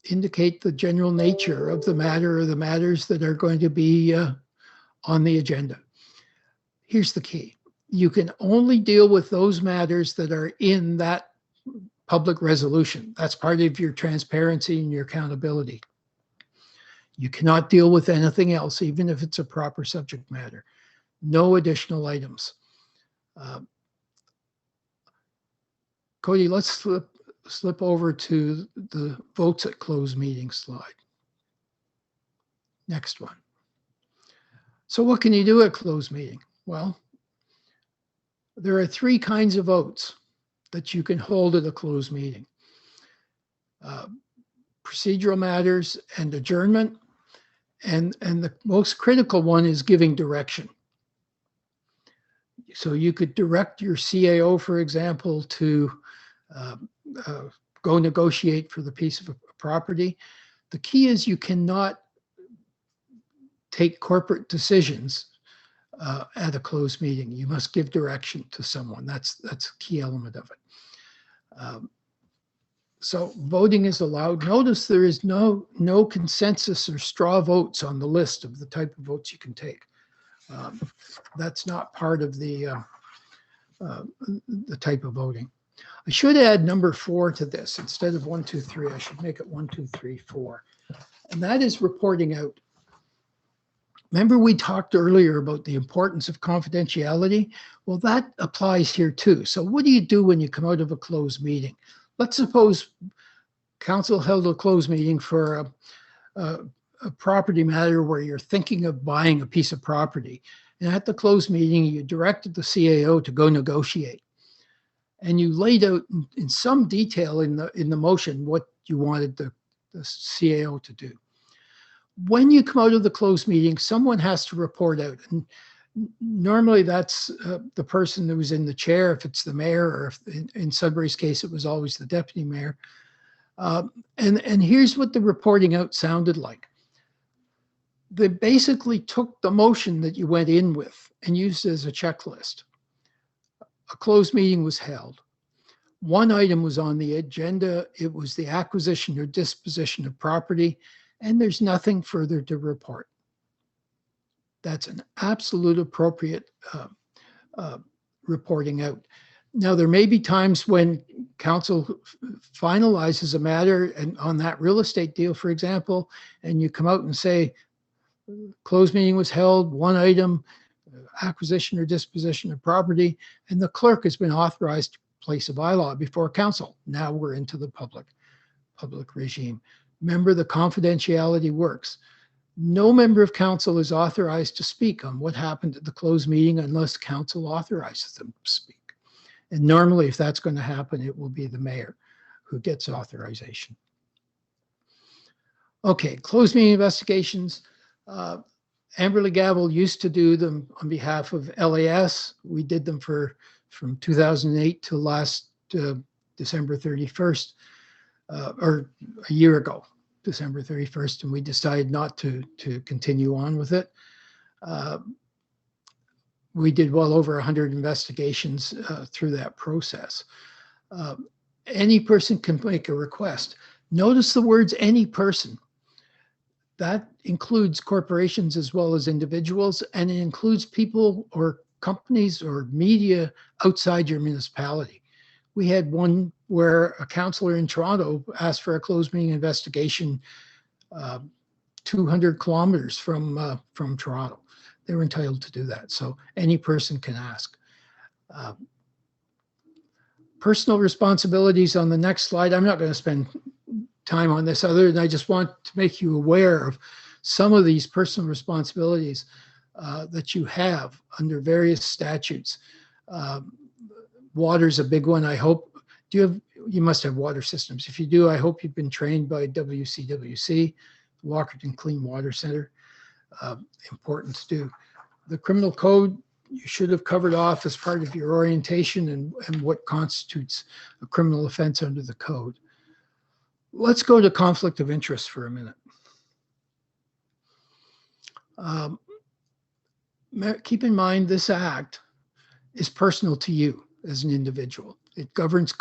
indicate the general nature of the matter or the matters that are going to be on the agenda. Here's the key. You can only deal with those matters that are in that public resolution. That's part of your transparency and your accountability. You cannot deal with anything else, even if it's a proper subject matter. No additional items. Cody, let's slip over to the votes at closed meeting slide. Next one. So what can you do at closed meeting? Well, there are 3 kinds of votes that you can hold at a closed meeting. Procedural matters and adjournment. And the most critical one is giving direction. So you could direct your CAO, for example, to go negotiate for the piece of property. The key is you cannot take corporate decisions at a closed meeting. You must give direction to someone. That's a key element of it. So voting is allowed. Notice there is no consensus or straw votes on the list of the type of votes you can take. That's not part of the type of voting. I should add number 4 to this. Instead of 1, 2, 3, I should make it 1, 2, 3, 4. And that is reporting out. Remember we talked earlier about the importance of confidentiality? Well, that applies here too. So what do you do when you come out of a closed meeting? Let's suppose council held a closed meeting for a property matter where you're thinking of buying a piece of property. And at the closed meeting, you directed the CAO to go negotiate. And you laid out in some detail in the motion what you wanted the CAO to do. When you come out of the closed meeting, someone has to report out. And normally that's the person who's in the chair, if it's the mayor, or if in Sudbury's case, it was always the deputy mayor. And here's what the reporting out sounded like. They basically took the motion that you went in with and used it as a checklist. A closed meeting was held. One item was on the agenda. It was the acquisition or disposition of property, and there's nothing further to report. That's an absolute appropriate reporting out. Now, there may be times when council finalizes a matter and on that real estate deal, for example, and you come out and say, closed meeting was held, one item, acquisition or disposition of property, and the clerk has been authorized to place a bylaw before council. Now we're into the public regime. Remember, the confidentiality works. No member of council is authorized to speak on what happened at the closed meeting unless council authorizes them to speak. And normally, if that's going to happen, it will be the mayor who gets authorization. Okay, closed meeting investigations. Amberley Gavel used to do them on behalf of LAS. We did them from 2008 to last December 31st, or a year ago, December 31st, and we decided not to continue on with it. We did well over 100 investigations through that process. Any person can make a request. Notice the words any person. That includes corporations as well as individuals, and it includes people or companies or media outside your municipality. We had one where a councillor in Toronto asked for a closed meeting investigation 200 kilometers from Toronto. They were entitled to do that. So any person can ask. Personal responsibilities on the next slide. I'm not going to spend time on this other than I just want to make you aware of some of these personal responsibilities that you have under various statutes. Water's a big one. I hope, you must have water systems. If you do, I hope you've been trained by WCWC, Walkerton Clean Water Center. Important to do. The criminal code, you should have covered off as part of your orientation and what constitutes a criminal offense under the code. Let's go to conflict of interest for a minute. Keep in mind this act is personal to you as an individual. It governs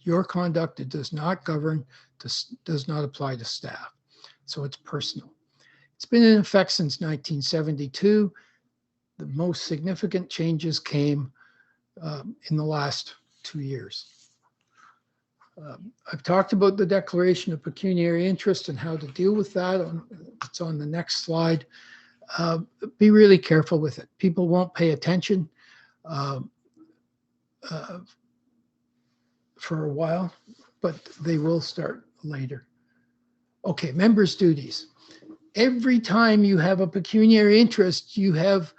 your conduct. It does not govern, does not apply to staff. So it's personal. It's been in effect since 1972. The most significant changes came in the last 2 years. I've talked about the declaration of pecuniary interest and how to deal with that. It's on the next slide. Be really careful with it. People won't pay attention for a while, but they will start later. Okay, members' duties. Every time you have a pecuniary interest, you have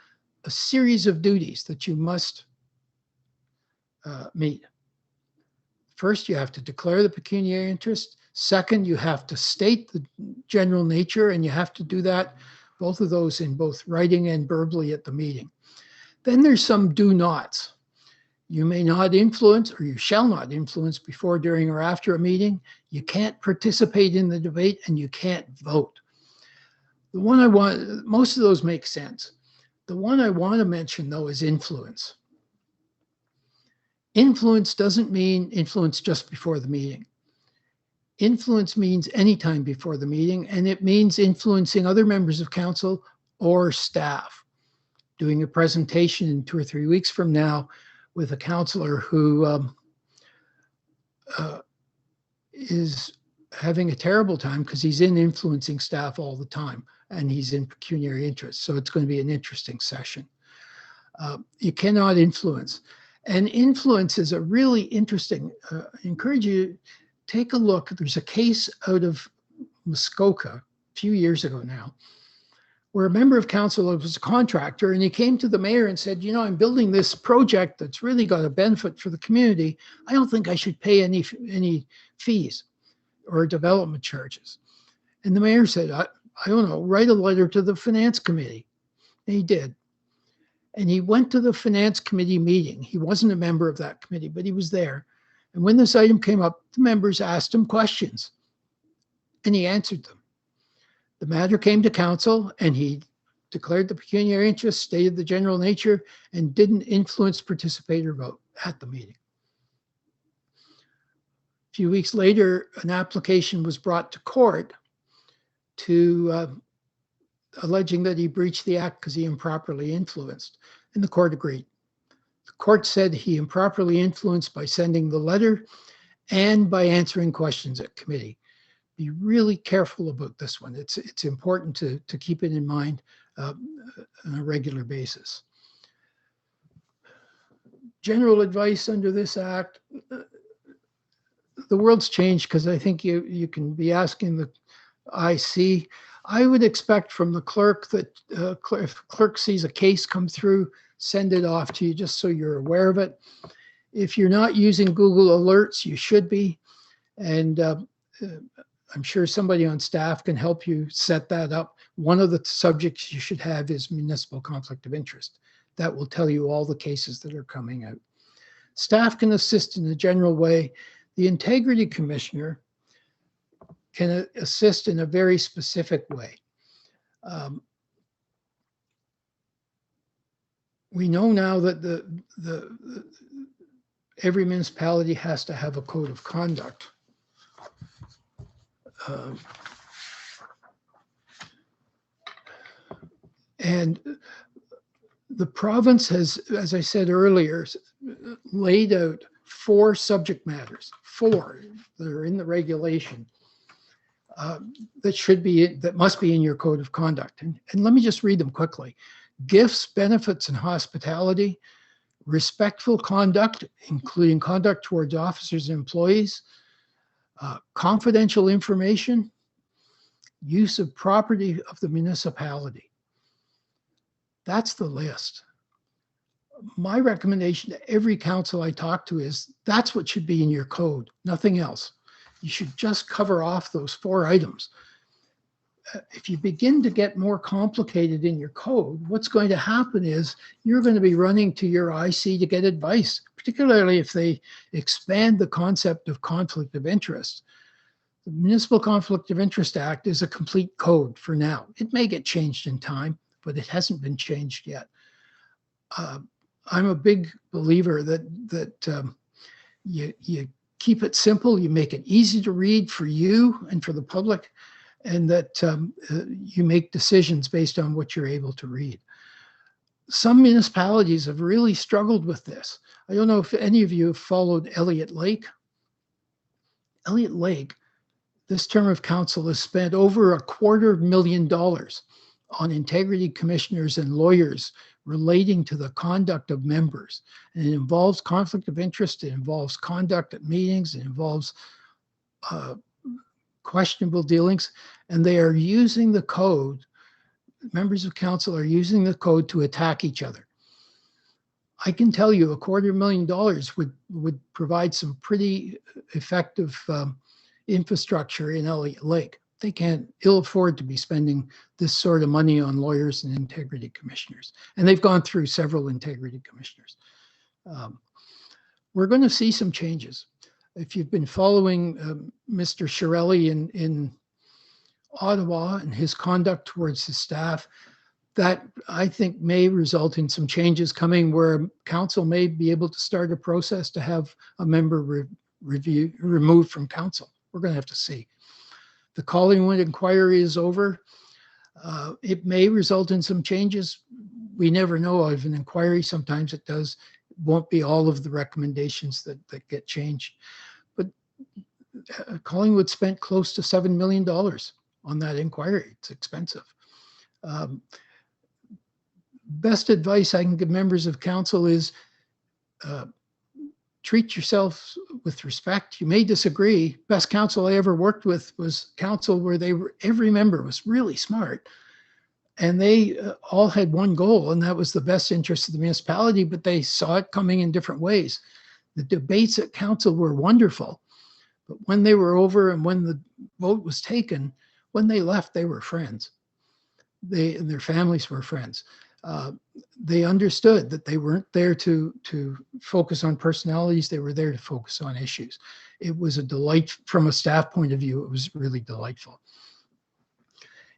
a series of duties that you must meet. First, you have to declare the pecuniary interest. Second, you have to state the general nature, and you have to do that, both of those in both writing and verbally at the meeting. Then there's some do nots. You may not influence, or you shall not influence before, during, or after a meeting. You can't participate in the debate, and you can't vote. The one I want, most of those make sense. The one I want to mention, though, is influence. Influence doesn't mean influence just before the meeting. Influence means anytime before the meeting, and it means influencing other members of council or staff. Doing a presentation in 2 or 3 weeks from now with a councillor who is having a terrible time because he's in influencing staff all the time and he's in pecuniary interest. So it's going to be an interesting session. You cannot influence. And influence is a really interesting, I encourage you to take a look. There's a case out of Muskoka a few years ago now, where a member of council was a contractor and he came to the mayor and said, you know, I'm building this project that's really got a benefit for the community. I don't think I should pay any fees or development charges. And the mayor said, I don't know, write a letter to the finance committee. And he did. And he went to the finance committee meeting. He wasn't a member of that committee, but he was there. And when this item came up, the members asked him questions and he answered them. The matter came to council and he declared the pecuniary interest, stated the general nature, and didn't influence, participate, or vote at the meeting. A few weeks later, an application was brought to court to alleging that he breached the act because he improperly influenced, and the court agreed. The court said he improperly influenced by sending the letter and by answering questions at committee. Be really careful about this one. It's important to keep it in mind on a regular basis. General advice under this act, the world's changed because I think you can be asking the IC. I would expect from the clerk that if clerk sees a case come through, send it off to you just so you're aware of it. If you're not using Google Alerts, you should be. And I'm sure somebody on staff can help you set that up. One of the subjects you should have is municipal conflict of interest. That will tell you all the cases that are coming out. Staff can assist in a general way. The integrity commissioner can assist in a very specific way. We know now that every municipality has to have a code of conduct. And the province has, as I said earlier, laid out 4 subject matters, 4 that are in the regulation that must be in your code of conduct. And let me just read them quickly. Gifts, benefits, and hospitality, respectful conduct, including conduct towards officers and employees, confidential information, use of property of the municipality. That's the list. My recommendation to every council I talk to is that's what should be in your code, nothing else. You should just cover off those 4 items. If you begin to get more complicated in your code, what's going to happen is you're going to be running to your IC to get advice, particularly if they expand the concept of conflict of interest. The Municipal Conflict of Interest Act is a complete code for now. It may get changed in time, but it hasn't been changed yet. I'm a big believer that you keep it simple, you make it easy to read for you and for the public, and that you make decisions based on what you're able to read. Some municipalities have really struggled with this. I don't know if any of you have followed Elliott Lake. Elliott Lake, this term of council, has spent over $250,000 on integrity commissioners and lawyers relating to the conduct of members. And it involves conflict of interest, it involves conduct at meetings, it involves questionable dealings, and they are using the code, members of council are using the code to attack each other. I can tell you $250,000 would provide some pretty effective infrastructure in Elliott Lake. They can't ill afford to be spending this sort of money on lawyers and integrity commissioners. And they've gone through several integrity commissioners. We're going to see some changes. If you've been following Mr. Shirelli in Ottawa and his conduct towards his staff, that I think may result in some changes coming where council may be able to start a process to have a member removed from council We're going to have to see. The Collingwood inquiry is over. It may result in some changes. We never know of an inquiry. Sometimes it does. It won't be all of the recommendations that get changed. But Collingwood spent close to $7 million on that inquiry. It's expensive. Best advice I can give members of council is treat yourself with respect. You may disagree. Best council I ever worked with was council where every member was really smart. And they all had one goal, and that was the best interest of the municipality, but they saw it coming in different ways. The debates at council were wonderful, but when they were over and when the vote was taken, when they left, they were friends. They and their families were friends. They understood that they weren't there to focus on personalities. They were there to focus on issues. It was a delight from a staff point of view. It was really delightful.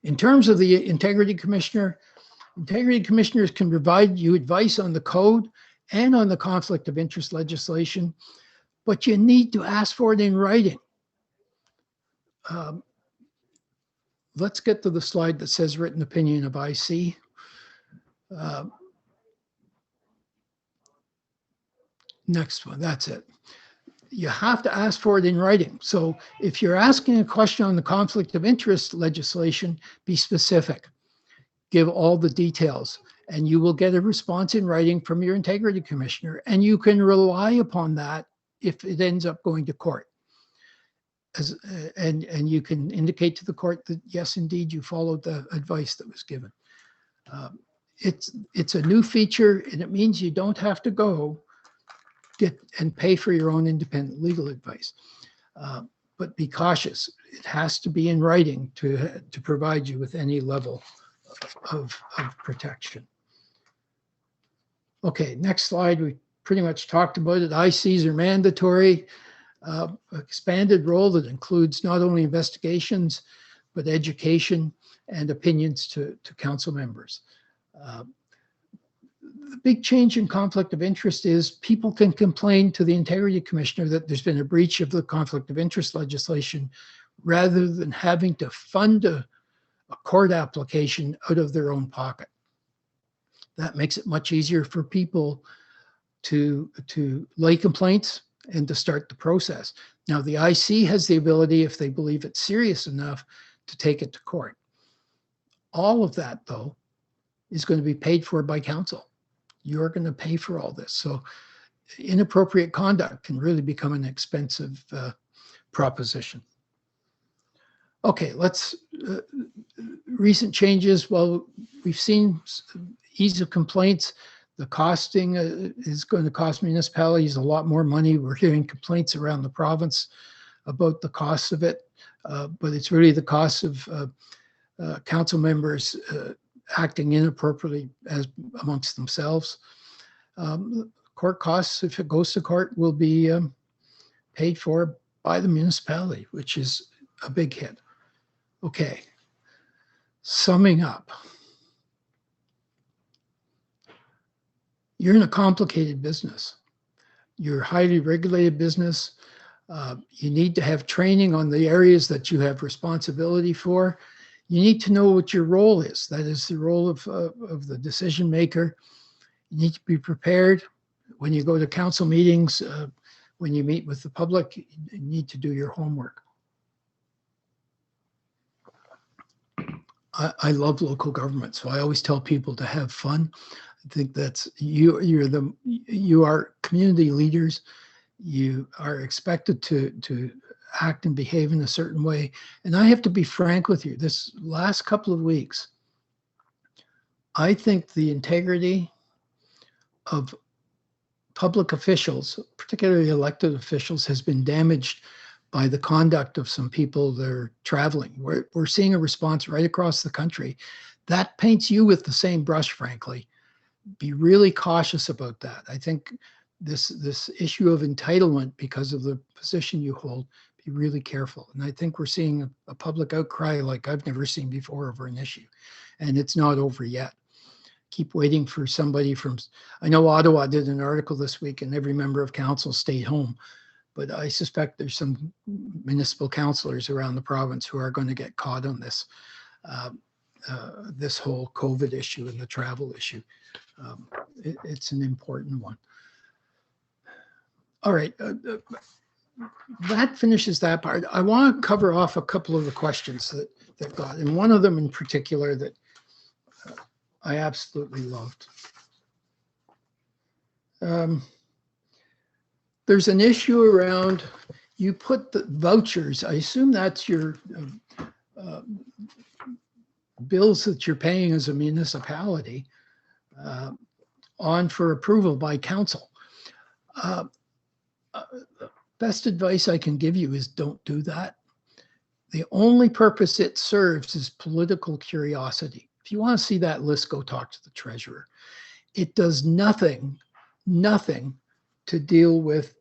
In terms of the integrity commissioners can provide you advice on the code and on the conflict of interest legislation, but you need to ask for it in writing. Let's get to the slide that says written opinion of IC. Next one, that's it. You have to ask for it in writing. So if you're asking a question on the conflict of interest legislation, be specific. Give all the details, and you will get a response in writing from your integrity commissioner, and you can rely upon that if it ends up going to court. And you can indicate to the court that, yes, indeed, you followed the advice that was given. It's a new feature, and it means you don't have to go get and pay for your own independent legal advice. But be cautious. It has to be in writing to provide you with any level of protection. Okay, next slide. We pretty much talked about it. ICs are mandatory. Expanded role that includes not only investigations, but education and opinions to council members. The big change in conflict of interest is people can complain to the integrity commissioner that there's been a breach of the conflict of interest legislation rather than having to fund a court application out of their own pocket. That makes it much easier for people to lay complaints and to start the process. Now, the IC has the ability, if they believe it's serious enough, to take it to court. All of that, though, is going to be paid for by council. You're going to pay for all this. So inappropriate conduct can really become an expensive proposition. Okay, let's, recent changes. Well, we've seen ease of complaints. The costing is going to cost municipalities a lot more money. We're hearing complaints around the province about the costs of it, but it's really the cost of council members acting inappropriately as amongst themselves. Court costs, if it goes to court, will be paid for by the municipality, which is a big hit. Okay, summing up. You're in a complicated business. You're a highly regulated business. You need to have training on the areas that you have responsibility for. You need to know what your role is. That is the role of the decision maker. You need to be prepared when you go to council meetings, when you meet with the public. You need to do your homework. I love local government, so I always tell people to have fun. I think that's you are community leaders. You are expected to act and behave in a certain way. And I have to be frank with you, this last couple of weeks, I think the integrity of public officials, particularly elected officials, has been damaged by the conduct of some people that are traveling. We're seeing a response right across the country. That paints you with the same brush, frankly. Be really cautious about that. I think this issue of entitlement, because of the position you hold, be really careful. And I think we're seeing a public outcry like I've never seen before over an issue. And it's not over yet. Keep waiting for somebody from, I know Ottawa did an article this week and every member of council stayed home. but I suspect there's some municipal councillors around the province who are going to get caught on this, this whole COVID issue and the travel issue. It's an important one. All right, that finishes that part. I want to cover off a couple of the questions that they've got, and one of them in particular that I absolutely loved. There's an issue around, you put the vouchers, I assume that's your bills that you're paying as a municipality on for approval by council. Best advice I can give you is don't do that. The only purpose it serves is political curiosity. If you want to see that list, go talk to the treasurer. It does nothing to deal with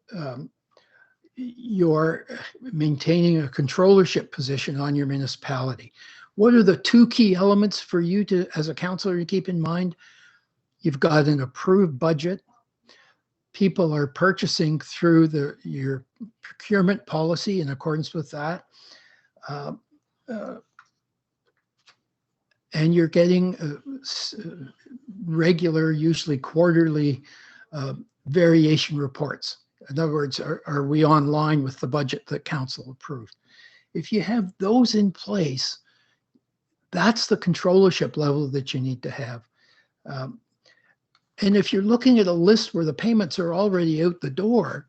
your maintaining a controllership position on your municipality. What are the two key elements for you to, as a councillor, to keep in mind? You've got an approved budget. People are purchasing through your procurement policy in accordance with that. And you're getting regular, usually quarterly variation reports. In other words, are we on line with the budget that council approved? If you have those in place, that's the controllership level that you need to have. And if you're looking at a list where the payments are already out the door,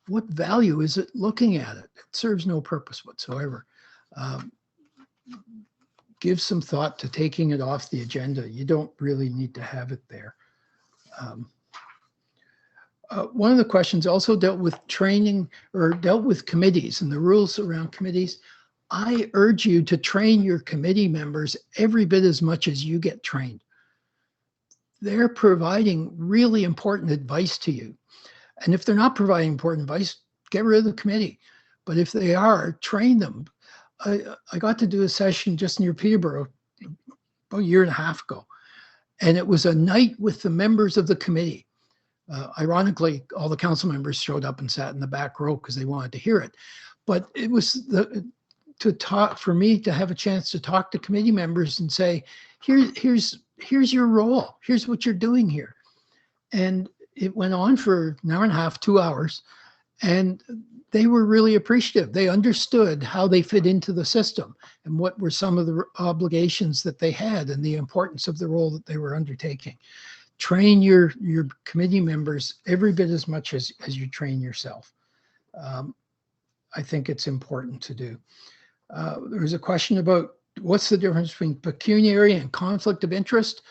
what value is it looking at it? It serves no purpose whatsoever. Give some thought to taking it off the agenda. You don't really need to have it there. One of the questions also dealt with training, or dealt with committees and the rules around committees. I urge you to train your committee members every bit as much as you get trained. They're providing really important advice to you. And if they're not providing important advice, get rid of the committee. But if they are, train them. I got to do a session just near Peterborough about a year and a half ago. And it was a night with the members of the committee. Ironically, all the council members showed up and sat in the back row because they wanted to hear it. But it was for me to have a chance to talk to committee members and say, here's your role. Here's what you're doing here. And it went on for an hour and a half, 2 hours. And they were really appreciative. They understood how they fit into the system and what were some of the obligations that they had and the importance of the role that they were undertaking. Train your committee members every bit as much as you train yourself. I think it's important to do. There was a question about what's the difference between pecuniary and conflict of interest?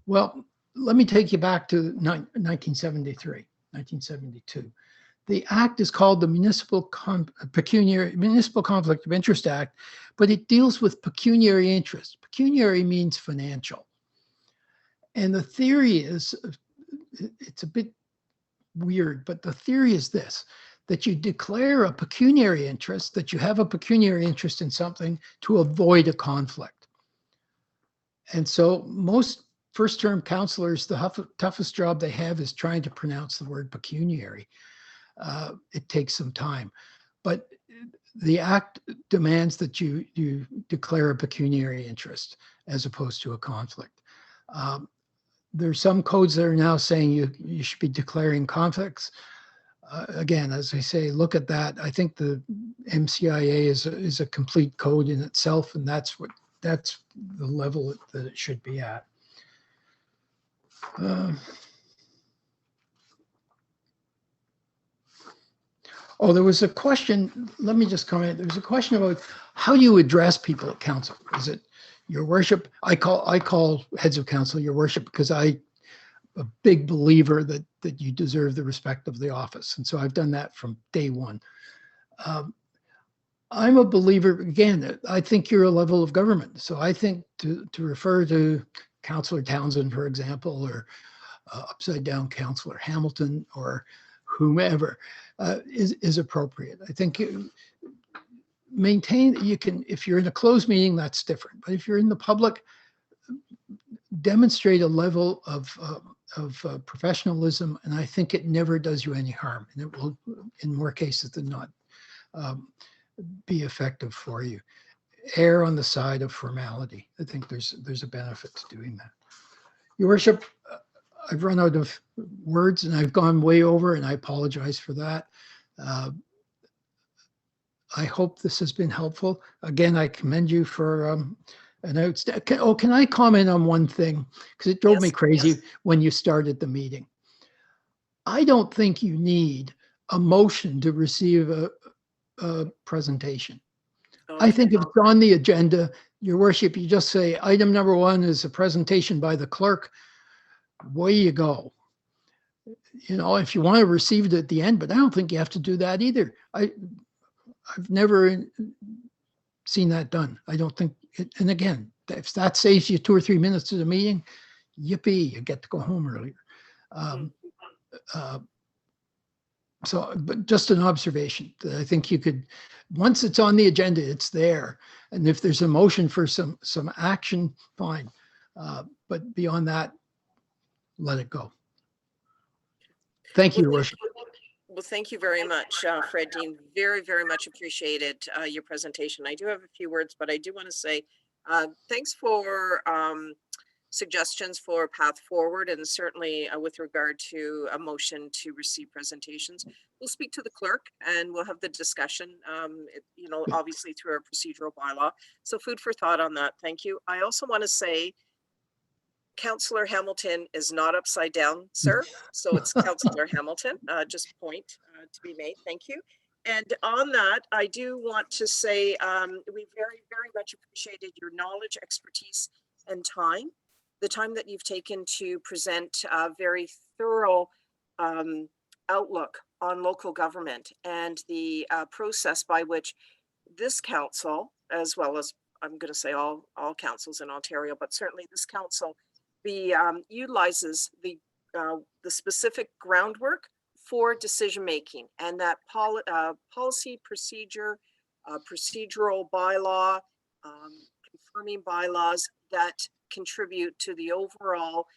Well, let me take you back to 1973, 1972. The act is called the Municipal Conflict of Interest Act, but it deals with pecuniary interest. Pecuniary means financial. And the theory is, it's a bit weird, but the theory is this, that you declare a pecuniary interest, that you have a pecuniary interest in something to avoid a conflict. And so most first-term councillors, the toughest job they have is trying to pronounce the word pecuniary. It takes some time, but the act demands that you declare a pecuniary interest as opposed to a conflict. There's some codes that are now saying you should be declaring conflicts. Again, as I say, look at that. I think the MCIA is a complete code in itself, and that's the level that it should be at. Oh, there was a question, let me just comment. There was a question about how you address people at council. Is it your worship? I call heads of council your worship because I'm a big believer that you deserve the respect of the office. And so I've done that from day one. I'm a believer, again, I think you're a level of government. So I think to refer to Councillor Townsend, for example, or upside down Councillor Hamilton, or whomever, is appropriate. I think you can, if you're in a closed meeting, that's different. But if you're in the public, demonstrate a level of professionalism, and I think it never does you any harm, and it will, in more cases than not, be effective for you. Err on the side of formality. I think there's a benefit to doing that. Your Worship, I've run out of words and I've gone way over, and I apologize for that. I hope this has been helpful. Again, I commend you for an outstanding. Oh, can I comment on one thing? Because it drove me Yes, crazy yes. when you started the meeting. I don't think you need a motion to receive a presentation. I think Okay. if it's on the agenda, Your Worship, you just say item number 1 is a presentation by the clerk. Away you go. You know, if you want to receive it at the end, but I don't think you have to do that either. I've never seen that done. I don't think it, and again, if that saves you 2 or 3 minutes of the meeting, yippee, you get to go home earlier. So, but just an observation that I think you could, once it's on the agenda, it's there. And if there's a motion for some action, fine. But beyond that, let it go. Thank you, Your Worship. Well, thank you very much, Fred Dean. Very, very much appreciated your presentation. I do have a few words, but I do want to say thanks for suggestions for path forward, and certainly with regard to a motion to receive presentations. We'll speak to the clerk and we'll have the discussion, you know, obviously through our procedural bylaw. So food for thought on that. Thank you. I also want to say Councillor Hamilton is not upside down, sir. So it's Councillor Hamilton, just point to be made. Thank you. And on that, I do want to say we very, very much appreciated your knowledge, expertise, and time. The time that you've taken to present a very thorough outlook on local government and the process by which this council, as well as I'm going to say all councils in Ontario, but certainly this council, utilizes the specific groundwork for decision making, and that policy, procedure, procedural bylaw, confirming bylaws that contribute to the overall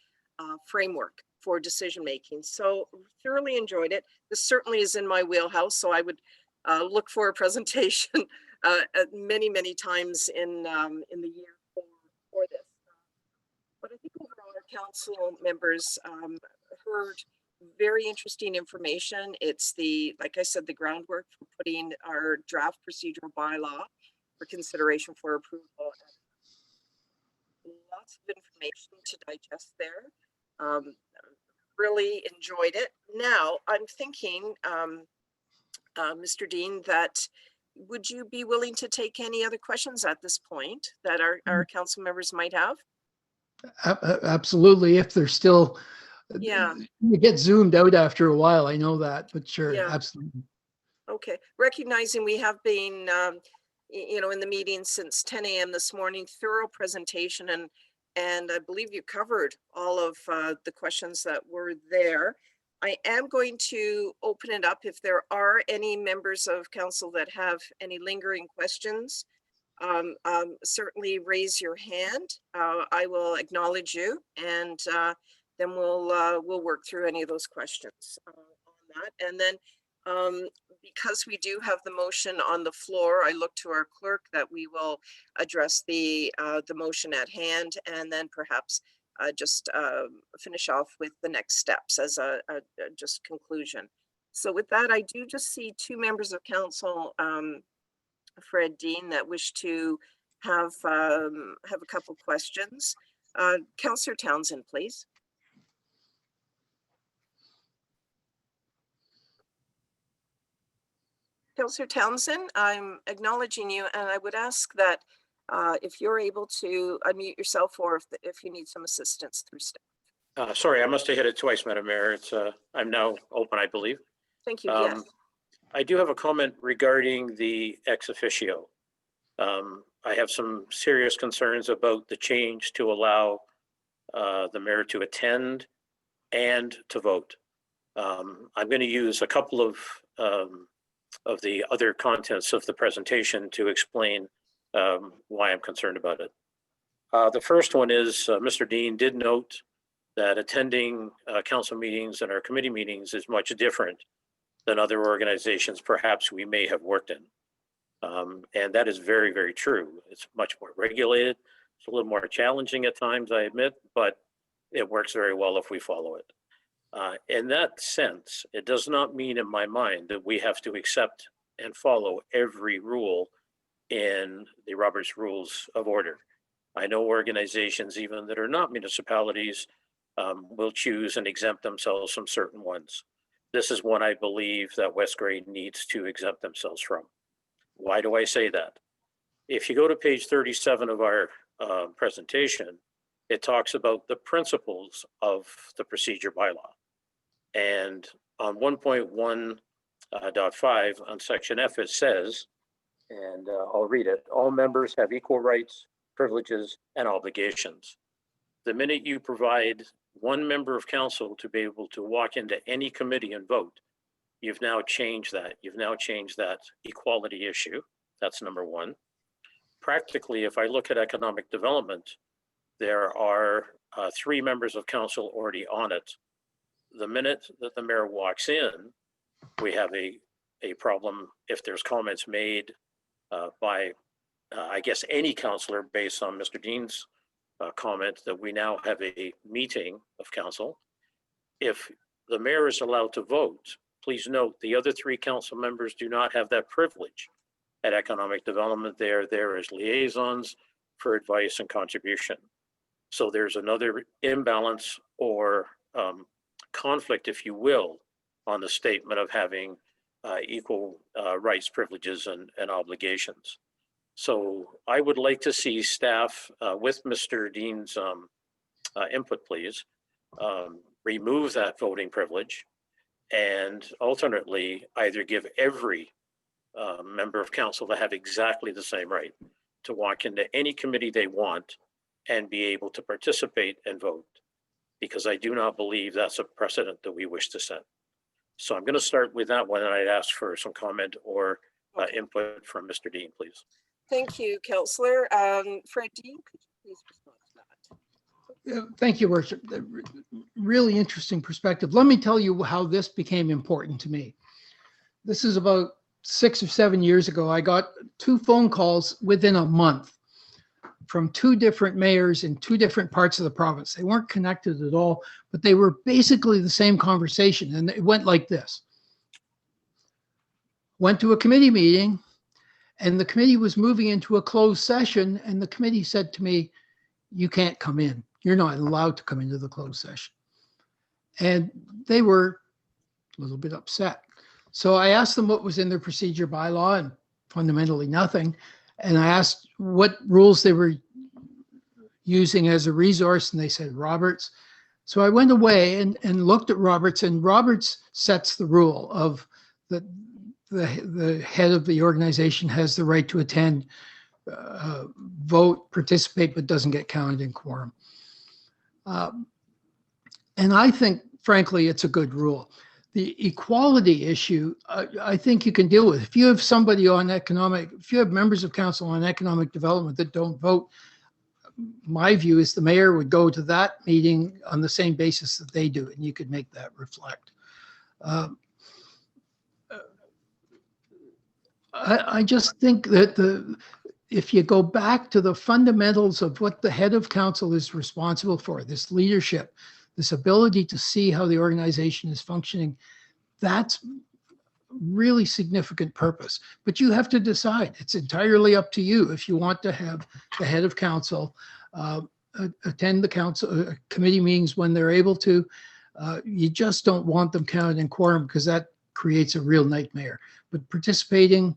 framework for decision making. So thoroughly enjoyed it. This certainly is in my wheelhouse, so I would look for a presentation many, many times in the year for this. But I think overall our council members heard very interesting information. It's like I said, the groundwork for putting our draft procedural bylaw for consideration for approval. Lots of information to digest there. Really enjoyed it. Now I'm thinking, Mr. Dean, that would you be willing to take any other questions at this point that our council members might have? Absolutely. If they're still, Yeah. you get zoomed out after a while. I know that, but sure, Yeah. absolutely. Okay. Recognizing we have been, you know, in the meeting since 10 a.m. this morning, thorough presentation, and I believe you covered all of the questions that were there. I am going to open it up if there are any members of council that have any lingering questions. Certainly raise your hand. I will acknowledge you, and then we'll work through any of those questions on that. And then because we do have the motion on the floor, I look to our clerk that we will address the motion at hand, and then perhaps just finish off with the next steps as a just conclusion. So with that, I do just see 2 members of council, Fred Dean, that wish to have a couple questions. Councillor Townsend, please. Councillor Townsend, I'm acknowledging you, and I would ask that if you're able to unmute yourself, or if you need some assistance through staff. Sorry, I must have hit it twice, Madam Mayor. It's I'm now open, I believe. Thank you. Yes. I do have a comment regarding the ex officio. I have some serious concerns about the change to allow the mayor to attend and to vote. I'm going to use a couple of the other contents of the presentation to explain why I'm concerned about it. The first one is Mr. Dean did note that attending council meetings and our committee meetings is much different than other organizations perhaps we may have worked in. And that is very, very true. It's much more regulated. It's a little more challenging at times, I admit, but it works very well if we follow it. In that sense, it does not mean in my mind that we have to accept and follow every rule in the Robert's Rules of Order. I know organizations, even that are not municipalities, will choose and exempt themselves from certain ones. This is one I believe that West Grey needs to exempt themselves from. Why do I say that? If you go to page 37 of our presentation, it talks about the principles of the procedure bylaw. And on 1.1.5 on section F, it says, and I'll read it, all members have equal rights, privileges, and obligations. The minute you provide one member of council to be able to walk into any committee and vote, you've now changed that. You've now changed that equality issue. That's number one. Practically, if I look at economic development, there are 3 members of council already on it. The minute that the mayor walks in, we have a problem if there's comments made by, I guess, any councillor based on Mr. Dean's comment that we now have a meeting of council. If the mayor is allowed to vote, please note the other 3 council members do not have that privilege. At economic development, they are there as liaisons for advice and contribution. So there's another imbalance or conflict, if you will, on the statement of having equal rights, privileges, and obligations. So I would like to see staff, with Mr. Dean's input, please, remove that voting privilege and alternately either give every member of council to have exactly the same right to walk into any committee they want and be able to participate and vote, because I do not believe that's a precedent that we wish to set. So I'm going to start with that one, and I'd ask for some comment or input from Mr. Dean, please. Thank you, Councillor. Fred Dean, could you please respond to that? Thank you, Worship. Really interesting perspective. Let me tell you how this became important to me. This is about 6 or 7 years ago. I got 2 phone calls within a month from 2 different mayors in 2 different parts of the province. They weren't connected at all, but they were basically the same conversation. And it went like this. Went to a committee meeting, and the committee was moving into a closed session, and the committee said to me, you can't come in. You're not allowed to come into the closed session. And they were a little bit upset. So I asked them what was in their procedure bylaw, and fundamentally nothing. And I asked what rules they were using as a resource, and they said Roberts. So I went away and looked at Roberts, and Roberts sets the rule of the head of the organization has the right to attend, vote, participate, but doesn't get counted in quorum. And I think, frankly, it's a good rule. The equality issue, I think you can deal with. If you have somebody on if you have members of council on economic development that don't vote, my view is the mayor would go to that meeting on the same basis that they do, and you could make that reflect. I just think that if you go back to the fundamentals of what the head of council is responsible for, this leadership, this ability to see how the organization is functioning, that's really significant purpose. But you have to decide. It's entirely up to you if you want to have the head of council attend the council committee meetings when they're able to. You just don't want them counted in quorum, because that creates a real nightmare. But participating,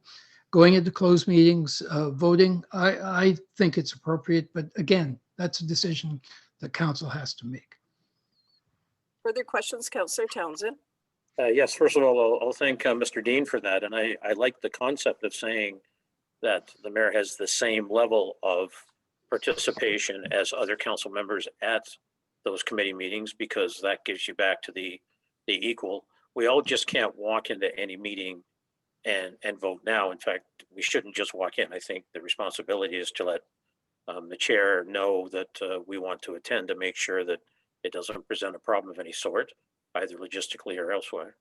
going into closed meetings, voting, I think it's appropriate. But again, that's a decision that council has to make. Further questions, Councillor Townsend? Yes, first of all, I'll thank Mr. Dean for that. And I like the concept of saying that the mayor has the same level of participation as other council members at those committee meetings, because that gives you back to the equal. We all just can't walk into any meeting and vote now. In fact, we shouldn't just walk in. I think the responsibility is to let the chair know that we want to attend, to make sure that it doesn't present a problem of any sort, either logistically or elsewhere.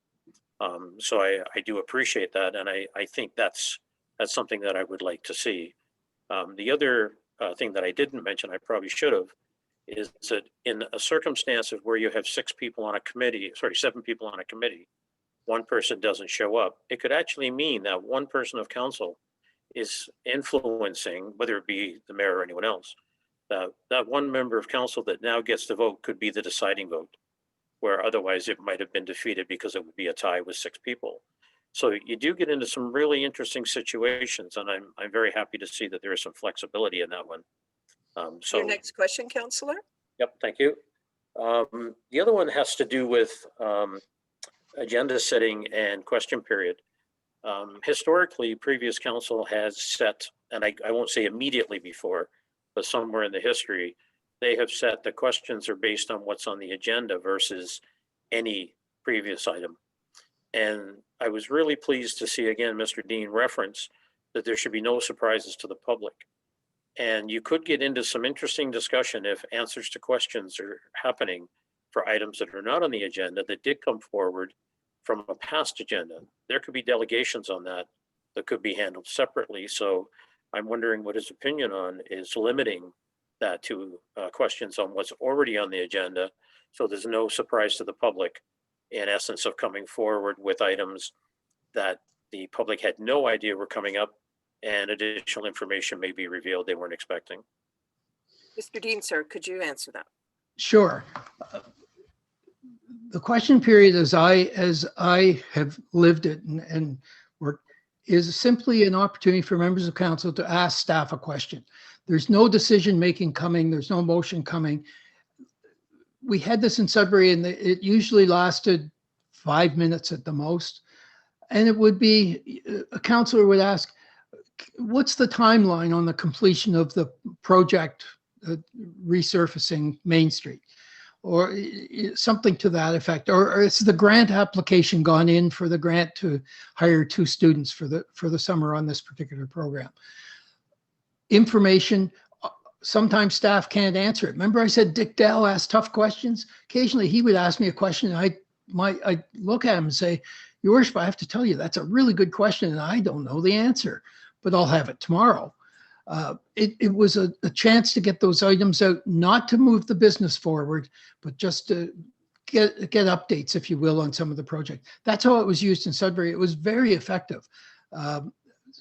So I do appreciate that, and I think that's something that I would like to see. The other thing that I didn't mention, I probably should have, is that in a circumstance of where you have 7 people on a committee, one person doesn't show up, it could actually mean that one person of council is influencing, whether it be the mayor or anyone else, that one member of council that now gets the vote could be the deciding vote, where otherwise it might have been defeated because it would be a tie with 6 people. So you do get into some really interesting situations, and I'm very happy to see that there is some flexibility in that one. So Your next question, Councillor? Yep, thank you. The other one has to do with agenda setting and question period. Historically, previous council has set, and I won't say immediately before, but somewhere in the history, they have set the questions are based on what's on the agenda versus any previous item. And I was really pleased to see, again, Mr. Dean reference that there should be no surprises to the public. And you could get into some interesting discussion if answers to questions are happening for items that are not on the agenda that did come forward from a past agenda. There could be delegations on that could be handled separately. So I'm wondering what his opinion on is limiting that to questions on what's already on the agenda. So there's no surprise to the public, in essence, of coming forward with items that the public had no idea were coming up, and additional information may be revealed they weren't expecting. Mr. Dean, sir, could you answer that? Sure. The question period, as I have lived it and worked, is simply an opportunity for members of council to ask staff a question. There's no decision-making coming. There's no motion coming. We had this in Sudbury, and it usually lasted 5 minutes at the most. And it would be, a councillor would ask, what's the timeline on the completion of the project resurfacing Main Street? Or something to that effect. Or is the grant application gone in for the grant to hire 2 students for the summer on this particular program? Information, sometimes staff can't answer it. Remember I said Dick Dell asked tough questions? Occasionally he would ask me a question and I'd look at him and say, Your Worship, I have to tell you, that's a really good question and I don't know the answer, but I'll have it tomorrow. It was a chance to get those items out, not to move the business forward, but just to get updates, if you will, on some of the project. That's how it was used in Sudbury. It was very effective.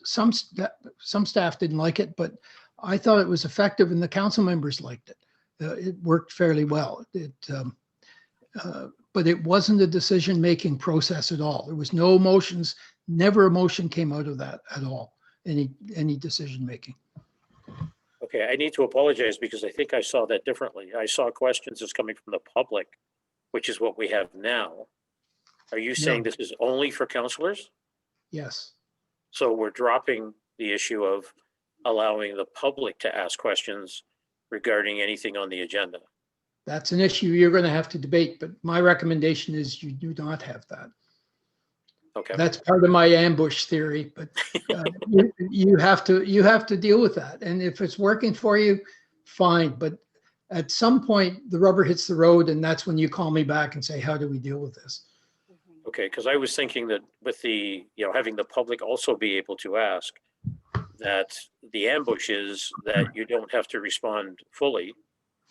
Some staff didn't like it, but I thought it was effective and the council members liked it. It worked fairly well. But it wasn't a decision-making process at all. There was no motions, never a motion came out of that at all, any decision-making. Okay, I need to apologize because I think I saw that differently. I saw questions as coming from the public, which is what we have now. Are you saying this is only for councillors? Yes. So we're dropping the issue of allowing the public to ask questions regarding anything on the agenda. That's an issue you're going to have to debate, but my recommendation is you do not have that. Okay. That's part of my ambush theory, but you have to deal with that. And if it's working for you, fine. But at some point, the rubber hits the road, and that's when you call me back and say, how do we deal with this? Okay, because I was thinking that with the, having the public also be able to ask, that the ambush is that you don't have to respond fully,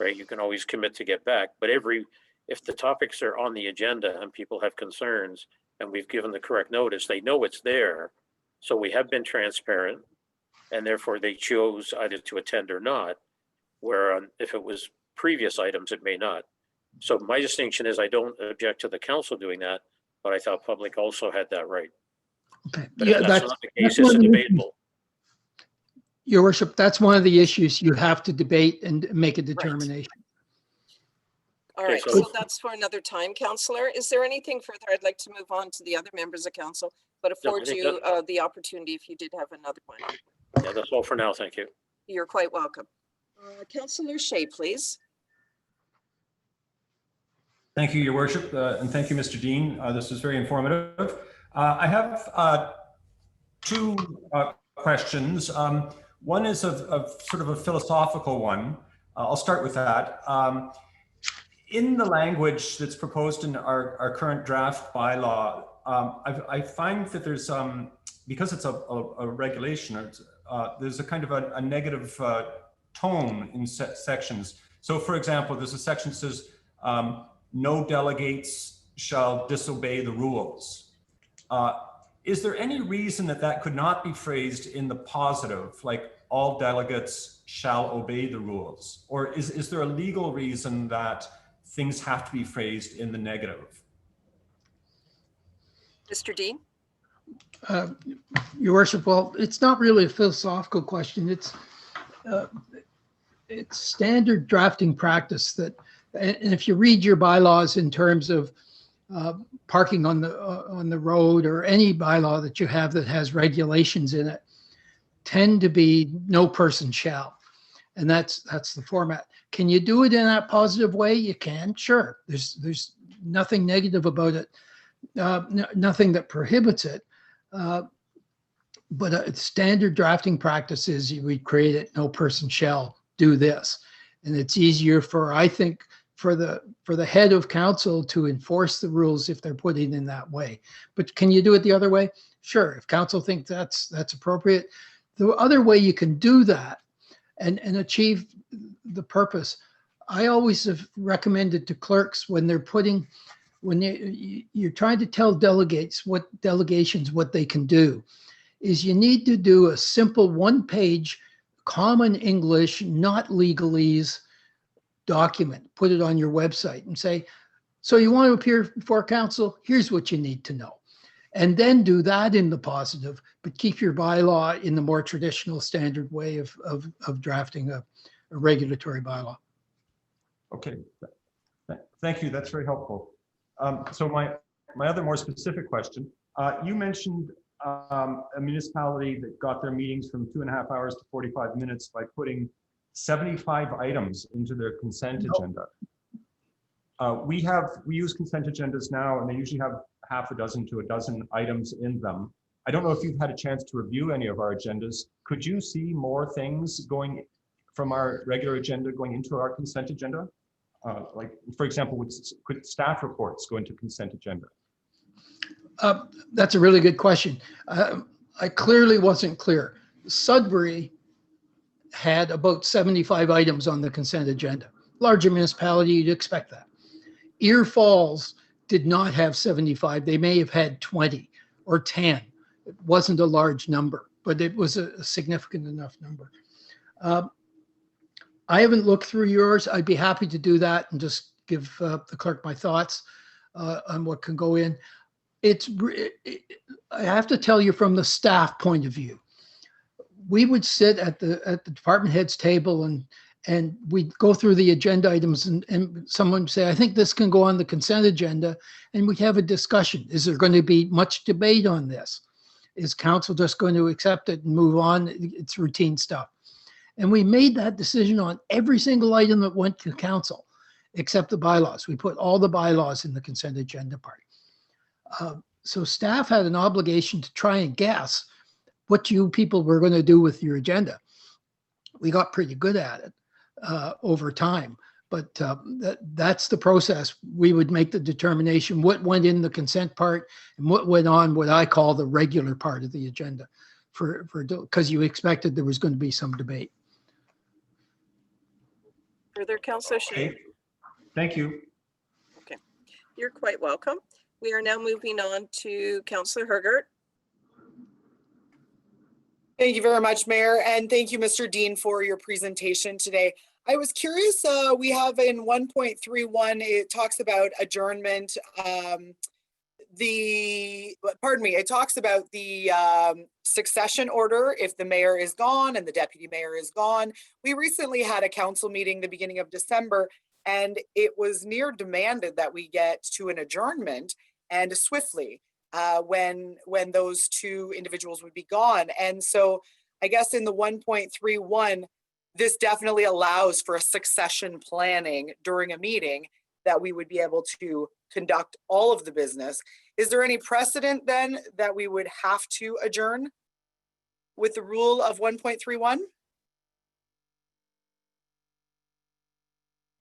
right? You can always commit to get back, but if the topics are on the agenda and people have concerns and we've given the correct notice, they know it's there. So we have been transparent and therefore they chose either to attend or not, where if it was previous items, it may not. So my distinction is I don't object to the council doing that, but I thought public also had that right. Okay. But if that's not the case, it's debatable. Your Worship, that's one of the issues you have to debate and make a determination. All right, so that's for another time, Councillor. Is there anything further? I'd like to move on to the other members of council, but afford you the opportunity if you did have another one. Yeah, that's all for now. Thank you. You're quite welcome. Councillor Shea, please. Thank you, Your Worship, and thank you, Mr. Dean. This was very informative. I have 2 questions. One is of sort of a philosophical one. I'll start with that. in the language that's proposed in our current draft bylaw, I find that there's, because it's a regulation, there's a kind of a negative tone in sections. So for example, there's a section that says, no delegates shall disobey the rules. Is there any reason that that could not be phrased in the positive, like all delegates shall obey the rules? Or is there a legal reason that things have to be phrased in the negative? Mr. Dean? Your worship, well, it's not really a philosophical question. It's standard drafting practice that, and if you read your bylaws in terms of parking on the road, or any bylaw that you have that has regulations in it, tend to be no person shall, and that's the format. Can you do it in that positive way? You can, sure. There's nothing negative about it, nothing that prohibits it. But a standard drafting practice is we create it, no person shall do this, and it's easier for, I think, for the head of council to enforce the rules if they're put in that way. But can you do it the other way? Sure, if council thinks that's appropriate. The other way you can do that and achieve the purpose, I always have recommended to clerks when they're putting, when you're trying to tell delegations what they can do, is you need to do a simple one-page common English, not legalese document, put it on your website and say, so you want to appear before council, here's what you need to know. And then do that in the positive, but keep your bylaw in the more traditional standard way of drafting a regulatory bylaw. Okay, thank you. That's very helpful. So my other more specific question, you mentioned a municipality that got their meetings from 2.5 hours to 45 minutes by putting 75 items into their consent agenda. We use consent agendas now, and they usually have half a dozen to a dozen items in them. I don't know if you've had a chance to review any of our agendas. Could you see more things going from our regular agenda going into our consent agenda? Like, for example, could staff reports go into consent agenda? That's a really good question. I clearly wasn't clear. Sudbury had about 75 items on the consent agenda. Larger municipality, you'd expect that. Ear Falls did not have 75. They may have had 20 or 10. It wasn't a large number, but it was a significant enough number. I haven't looked through yours. I'd be happy to do that and just give the clerk my thoughts on what can go in. I have to tell you from the staff point of view, we would sit at the department head's table and we'd go through the agenda items and someone would say, I think this can go on the consent agenda, and we'd have a discussion. Is there going to be much debate on this? Is council just going to accept it and move on? It's routine stuff. And we made that decision on every single item that went to council, except the bylaws. We put all the bylaws in the consent agenda part. So staff had an obligation to try and guess what you people were going to do with your agenda. We got pretty good at it over time, but that's the process. We would make the determination what went in the consent part and what went on what I call the regular part of the agenda, because you expected there was going to be some debate. Further, Councillor Shea? Okay. Thank you. Okay, you're quite welcome. We are now moving on to Councillor Hergert. Thank you very much, Mayor, and thank you, Mr. Dean, for your presentation today. I was curious, we have in 1.31, it talks about adjournment. It talks about the succession order if the mayor is gone and the deputy mayor is gone. We recently had a council meeting the beginning of December, and it was near demanded that we get to an adjournment and swiftly when those two individuals would be gone. And so I guess in the 1.31, this definitely allows for a succession planning during a meeting that we would be able to conduct all of the business. Is there any precedent then that we would have to adjourn with the rule of 1.31?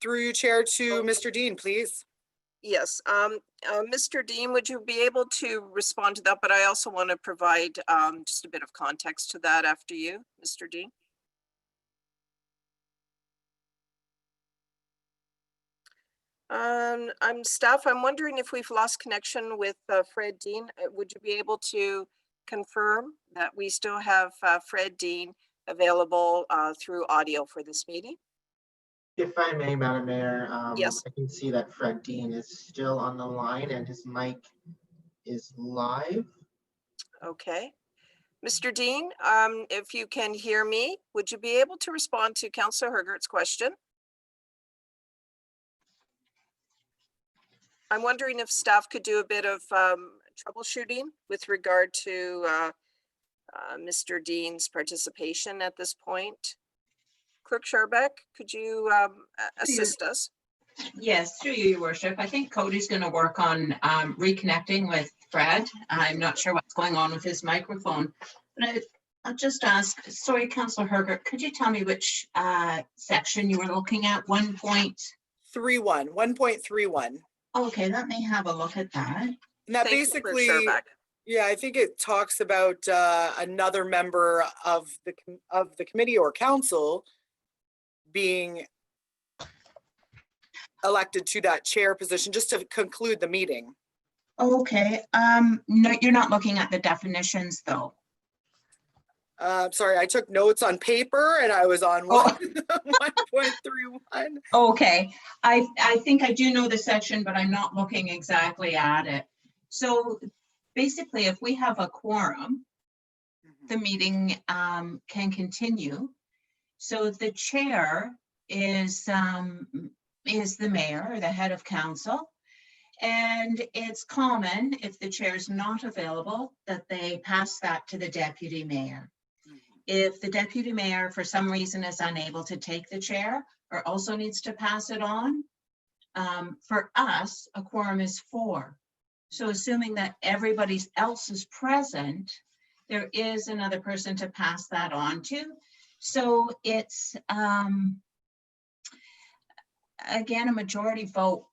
Through you, Chair, to Mr. Dean, please. Yes, Mr. Dean, would you be able to respond to that? But I also want to provide just a bit of context to that after you, Mr. Dean. I'm wondering if we've lost connection with Fred Dean. Would you be able to confirm that we still have Fred Dean available through audio for this meeting? If I may, Madam Mayor, Yes. I can see that Fred Dean is still on the line and his mic is live. Okay. Mr. Dean, if you can hear me, would you be able to respond to Councillor Hergert's question? I'm wondering if staff could do a bit of troubleshooting with regard to Mr. Dean's participation at this point. Clerk Sharbeck, could you assist us? Yes, through you, Your Worship. I think Cody's going to work on reconnecting with Fred. I'm not sure what's going on with his microphone, but I'll just ask, sorry, Councillor Hergert, could you tell me which section you were looking at? 1.31, 1.31. Okay, let me have a look at that. And that Thank you, Clerk basically, Sharbeck. yeah, I think it talks about another member of the committee or council being elected to that chair position, just to conclude the meeting. Okay, no, you're not looking at the definitions though. Sorry, I took notes on paper and I was on Oh. 1.31. Okay, I think I do know the section, but I'm not looking exactly at it. So basically, if we have a quorum, the meeting can continue. So the chair is the mayor or the head of council. And it's common, if the chair is not available, that they pass that to the deputy mayor. If the deputy mayor, for some reason, is unable to take the chair or also needs to pass it on, for us, a quorum is 4. So assuming that everybody else is present, there is another person to pass that on to. So it's, again, a majority vote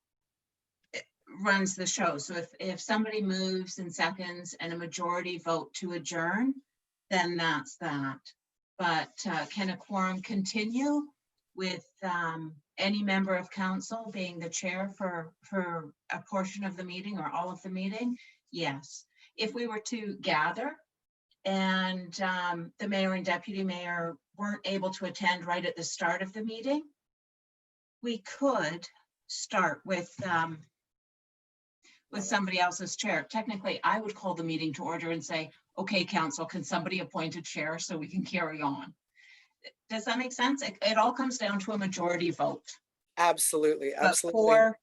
runs the show. So if somebody moves in seconds and a majority vote to adjourn, then that's that. But can a quorum continue with any member of council being the chair for a portion of the meeting or all of the meeting? Yes. If we were to gather and the mayor and deputy mayor weren't able to attend right at the start of the meeting, we could start with somebody else's chair. Technically, I would call the meeting to order and say, okay, council, can somebody appoint a chair so we can carry on? Does that make sense? It all comes down to a majority vote. Absolutely, But absolutely.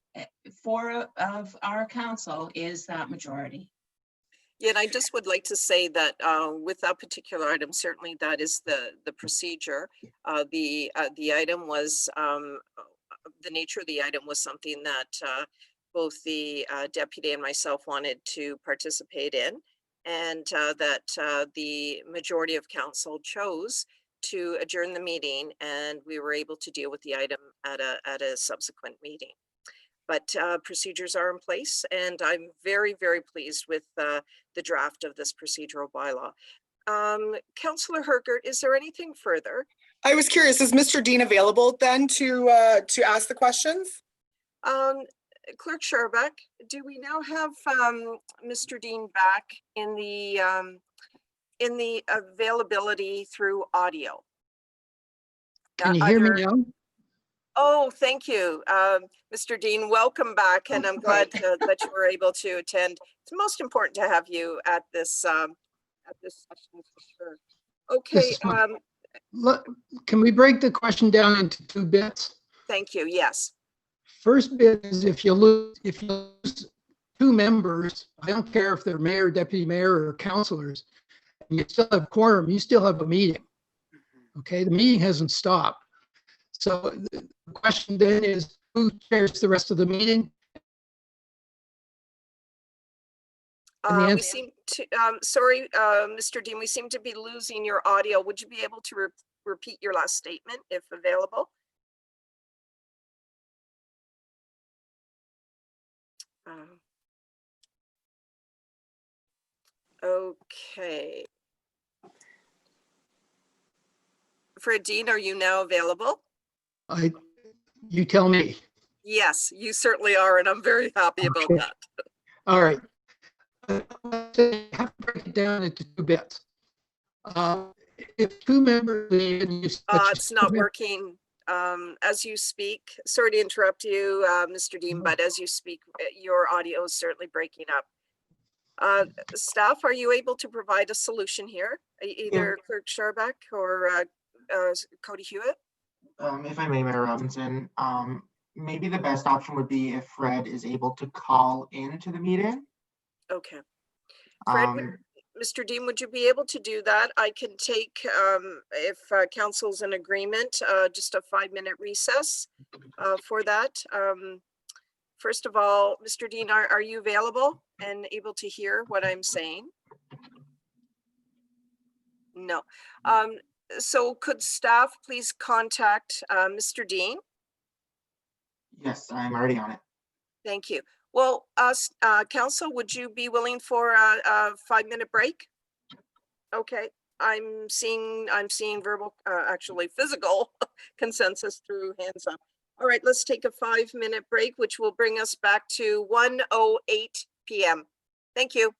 four of our council is that majority. Yeah, and I just would like to say that with that particular item, certainly that is the procedure. The item was, the nature of the item was something that both the deputy and myself wanted to participate in, and that the majority of council chose to adjourn the meeting, and we were able to deal with the item at a subsequent meeting. But procedures are in place, and I'm very, very pleased with the draft of this procedural bylaw. Councillor Hergert, is there anything further? I was curious, is Mr. Dean available then to ask the questions? Clerk Sharbeck, do we now have Mr. Dean back in the availability through audio? Can you hear me now? Oh, thank you. Mr. Dean, welcome back, and I'm glad that you were able to attend. It's most important to have you at this session for sure. Okay. Can we break the question down into 2 bits? Thank you. Yes. First bit is if you lose 2 members, I don't care if they're mayor, deputy mayor, or councilors, and you still have quorum, you still have a meeting. Okay, the meeting hasn't stopped. So the question then is, who chairs the rest of the meeting? We seem to, sorry, Mr. Dean, we seem to be losing your audio. Would you be able to repeat your last statement if available? Okay. Fred Dean, are you now available? You tell me. Yes, you certainly are, and I'm very happy about Okay. that. All right. You have to break it down into two bits. If two members leave and you switch. It's not working as you speak. Sorry to interrupt you, Mr. Dean, but as you speak, your audio is certainly breaking up. Staff, are you able to provide a solution here? Either Clerk Sharbuck or Cody Hewitt? If I may, Mayor Robinson, maybe the best option would be if Fred is able to call into the meeting. Okay. Fred, Um, Mr. Dean, would you be able to do that? I can take, if council's in agreement, just a 5-minute recess for that. First of all, Mr. Dean, are you available and able to hear what I'm saying? No. So could staff please contact Mr. Dean? yes, I'm already on it. Thank you. Well, council, would you be willing for a 5-minute break? Okay, I'm seeing verbal, actually physical consensus through hands up. All right, let's take a 5-minute break, which will bring us back to 1:08 p.m. Thank you.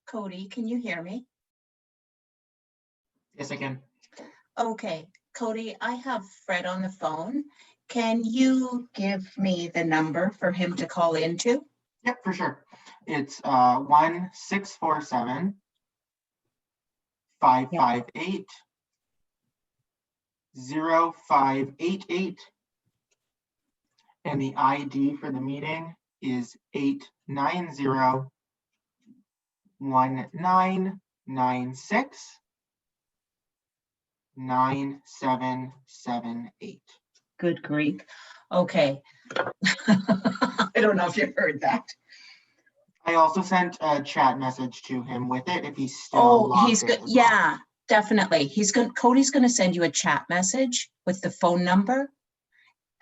Cody, can you hear me? Yes, I can. Okay, Cody, I have Fred on the phone. Can you give me the number for him to call into? Yep, for sure. It's 1-647-558-0588. And the ID for the meeting is 890-1996-9778. Good grief. Okay. I don't know if you heard that. I also sent a chat message to him with it if he's still. Oh, he's good. Yeah, definitely. Cody's going to send you a chat message with the phone number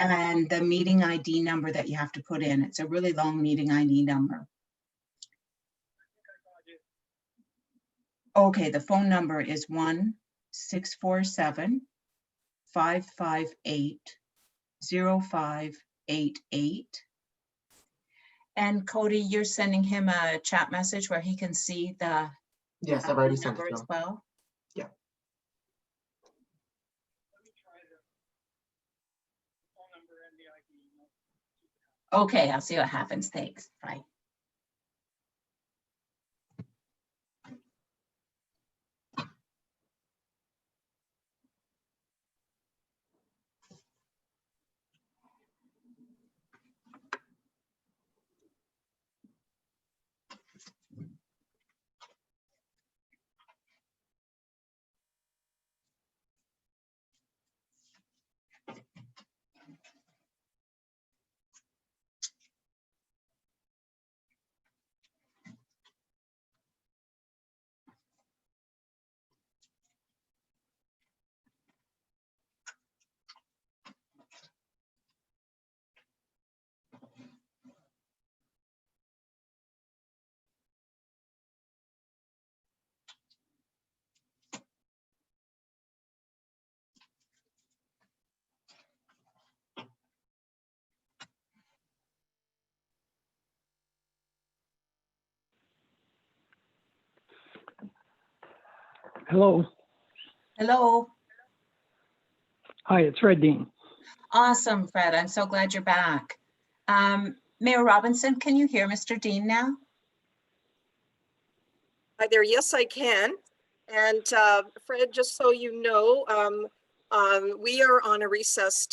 and the meeting ID number that you have to put in. It's a really long meeting ID number. Okay, the phone number is 1-647-558-0588. And Cody, you're sending him a chat message where he can see the Yes, I've already sent it number to as him. well. Yeah. Okay, I'll see what happens. Thanks. Bye. Hello. Hello. Hi, it's Fred Dean. Awesome, Fred. I'm so glad you're back. Mayor Robinson, can you hear Mr. Dean now? Hi there. Yes, I can. And Fred, just so you know, we are on a recess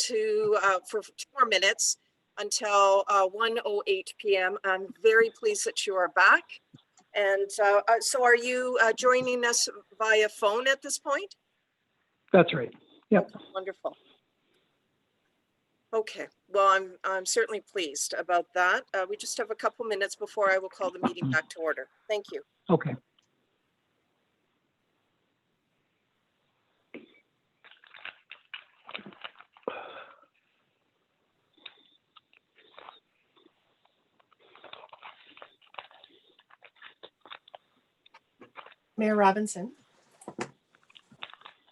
for 2 more minutes until 1:08 p.m. I'm very pleased that you are back. And so are you joining us via phone at this point? That's right. Yep. Wonderful. Okay, well, I'm certainly pleased about that. We just have a couple minutes before I will call the meeting back to order. Thank you. Okay. Mayor Robinson.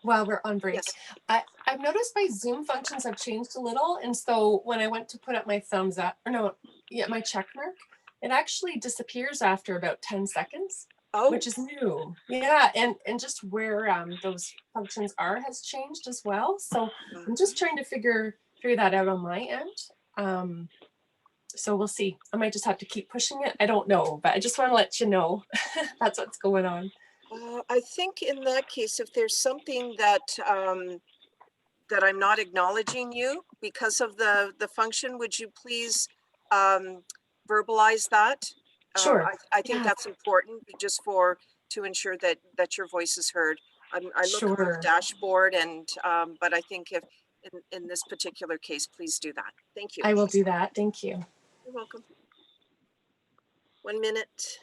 While we're on break, Yes. I've noticed my Zoom functions have changed a little. And so when I went to put up my thumbs up, or no, yeah, my check mark, it actually disappears after about 10 seconds, Oh, which is new. Yeah, and just where those functions are has changed as well. So I'm just trying to figure that out on my end. So we'll see. I might just have to keep pushing it. I don't know, but I just want to let you know that's what's going on. I think in that case, if there's something that that I'm not acknowledging you because of the function, would you please verbalize that? Sure. I think Yeah. that's important just to ensure that your voice is heard. I look on the Sure. dashboard and but I think if in this particular case, please do that. Thank you. I will do that. Thank you. You're welcome. 1 minute.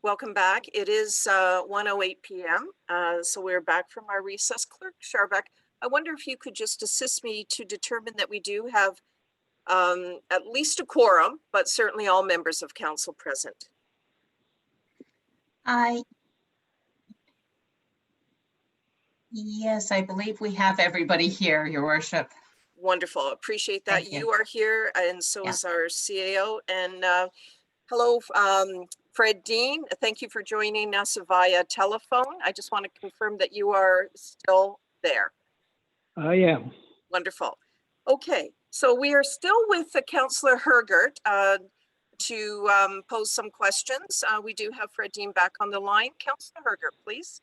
Welcome back. It is 1:08 p.m. So we're back from our recess. Clerk Sharbuck, I wonder if you could just assist me to determine that we do have at least a quorum, but certainly all members of council present. Yes, I believe we have everybody here, Your Worship. Wonderful. Appreciate that. Thank you. You are here and so Yeah. is our CAO. And hello, Fred Dean. Thank you for joining us via telephone. I just want to confirm that you are still there. I am. Wonderful. Okay, so we are still with Councillor Hergert to pose some questions. We do have Fred Dean back on the line. Councillor Hergert, please.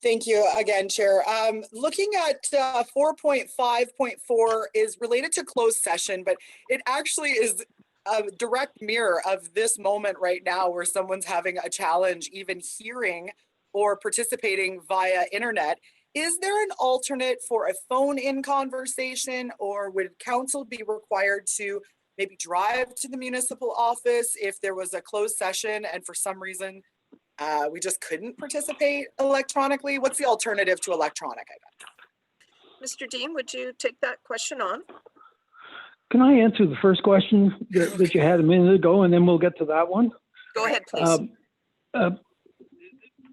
Thank you again, Chair. Looking at 4.5.4 is related to closed session, but it actually is a direct mirror of this moment right now where someone's having a challenge, even hearing or participating via internet. Is there an alternate for a phone-in conversation, or would council be required to maybe drive to the municipal office if there was a closed session and for some reason we just couldn't participate electronically? What's the alternative to electronic, I guess? Mr. Dean, would you take that question on? Can I answer the first question that you had a minute ago, and then we'll get to that one? Go ahead, please.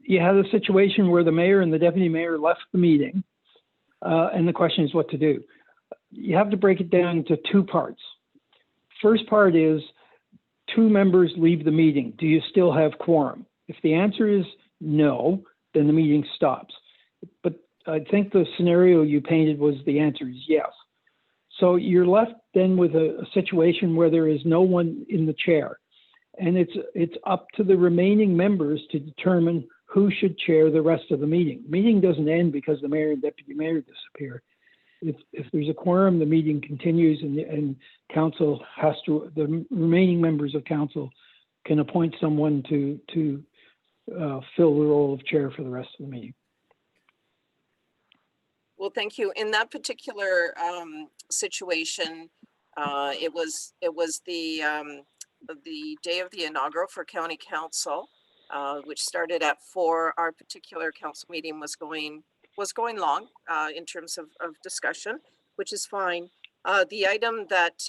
You had a situation where the mayor and the deputy mayor left the meeting, and the question is what to do. You have to break it down into two parts. First part is 2 members leave the meeting. Do you still have quorum? If the answer is no, then the meeting stops. But I think the scenario you painted was the answer is yes. So you're left then with a situation where there is no one in the chair. And it's up to the remaining members to determine who should chair the rest of the meeting. The meeting doesn't end because the mayor and deputy mayor disappear. If there's a quorum, the meeting continues and council has to, the remaining members of council can appoint someone to fill the role of chair for the rest of the meeting. Well, thank you. In that particular situation, it was the day of the inaugural for county council, which started at 4. Our particular council meeting was going long in terms of discussion, which is fine. The item that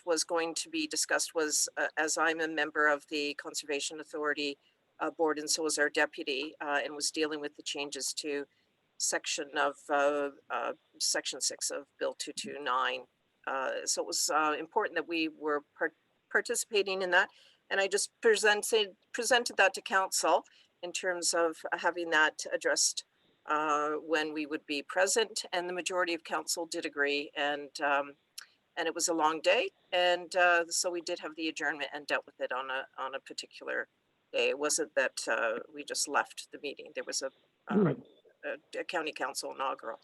was going to be discussed was, as I'm a member of the Conservation Authority board, and so was our deputy, and was dealing with the changes to section 6 of Bill 229. So it was important that we were participating in that, and I just presented that to council in terms of having that addressed when we would be present, and the majority of council did agree, and it was a long day, and so we did have the adjournment and dealt with it on a particular day. It wasn't that we just left the meeting. There was a county council inaugural.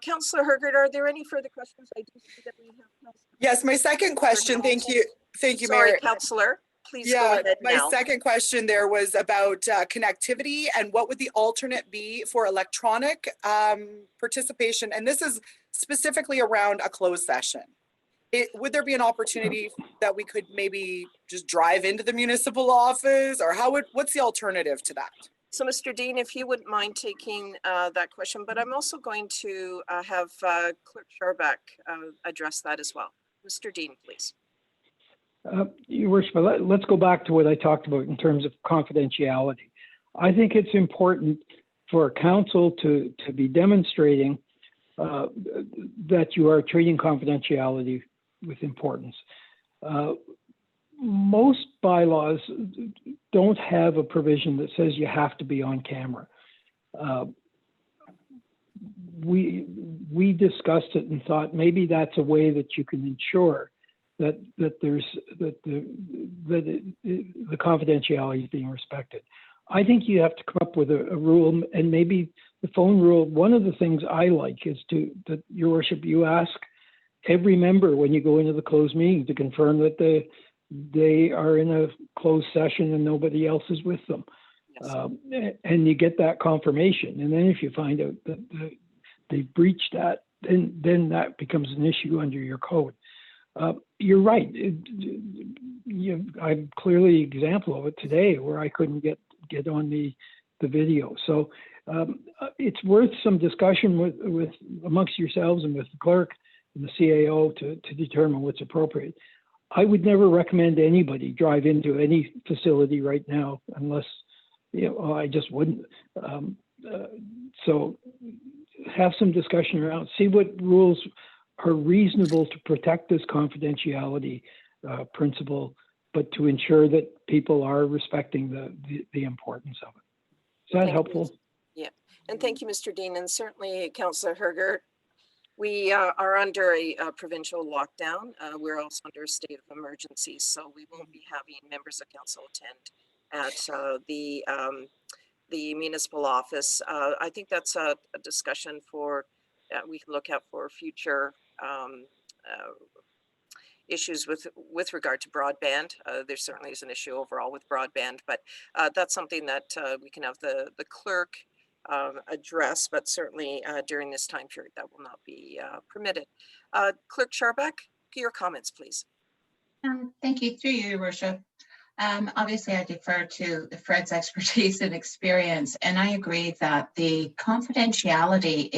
Councillor Hergert, are there any further questions? I do see that we have. Yes, my second question, thank you, Sorry, Mayor. Councillor, please go ahead my now. second question there was about connectivity and what would the alternate be for electronic participation? And this is specifically around a closed session. would there be an opportunity that we could maybe just drive into the municipal office, or what's the alternative to that? So Mr. Dean, if you wouldn't mind taking that question, but I'm also going to have Clerk Sharback address that as well. Mr. Dean, please. Your Worship, let's go back to what I talked about in terms of confidentiality. I think it's important for council to be demonstrating that you are treating confidentiality with importance. Most bylaws don't have a provision that says you have to be on camera. We discussed it and thought maybe that's a way that you can ensure that the confidentiality is being respected. I think you have to come up with a rule, and maybe the phone rule. One of the things I like is that Your Worship, you ask every member when you go into the closed meeting to confirm that they are in a closed session and nobody else is with them. Yes. And you get that confirmation. And then if you find out that they breached that, then that becomes an issue under your code. You're right. I'm clearly an example of it today where I couldn't get on the video. So it's worth some discussion with amongst yourselves and with the clerk and the CAO to determine what's appropriate. I would never recommend anybody drive into any facility right now unless, I just wouldn't. So have some discussion around, see what rules are reasonable to protect this confidentiality principle, but to ensure that people are respecting the importance of it. Is that helpful? Yeah, and thank you, Mr. Dean, and certainly Councillor Herger. We are under a provincial lockdown. We're also under a state of emergency, so we won't be having members of council attend at the municipal office. I think that's a discussion for we can look at for future issues with regard to broadband. There certainly is an issue overall with broadband, but that's something that we can have the clerk address, but certainly during this time period that will not be permitted. Clerk Sharback, your comments, please. Thank you, through you, Your Worship. Obviously, I defer to Fred's expertise and experience, and I agree that the confidentiality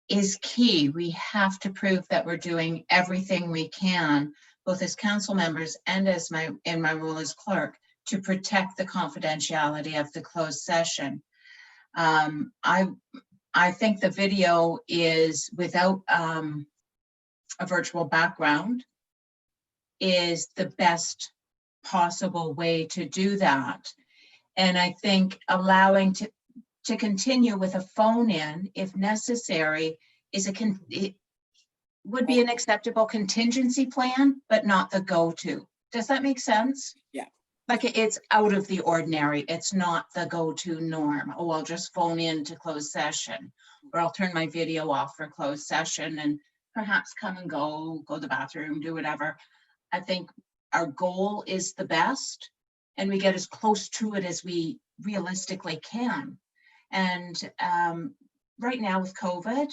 is key. We have to prove that we're doing everything we can, both as council members and as in my role as clerk, to protect the confidentiality of the closed session. I think the video is, without a virtual background, is the best possible way to do that. And I think allowing to continue with a phone in, if necessary, it would be an acceptable contingency plan, but not the go-to. Does that make sense? Yeah. Like it's out of the ordinary. It's not the go-to norm. Oh, I'll just phone in to closed session, or I'll turn my video off for closed session and perhaps come and go to the bathroom, do whatever. I think our goal is the best, and we get as close to it as we realistically can. And right now with COVID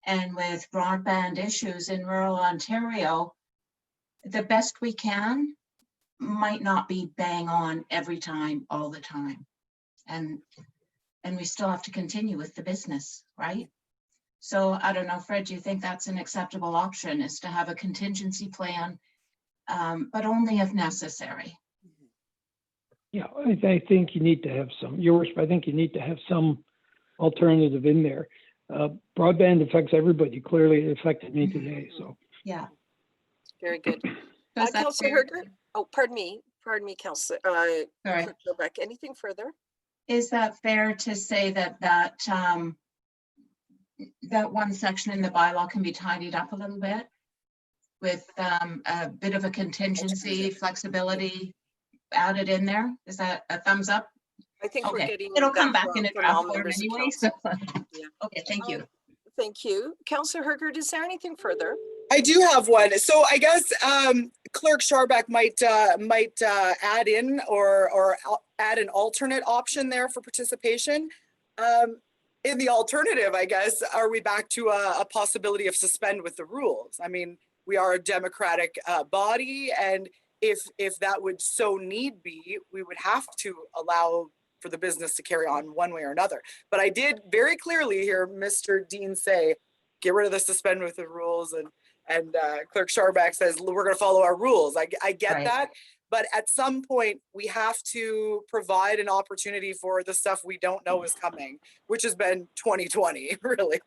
and with broadband issues in rural Ontario, the best we can might not be bang on every time, all the time. And we still have to continue with the business, right? So I don't know, Fred, do you think that's an acceptable option, is to have a contingency plan, but only if necessary? Yeah, I think you need to have some, Your Worship, I think you need to have some alternative in there. Broadband affects everybody. Clearly it affected me today, so. Yeah. Very good. Does that Councillor fair? Herger? Oh, pardon me, Councillor. Sorry. Rebecca, anything further? Is that fair to say that that one section in the bylaw can be tidied up a little bit with a bit of a contingency, flexibility added in there? Is that a thumbs up? I think we're Okay, getting it'll that come back from- in a from all draft form members of anyway. So. council. Yeah. Okay, thank you. Thank you. Councillor Herger, is there anything further? I do have one. So I guess Clerk Sharback might add in or add an alternate option there for participation. In the alternative, I guess, are we back to a possibility of suspend with the rules? I mean, we are a democratic body, and if that would so need be, we would have to allow for the business to carry on one way or another. But I did very clearly hear Mr. Dean say, get rid of the suspend with the rules, and Clerk Scharbeck says, we're going to follow our rules. I get Right. that. But at some point, we have to provide an opportunity for the stuff we don't know is coming, which has been 2020, really.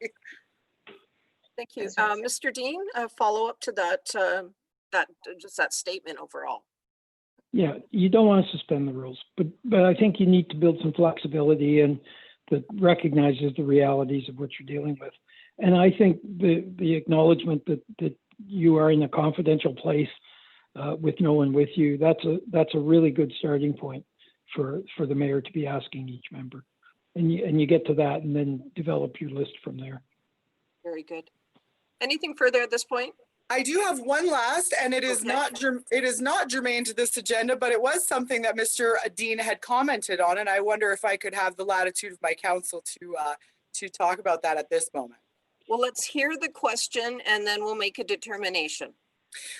Thank you. That's right. Mr. Dean, a follow up to that, just that statement overall. Yeah, you don't want to suspend the rules, but I think you need to build some flexibility and that recognizes the realities of what you're dealing with. And I think the acknowledgement that you are in a confidential place with no one with you, that's a really good starting point for the mayor to be asking each member. And you get to that and then develop your list from there. Very good. Anything further at this point? I do have one last, and it is not germane to this agenda, but it was something that Mr. Dean had commented on, and I wonder if I could have the latitude of my counsel to talk about that at this moment. Well, let's hear the question and then we'll make a determination.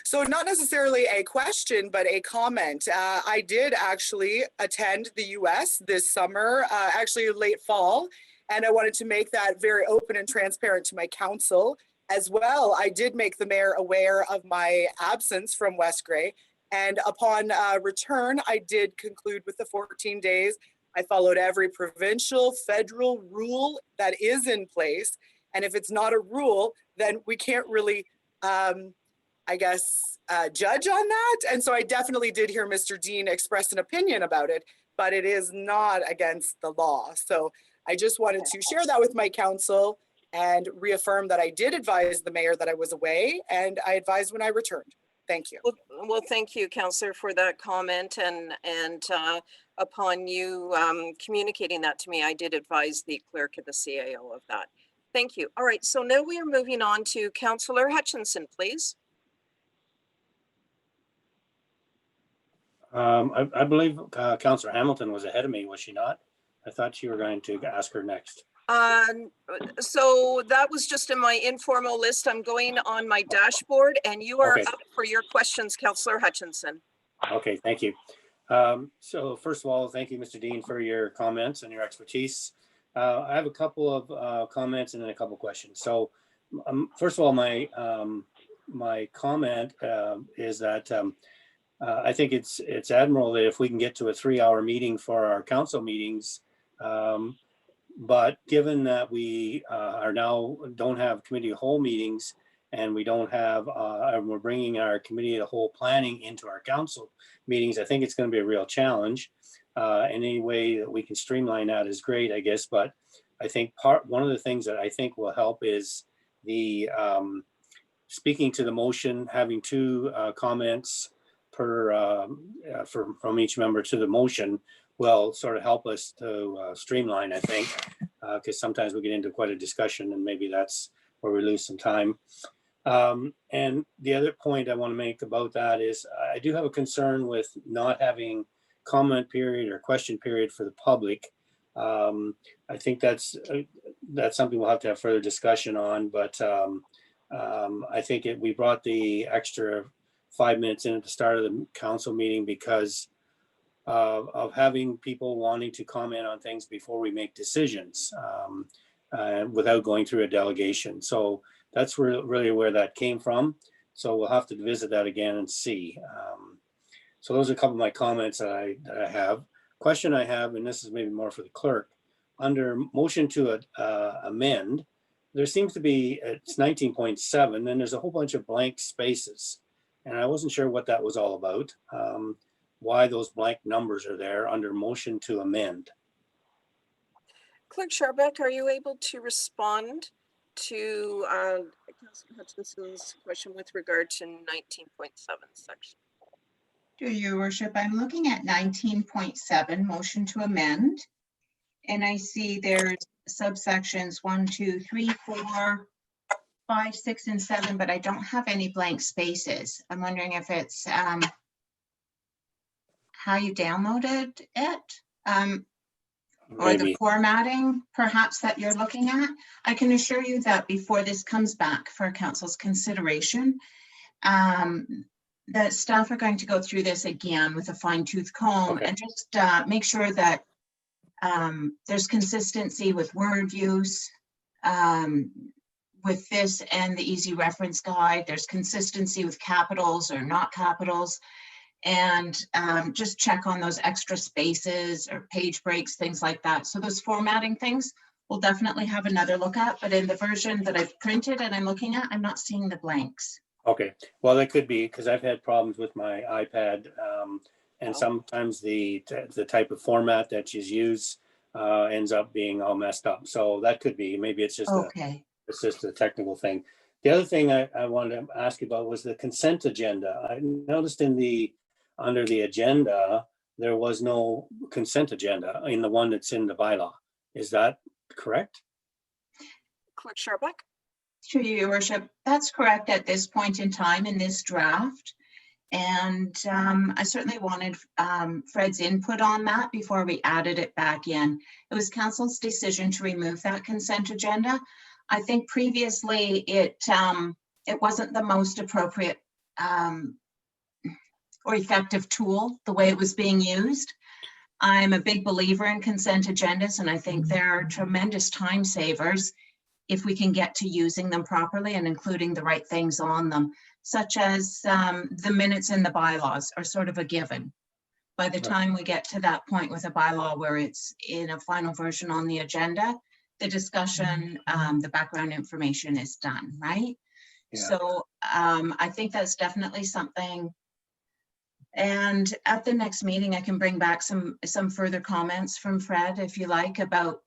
So not necessarily a question, but a comment. I did actually attend the US this summer, actually late fall, and I wanted to make that very open and transparent to my counsel. As well, I did make the mayor aware of my absence from West Grey, and upon return, I did conclude with the 14 days. I followed every provincial, federal rule that is in place, and if it's not a rule, then we can't really, I guess, judge on that. And so I definitely did hear Mr. Dean express an opinion about it, but it is not against the law. So I just wanted to share that with my counsel and reaffirm that I did advise the mayor that I was away, and I advised when I returned. Thank you. Well, thank you, Councillor, for that comment. And upon you communicating that to me, I did advise the clerk of the CAO of that. Thank you. All right, so now we are moving on to Councillor Hutchinson, please. I believe Councillor Hamilton was ahead of me, was she not? I thought you were going to ask her next. So that was just in my informal list. I'm going on my dashboard and you are Okay. up for your questions, Councillor Hutchinson. Okay, thank you. So first of all, thank you, Mr. Dean, for your comments and your expertise. I have a couple of comments and then a couple of questions. So first of all, my comment is that I think it's admirable that if we can get to a 3-hour meeting for our council meetings, but given that we are now don't have committee of whole meetings and we don't have, and we're bringing our committee of the whole planning into our council meetings, I think it's going to be a real challenge. Any way that we can streamline that is great, I guess. But I think one of the things that I think will help is the speaking to the motion, having 2 comments per from each member to the motion will sort of help us to streamline, I think, because sometimes we get into quite a discussion and maybe that's where we lose some time. And the other point I want to make about that is I do have a concern with not having comment period or question period for the public. I think that's something we'll have to have further discussion on, but I think we brought the extra 5 minutes in at the start of the council meeting because of having people wanting to comment on things before we make decisions without going through a delegation. So that's really where that came from. So we'll have to visit that again and see. So those are a couple of my comments that I have. Question I have, and this is maybe more for the clerk, under motion to amend, there seems to be, it's 19.7, and there's a whole bunch of blank spaces. And I wasn't sure what that was all about. Why those blank numbers are there under motion to amend. Clerk Scharbeck, are you able to respond to Councillor Hutchinson's question with regard to 19.7 section? To your worship, I'm looking at 19.7, motion to amend. And I see there's subsections 1, 2, 3, 4, 5, 6, and 7, but I don't have any blank spaces. I'm wondering if it's how you downloaded it, or Maybe. the formatting perhaps that you're looking at. I can assure you that before this comes back for council's consideration, The staff are going to go through this again with a fine-tooth comb Okay. and just make sure that there's consistency with word use with this and the easy reference guide. There's consistency with capitals or not capitals, and just check on those extra spaces or page breaks, things like that. So those formatting things we'll definitely have another look at, but in the version that I've printed and I'm looking at, I'm not seeing the blanks. Okay, well, that could be because I've had problems with my iPad, and Oh. sometimes the type of format that you use ends up being all messed up. So that could be, maybe it's just Okay. a technical thing. The other thing I wanted to ask you about was the consent agenda. I noticed under the agenda, there was no consent agenda in the one that's in the bylaw. Is that correct? Clerk Sharbuck? Through you, Your Worship, that's correct at this point in time in this draft. And I certainly wanted Fred's input on that before we added it back in. It was council's decision to remove that consent agenda. I think previously it wasn't the most appropriate or effective tool, the way it was being used. I'm a big believer in consent agendas, and I think they're tremendous time savers if we can get to using them properly and including the right things on them, such as the minutes in the bylaws are sort of a given. By the time we get to that point with a bylaw where it's in a final version on the agenda, the discussion, the background information is done, right? Yeah. So I think that's definitely something. And at the next meeting, I can bring back some further comments from Fred, if you like, about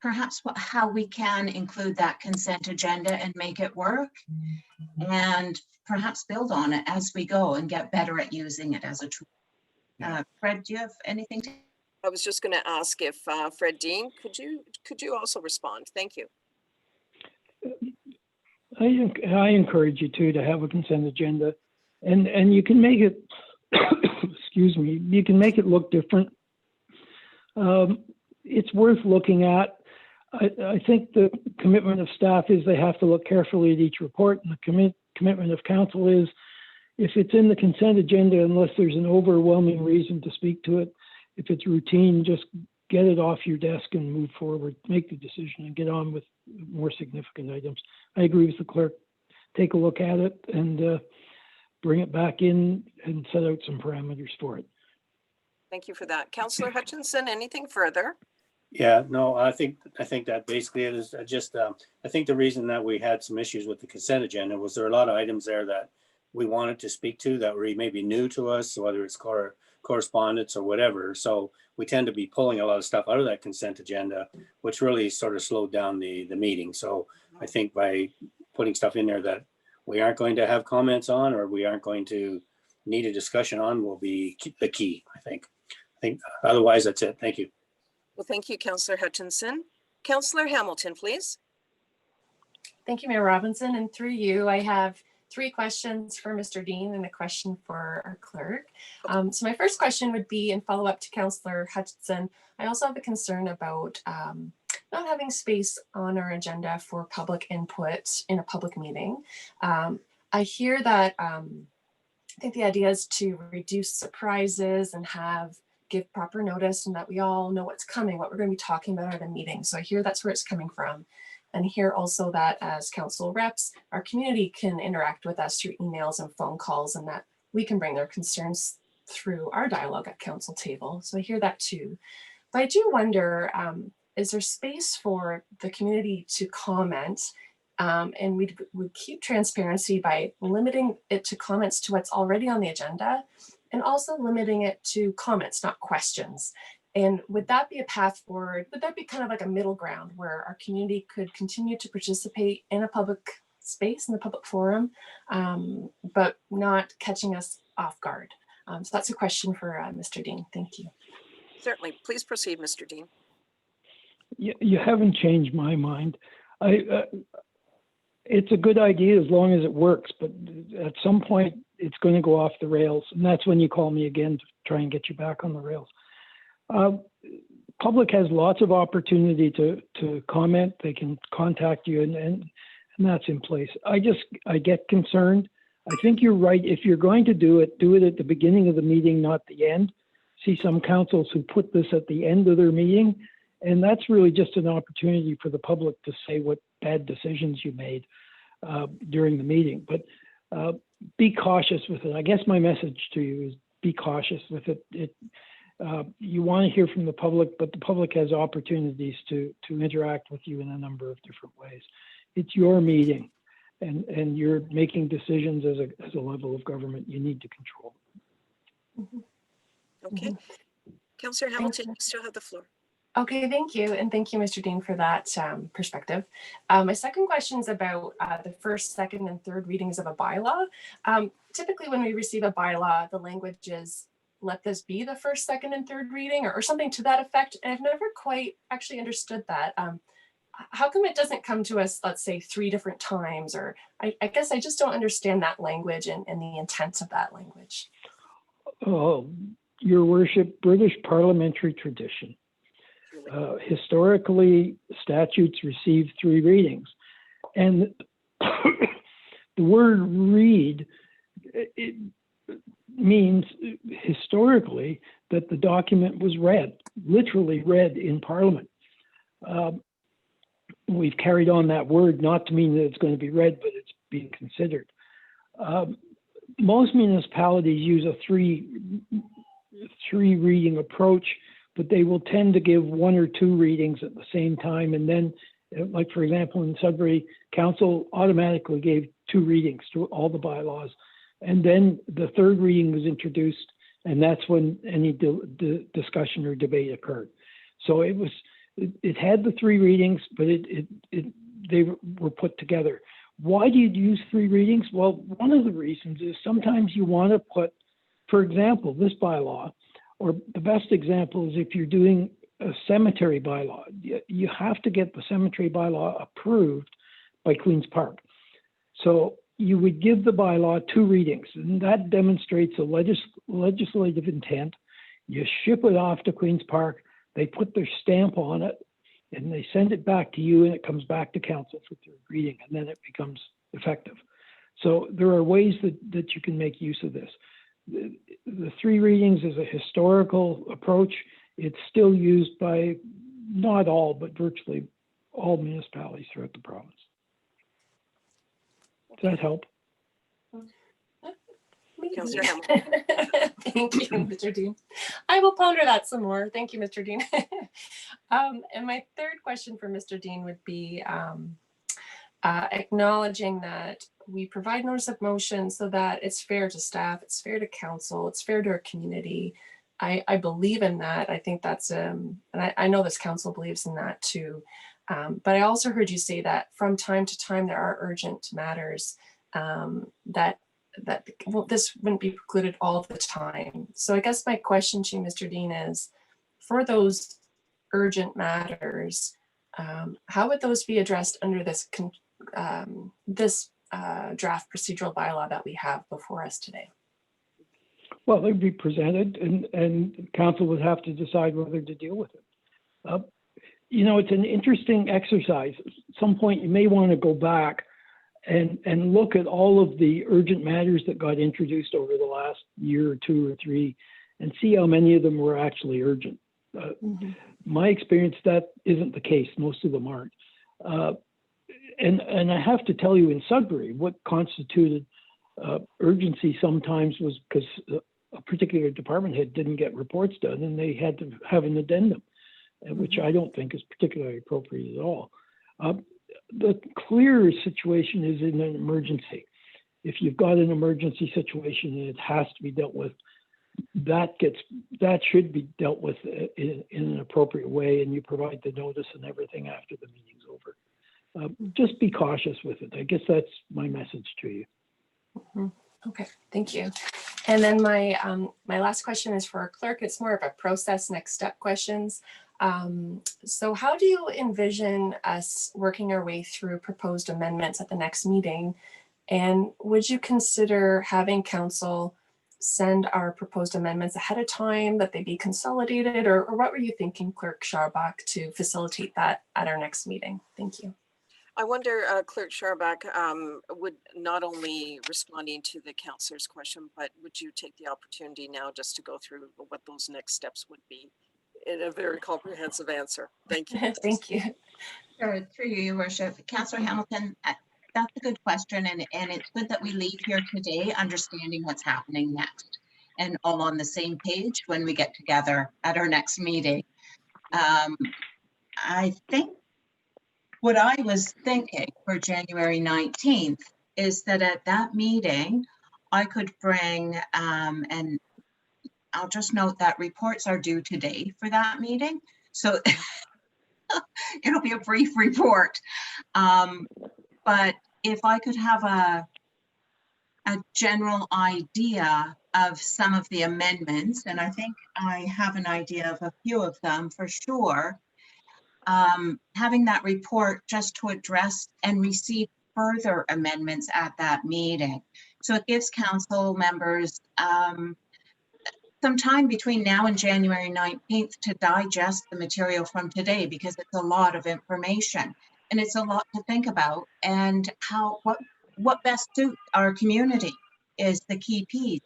perhaps how we can include that consent agenda and make it work, and perhaps build on it as we go and get better at using it as a tool. Fred, do you have anything to? I was just going to ask if Fred Dean, could you also respond? Thank you. I encourage you to have a consent agenda, and you can make it, excuse me, you can make it look different. It's worth looking at. I think the commitment of staff is they have to look carefully at each report, and the commitment of council is if it's in the consent agenda, unless there's an overwhelming reason to speak to it, if it's routine, just get it off your desk and move forward, make the decision and get on with more significant items. I agree with the clerk. Take a look at it and bring it back in and set out some parameters for it. Thank you for that. Councillor Hutchinson, anything further? Yeah, no, I think that basically it is just, I think the reason that we had some issues with the consent agenda was there are a lot of items there that we wanted to speak to that were maybe new to us, whether it's correspondence or whatever. So we tend to be pulling a lot of stuff out of that consent agenda, which really sort of slowed down the meeting. So I think by putting stuff in there that we aren't going to have comments on or we aren't going to need a discussion on will be the key, I think. Otherwise, that's it. Thank you. Well, thank you, Councillor Hutchinson. Councillor Hamilton, please. Thank you, Mayor Robinson. And through you, I have 3 questions for Mr. Dean and a question for our clerk. So my first question would be in follow-up to Councillor Hutchinson. I also have a concern about not having space on our agenda for public input in a public meeting. I hear that I think the idea is to reduce surprises and give proper notice and that we all know what's coming, what we're going to be talking about at a meeting. So I hear that's where it's coming from. And hear also that as council reps, our community can interact with us through emails and phone calls, and that we can bring their concerns through our dialogue at council table. So I hear that too. But I do wonder, is there space for the community to comment? And we would keep transparency by limiting it to comments to what's already on the agenda, and also limiting it to comments, not questions. And would that be a path forward? Would that be kind of like a middle ground where our community could continue to participate in a public space, in the public forum, but not catching us off guard? So that's a question for Mr. Dean. Thank you. Certainly. Please proceed, Mr. Dean. You haven't changed my mind. It's a good idea as long as it works, but at some point it's going to go off the rails. And that's when you call me again to try and get you back on the rails. Public has lots of opportunity to comment. They can contact you, and and that's in place. I get concerned. I think you're right. If you're going to do it at the beginning of the meeting, not the end. See some councils who put this at the end of their meeting, and that's really just an opportunity for the public to say what bad decisions you made during the meeting. But be cautious with it. I guess my message to you is be cautious with it. You want to hear from the public, but the public has opportunities to interact with you in a number of different ways. It's your meeting, and you're making decisions as a level of government you need to control. Okay. Councillor Hamilton, you still have the floor. Okay, thank you. And thank you, Mr. Dean, for that perspective. My second question is about the first, second, and third readings of a bylaw. Typically, when we receive a bylaw, the language is, let this be the first, second, and third reading, or something to that effect. And I've never quite actually understood that. How come it doesn't come to us, let's say, 3 different times? Or I guess I just don't understand that language and the intent of that language. Oh, Your Worship, British parliamentary tradition. Historically, statutes receive 3 readings. And the word read, it means historically that the document was read, literally read in Parliament. We've carried on that word not to mean that it's going to be read, but it's being considered. Most municipalities use a three reading approach, but they will tend to give 1 or 2 readings at the same time. And then, like for example, in Sudbury, council automatically gave 2 readings to all the bylaws. And then the 3rd reading was introduced, and that's when any discussion or debate occurred. So it had the 3 readings, but they were put together. Why do you use 3 readings? Well, one of the reasons is sometimes you want to put, for example, this bylaw, or the best example is if you're doing a cemetery bylaw, you have to get the cemetery bylaw approved by Queen's Park. So you would give the bylaw 2 readings, and that demonstrates a legislative intent. You ship it off to Queen's Park, they put their stamp on it, and they send it back to you, and it comes back to council for 3rd reading, and then it becomes effective. So there are ways that you can make use of this. The 3 readings is a historical approach. It's still used by not all, but virtually all municipalities throughout the province. Does that help? Councillor Hamilton. Thank you, Mr. Dean. I will ponder that some more. Thank you, Mr. Dean. And my third question for Mr. Dean would be acknowledging that we provide notice of motion so that it's fair to staff, it's fair to council, it's fair to our community. I believe in that. I think that's, and I know this council believes in that too. But I also heard you say that from time to time there are urgent matters that this wouldn't be precluded all the time. So I guess my question to you, Mr. Dean, is for those urgent matters, how would those be addressed under this draft procedural bylaw that we have before us today? Well, they'd be presented, and council would have to decide whether to deal with it. You know, it's an interesting exercise. At some point, you may want to go back and look at all of the urgent matters that got introduced over the last year or 2 or 3 and see how many of them were actually urgent. My experience, that isn't the case. Most of them aren't. And I have to tell you, in Sudbury, what constituted urgency sometimes was because a particular department head didn't get reports done, and they had to have an addendum, which I don't think is particularly appropriate at all. The clearer situation is in an emergency. If you've got an emergency situation and it has to be dealt with, that should be dealt with in an appropriate way, and you provide the notice and everything after the meeting's over. Just be cautious with it. I guess that's my message to you. Okay, thank you. And then my last question is for our clerk. It's more of a process next step questions. So how do you envision us working our way through proposed amendments at the next meeting? And would you consider having council send our proposed amendments ahead of time, that they be consolidated, or what were you thinking, Clerk Scharbach, to facilitate that at our next meeting? Thank you. I wonder, Clerk Scharbach, would not only responding to the counselor's question, but would you take the opportunity now just to go through what those next steps would be in a very comprehensive answer? Thank you. Thank you. Sure, through you, Your Worship. Councillor Hamilton, that's a good question, and it's good that we leave here today understanding what's happening next and all on the same page when we get together at our next meeting. I think what I was thinking for January 19th is that at that meeting, I could bring, and I'll just note that reports are due today for that meeting. So it'll be a brief report. But if I could have a general idea of some of the amendments, and I think I have an idea of a few of them for sure, having that report just to address and receive further amendments at that meeting. So it gives council members some time between now and January 19th to digest the material from today, because it's a lot of information and it's a lot to think about, and what best suits our community is the key piece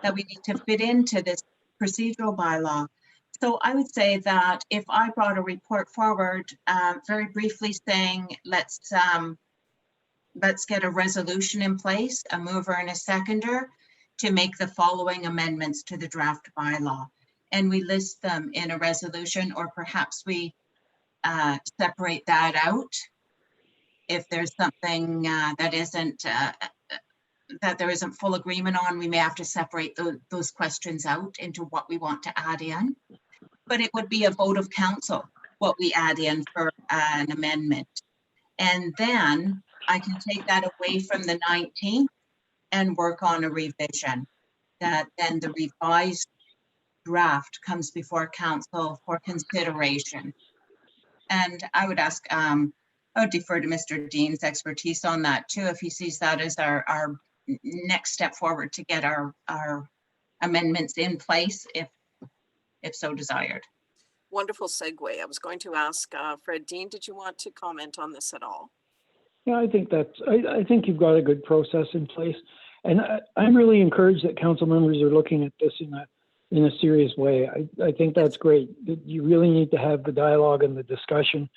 that we need to fit into this procedural bylaw. So I would say that if I brought a report forward, very briefly saying, let's get a resolution in place, a mover and a seconder, to make the following amendments to the draft bylaw. And we list them in a resolution, or perhaps we separate that out. If there's something that there isn't full agreement on, we may have to separate those questions out into what we want to add in. But it would be a vote of council what we add in for an amendment. And then I can take that away from the 19th and work on a revision, that then the revised draft comes before council for consideration. And I would ask, I would defer to Mr. Dean's expertise on that too, if he sees that as our next step forward to get our amendments in place, if so desired. Wonderful segue. I was going to ask Fred Dean, did you want to comment on this at all? Yeah, I think you've got a good process in place, and I'm really encouraged that council members are looking at this in a serious way. I think that's great. You really need to have the dialogue and the discussion,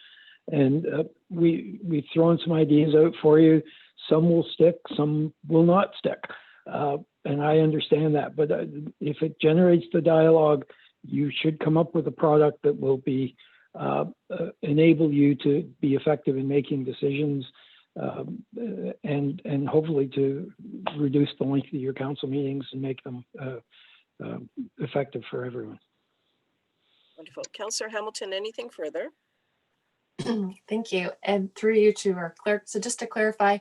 and we've thrown some ideas out for you. Some will stick, some will not stick, and I understand that. But if it generates the dialogue, you should come up with a product that will be enable you to be effective in making decisions, and hopefully to reduce the length of your council meetings and make them effective for everyone. Wonderful. Councillor Hamilton, anything further? Thank you. And through you to our clerk. So just to clarify,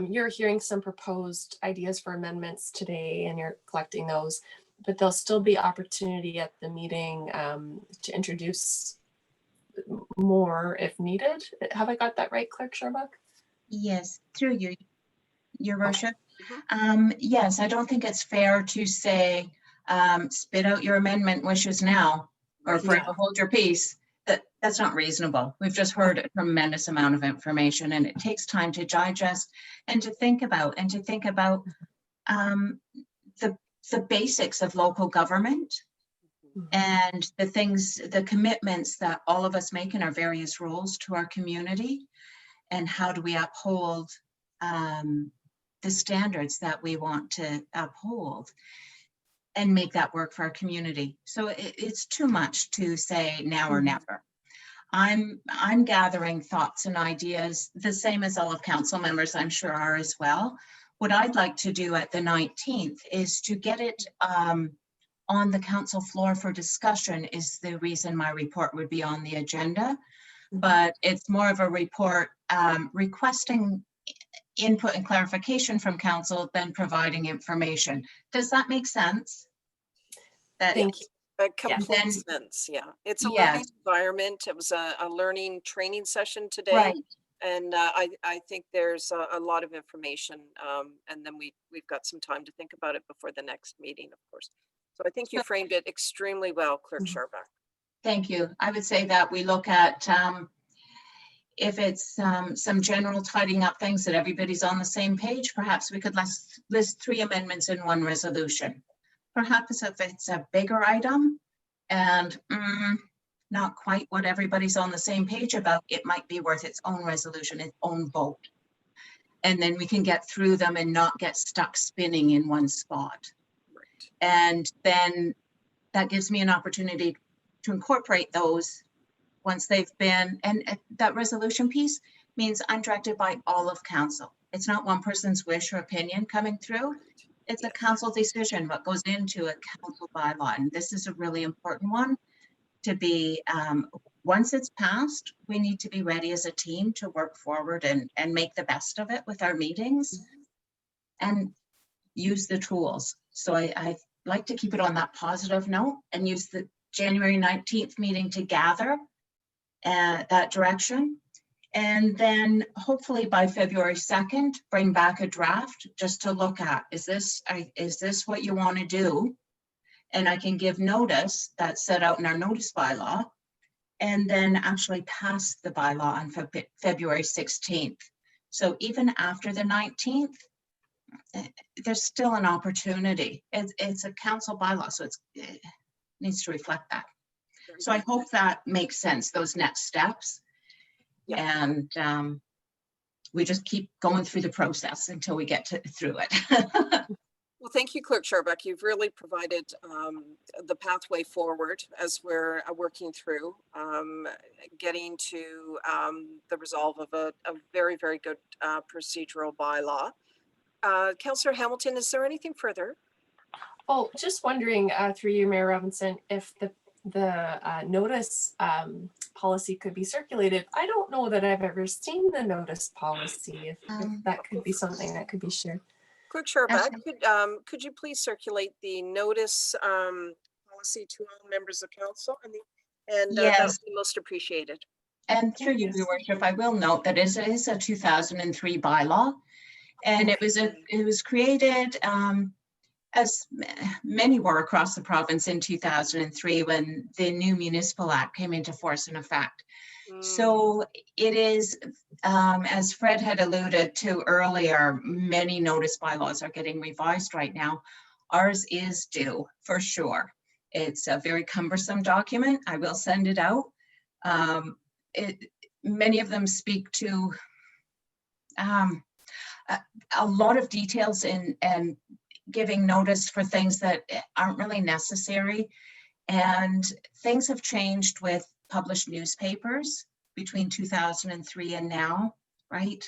you're hearing some proposed ideas for amendments today and you're collecting those, but there'll still be opportunity at the meeting to introduce more if needed. Have I got that right, Clerk Scharbach? Yes, through you, Your Worship. Mhm. Yes, I don't think it's fair to say, spit out your amendment wishes now, or forever hold your peace. That's not reasonable. We've just heard a tremendous amount of information, and it takes time to digest and to think about, the basics of local government and the commitments that all of us make in our various roles to our community, and how do we uphold the standards that we want to uphold and make that work for our community. So it's too much to say now or never. I'm gathering thoughts and ideas, the same as all of council members I'm sure are as well. What I'd like to do at the 19th is to get it on the council floor for discussion, is the reason my report would be on the agenda. But it's more of a report requesting input and clarification from council than providing information. Does that make sense? Thank you. A complete sense, yeah. It's a learning environment. It was a learning training session today. Right. And I think there's a lot of information, and then we've got some time to think about it before the next meeting, of course. So I think you framed it extremely well, Clerk Scharbach. Thank you. I would say that we look at if it's some general tidying up things that everybody's on the same page, perhaps we could list 3 amendments in one resolution. Perhaps if it's a bigger item and not quite what everybody's on the same page about, it might be worth its own resolution, its own vote. And then we can get through them and not get stuck spinning in one spot. And then that gives me an opportunity to incorporate those once they've been, and that resolution piece means I'm directed by all of council. It's not one person's wish or opinion coming through. It's a council decision, what goes into a council bylaw. And this is a really important one to be, once it's passed, we need to be ready as a team to work forward and make the best of it with our meetings and use the tools. So I like to keep it on that positive note and use the January 19th meeting to gather that direction. And then hopefully by February 2nd, bring back a draft just to look at, is this what you want to do? And I can give notice that's set out in our notice bylaw, and then actually pass the bylaw on February 16th. So even after the 19th, there's still an opportunity. It's a council bylaw, so it needs to reflect that. So I hope that makes sense, those next steps. Yeah. And we just keep going through the process until we get through it. Well, thank you, Clerk Sharbuck. You've really provided the pathway forward as we're working through getting to the resolve of a very, very good procedural bylaw. Councillor Hamilton, is there anything further? Oh, just wondering through you, Mayor Robinson, if the notice policy could be circulated. I don't know that I've ever seen the notice policy, if that could be something that could be shared. Clerk Sharbuck, could you please circulate the notice policy to all members of council? And yes, that would be most appreciated. And through you, Your Worship, I will note that it is a 2003 bylaw, and it was created as many were across the province in 2003 when the new Municipal Act came into force in effect. So it is, as Fred had alluded to earlier, many notice bylaws are getting revised right now. Ours is due for sure. It's a very cumbersome document. I will send it out. Many of them speak to a lot of details and giving notice for things that aren't really necessary. And things have changed with published newspapers between 2003 and now, right?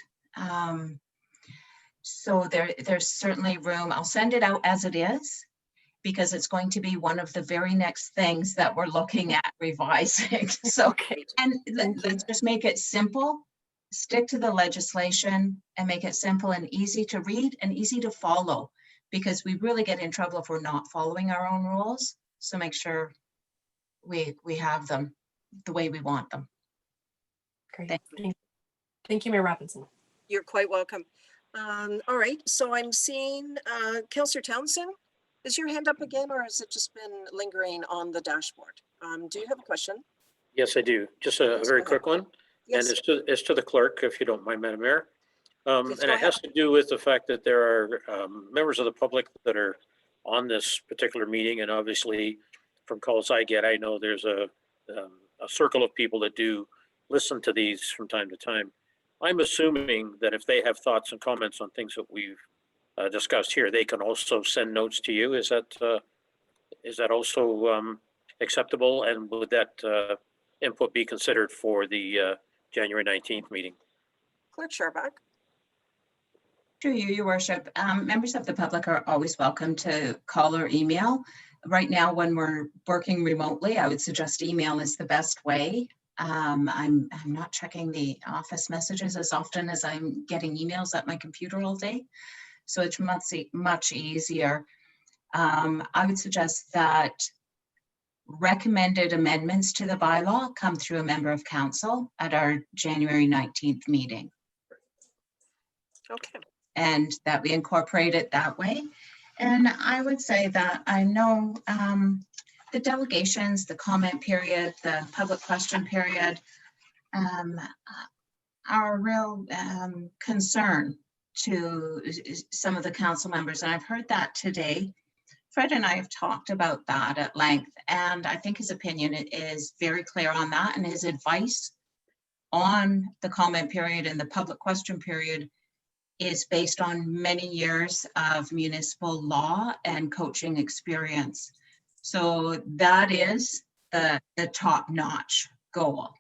So there's certainly room. I'll send it out as it is, because it's going to be one of the very next things that we're looking at revising. So, okay. And let's just make it simple, stick to the legislation and make it simple and easy to read and easy to follow, because we really get in trouble if we're not following our own rules. So make sure we have them the way we want them. Great. Thank you, Mayor Robinson. You're quite welcome. All right, so I'm seeing Councillor Townsend. Is your hand up again, or has it just been lingering on the dashboard? Do you have a question? Yes, I do. Just a very quick one. Yes. And it's to the clerk, if you don't mind, Madam Mayor. Yes, and it has to do with the fact that there are members of the public that are on this particular meeting. And obviously from calls I get, I know there's a circle of people that do listen to these from time to time. I'm assuming that if they have thoughts and comments on things that we've discussed here, they can also send notes to you. Is that also acceptable? And would that input be considered for the January 19th meeting? Clerk Sharbuck. Through you, Your Worship, members of the public are always welcome to call or email. Right now, when we're working remotely, I would suggest email is the best way. I'm not checking the office messages as often as I'm getting emails at my computer all day. So it's much easier. I would suggest that recommended amendments to the bylaw come through a member of council at our January 19th meeting. Okay. And that we incorporate it that way. And I would say that I know the delegations, the comment period, the public question period, are a real concern to some of the council members, and I've heard that today. Fred and I have talked about that at length, and I think his opinion is very clear on that, and his advice on the comment period and the public question period is based on many years of municipal law and coaching experience. So that is the top-notch goal,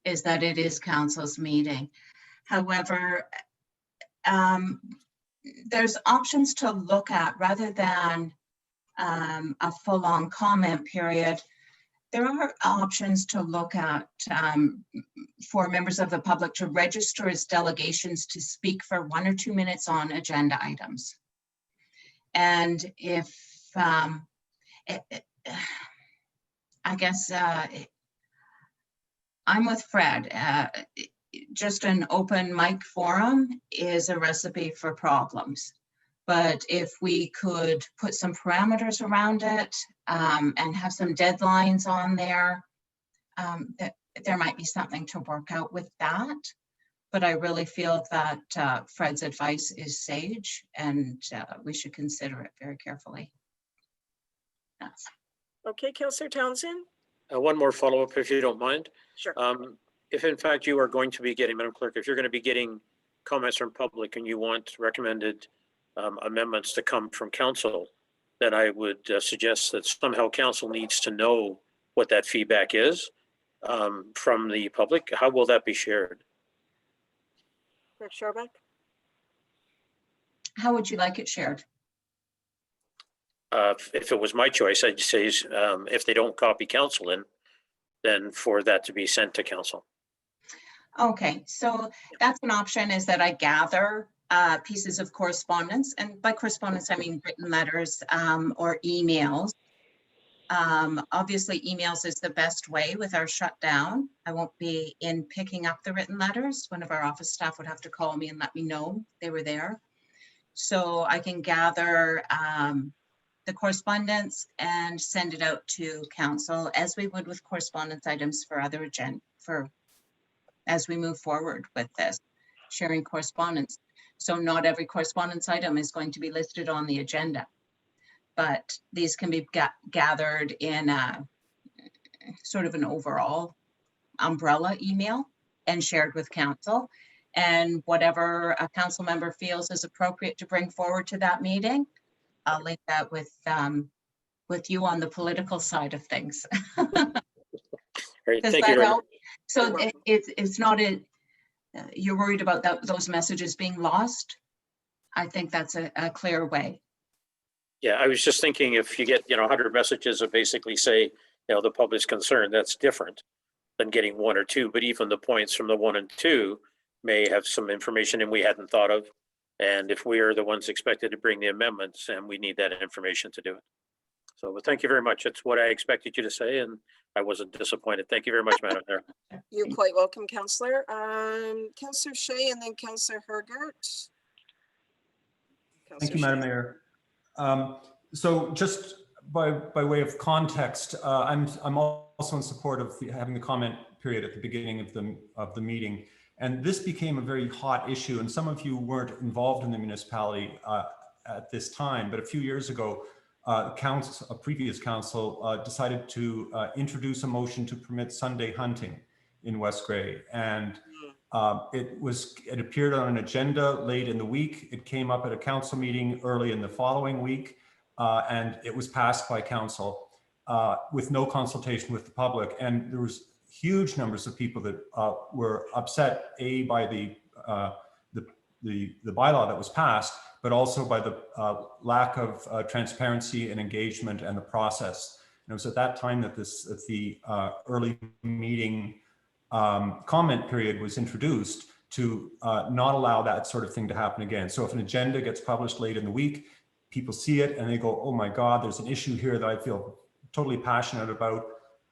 is that it is council's meeting. However, there's options to look at rather than a full-on comment period. There are options to look at for members of the public to register as delegations to speak for 1 or 2 minutes on agenda items. And if, I guess, I'm with Fred, just an open mic forum is a recipe for problems. But if we could put some parameters around it and have some deadlines on there, there might be something to work out with that. But I really feel that Fred's advice is sage, and we should consider it very carefully. That's Okay, Councillor Townsend? One more follow-up, if you don't mind. Sure. If in fact you are going to be getting, Madam Clerk, if you're going to be getting comments from public and you want recommended amendments to come from council, then I would suggest that somehow council needs to know what that feedback is from the public. How will that be shared? Clerk Scharbeck? how would you like it shared? If it was my choice, I'd say if they don't copy council in, then for that to be sent to council. Okay, so that's an option, is that I gather pieces of correspondence, and by correspondence, I mean written letters or emails. Obviously, emails is the best way with our shutdown. I won't be in picking up the written letters. One of our office staff would have to call me and let me know they were there. So I can gather the correspondence and send it out to council as we would with correspondence items for other agenda, as we move forward with this, sharing correspondence. So not every correspondence item is going to be listed on the agenda, but these can be gathered in a sort of an overall umbrella email and shared with council. And whatever a council member feels is appropriate to bring forward to that meeting, I'll link that with you on the political side of things. Great, thank you very much. So it's not you're worried about those messages being lost. I think that's a clear way. Yeah, I was just thinking if you get 100 messages that basically say the public's concerned, that's different than getting 1 or 2. But even the points from the 1 and 2 may have some information and we hadn't thought of. And if we are the ones expected to bring the amendments, and we need that information to do it. So well, thank you very much. It's what I expected you to say, and I wasn't disappointed. Thank you very much, Madam Mayor. You're quite welcome, Councillor. Councillor Shea and then Councillor Hergert. Thank you, Madam Mayor. So just by way of context, I'm also in support of having the comment period at the beginning of the meeting. And this became a very hot issue, and some of you weren't involved in the municipality at this time, but a few years ago, a previous council decided to introduce a motion to permit Sunday hunting in West Grey. And it appeared on an agenda late in the week. It came up at a council meeting early in the following week, and it was passed by council with no consultation with the public. And there was huge numbers of people that were upset, by the bylaw that was passed, but also by the lack of transparency and engagement and the process. And it was at that time that the early meeting comment period was introduced to not allow that sort of thing to happen again. So if an agenda gets published late in the week, people see it and they go, oh my God, there's an issue here that I feel totally passionate about.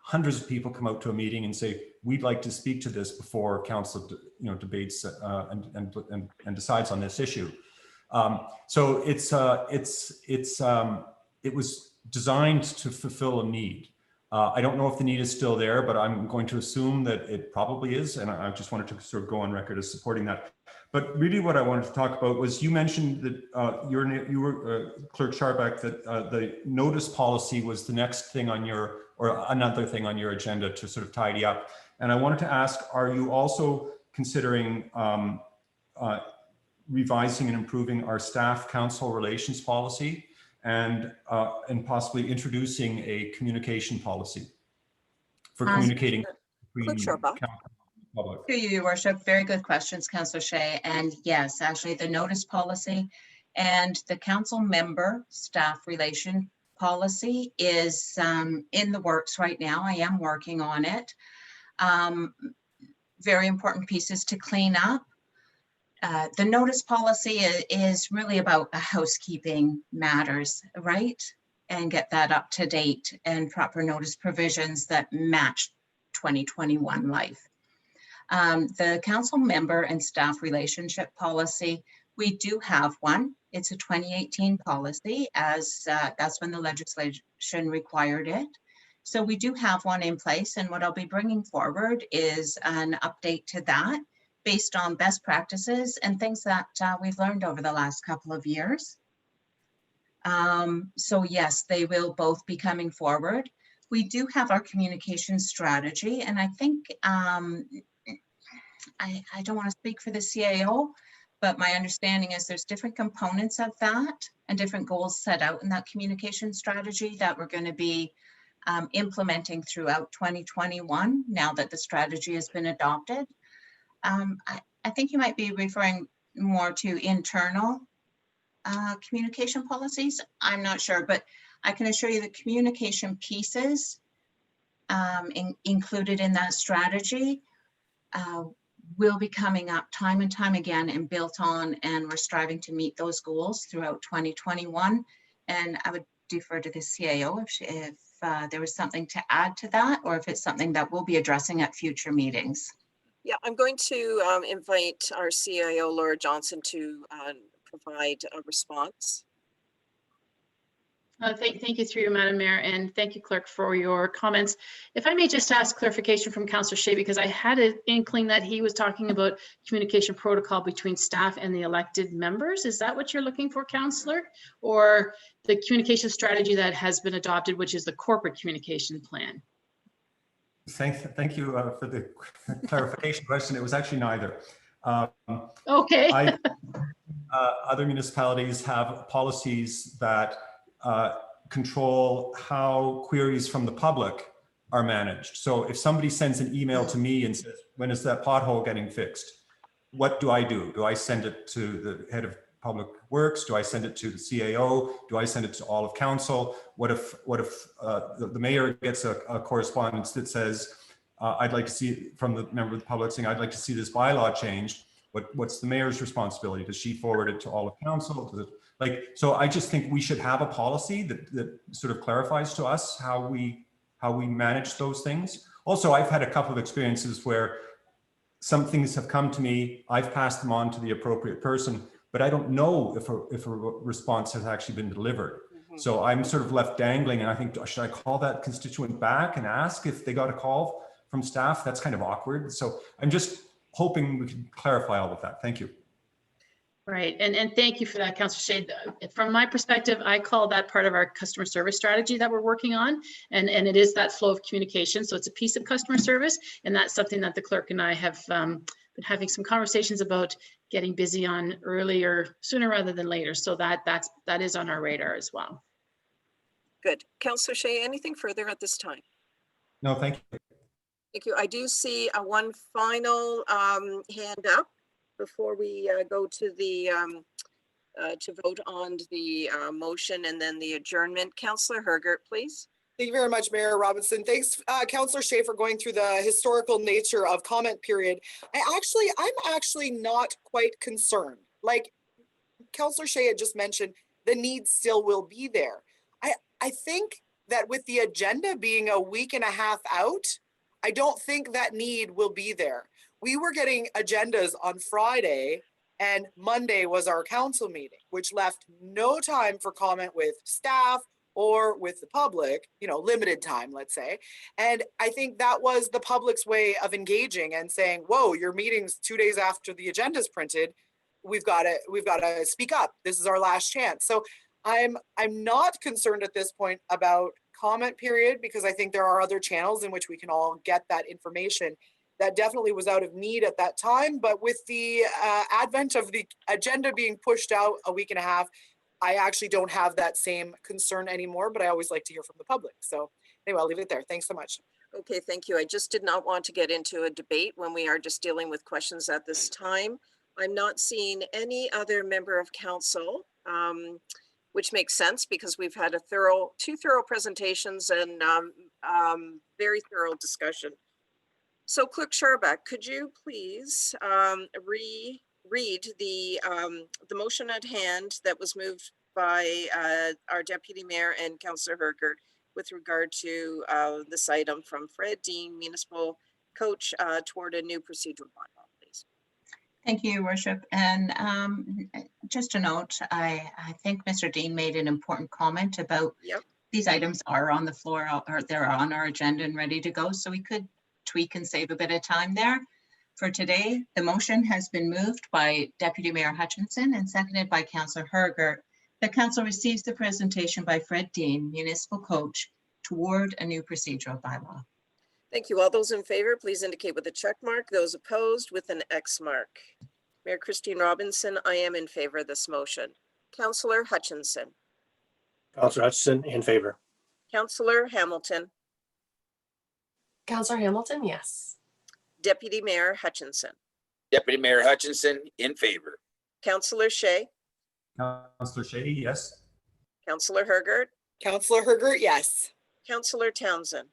Hundreds of people come out to a meeting and say, we'd like to speak to this before council debates and decides on this issue. So it was designed to fulfill a need. I don't know if the need is still there, but I'm going to assume that it probably is. And I just wanted to sort of go on record as supporting that. But really what I wanted to talk about was you mentioned that you were Clerk Scharbeck, that the notice policy was the next thing on your, or another thing on your agenda to sort of tidy up. And I wanted to ask, are you also considering revising and improving our staff council relations policy and possibly introducing a communication policy for communicating between council and public? To you, Your Worship. Very good questions, Councillor Shea. And yes, actually the notice policy and the council member staff relation policy is in the works right now. I am working on it. Very important pieces to clean up. The notice policy is really about housekeeping matters, right? And get that up to date and proper notice provisions that match 2021 life. The council member and staff relationship policy, we do have one. It's a 2018 policy, as that's when the legislation required it. So we do have one in place, and what I'll be bringing forward is an update to that based on best practices and things that we've learned over the last couple of years. So yes, they will both be coming forward. We do have our communication strategy, and I think, I don't want to speak for the CAO, but my understanding is there's different components of that and different goals set out in that communication strategy that we're going to be implementing throughout 2021 now that the strategy has been adopted. I think you might be referring more to internal communication policies. I'm not sure, but I can assure you the communication pieces included in that strategy will be coming up time and time again and built on, and we're striving to meet those goals throughout 2021. And I would defer to the CAO if there was something to add to that, or if it's something that we'll be addressing at future meetings. Yeah, I'm going to invite our CIO, Laura Johnson, to provide a response. Thank you through you, Madam Mayor, and thank you, Clerk, for your comments. If I may just ask clarification from Councillor Shea, because I had an inkling that he was talking about communication protocol between staff and the elected members. Is that what you're looking for, Councillor? Or the communication strategy that has been adopted, which is the corporate communication plan? Thank you for the clarification question. It was actually neither. Okay. Other municipalities have policies that control how queries from the public are managed. So if somebody sends an email to me and says, when is that pothole getting fixed? What do I do? Do I send it to the head of public works? Do I send it to the CAO? Do I send it to all of council? What if the mayor gets a correspondence that says, I'd like to see from the member of the public saying, I'd like to see this bylaw changed. What's the mayor's responsibility? Does she forward it to all of council? Does it, so I just think we should have a policy that sort of clarifies to us how we manage those things. Also, I've had a couple of experiences where some things have come to me, I've passed them on to the appropriate person, but I don't know if a response has actually been delivered. Mm-hmm. So I'm sort of left dangling, and I think, should I call that constituent back and ask if they got a call from staff? That's kind of awkward. So I'm just hoping we can clarify all of that. Thank you. Right, and thank you for that, Councillor Shade. From my perspective, I call that part of our customer service strategy that we're working on, and it is that flow of communication. So it's a piece of customer service, and that's something that the clerk and I have been having some conversations about getting busy on earlier, sooner rather than later. So that is on our radar as well. Good. Councillor Shea, anything further at this time? No, thank you. Thank you. I do see one final hand up before we go to the to vote on the motion and then the adjournment. Councillor Hergert, please. Thank you very much, Mayor Robinson. Thanks, Councillor Shea, for going through the historical nature of comment period. I'm actually not quite concerned. Like Councillor Shea had just mentioned, the need still will be there. I think that with the agenda being a week and a half out, I don't think that need will be there. We were getting agendas on Friday, and Monday was our council meeting, which left no time for comment with staff or with the public, limited time, let's say. And I think that was the public's way of engaging and saying, whoa, your meeting's 2 days after the agenda is printed. We've got to speak up. This is our last chance. So I'm not concerned at this point about comment period, because I think there are other channels in which we can all get that information. That definitely was out of need at that time. But with the advent of the agenda being pushed out a week and a half, I actually don't have that same concern anymore, but I always like to hear from the public. So anyway, I'll leave it there. Thanks so much. Okay, thank you. I just did not want to get into a debate when we are just dealing with questions at this time. I'm not seeing any other member of council, which makes sense because we've had two thorough presentations and very thorough discussion. So Clerk Scharbeck, could you please read the motion at hand that was moved by our Deputy Mayor and Councillor Hergert with regard to this item from Fred Dean, Municipal Coach, toward a new procedural bylaw, please? Thank you, Your Worship. And just a note, I think Mr. Dean made an important comment about these items are on the floor, or they're on our agenda and ready to go. So we could tweak and save a bit of time there. For today, the motion has been moved by Deputy Mayor Hutchinson and seconded by Councillor Hergert. The council receives the presentation by Fred Dean, Municipal Coach, toward a new procedural bylaw. Thank you. All those in favor, please indicate with a check mark. Those opposed with an X mark. Mayor Christine Robinson, I am in favor of this motion. Councillor Hutchinson. Councillor Hutchinson, in favor. Councillor Hamilton. Councillor Hamilton, yes. Deputy Mayor Hutchinson. Deputy Mayor Hutchinson, in favor. Councillor Shea. Councillor Shea, yes. Councillor Hergert. Councillor Hergert, yes. Councillor Townsend.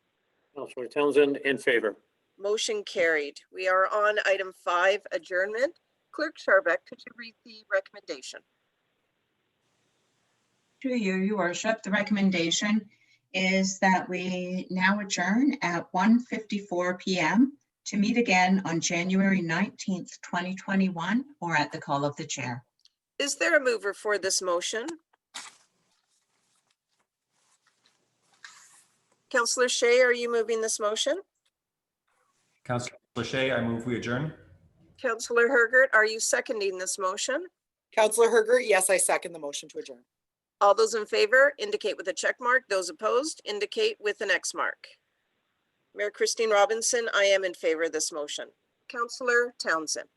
Councillor Townsend, in favor. Motion carried. We are on item 5, adjournment. Clerk Scharbeck, could you read the recommendation? To you, Your Worship, the recommendation is that we now adjourn at 1:54 p.m. to meet again on January 19th, 2021, or at the call of the chair. Is there a mover for this motion? Councillor Shea, are you moving this motion? Councillor Shea, I move we adjourn. Councillor Hergert, are you seconding this motion? Councillor Hergert, yes, I second the motion to adjourn. All those in favor indicate with a check mark. Those opposed indicate with an X mark. Mayor Christine Robinson, I am in favor of this motion. Councillor Townsend.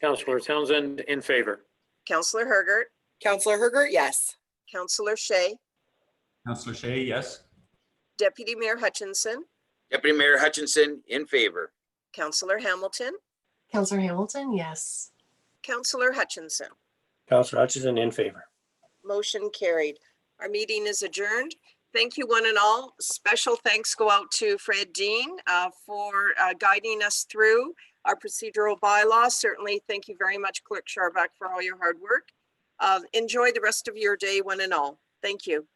Councillor Townsend, in favor. Councillor Hergert. Councillor Hergert, yes. Councillor Shea. Councillor Shea, yes. Deputy Mayor Hutchinson. Deputy Mayor Hutchinson, in favor. Councillor Hamilton. Councillor Hamilton, yes. Councillor Hutchinson. Councillor Hutchinson, in favor. Motion carried. Our meeting is adjourned. Thank you, one and all. Special thanks go out to Fred Dean for guiding us through our procedural bylaws. Certainly, thank you very much, Clerk Scharbeck, for all your hard work. Enjoy the rest of your day, one and all. Thank you.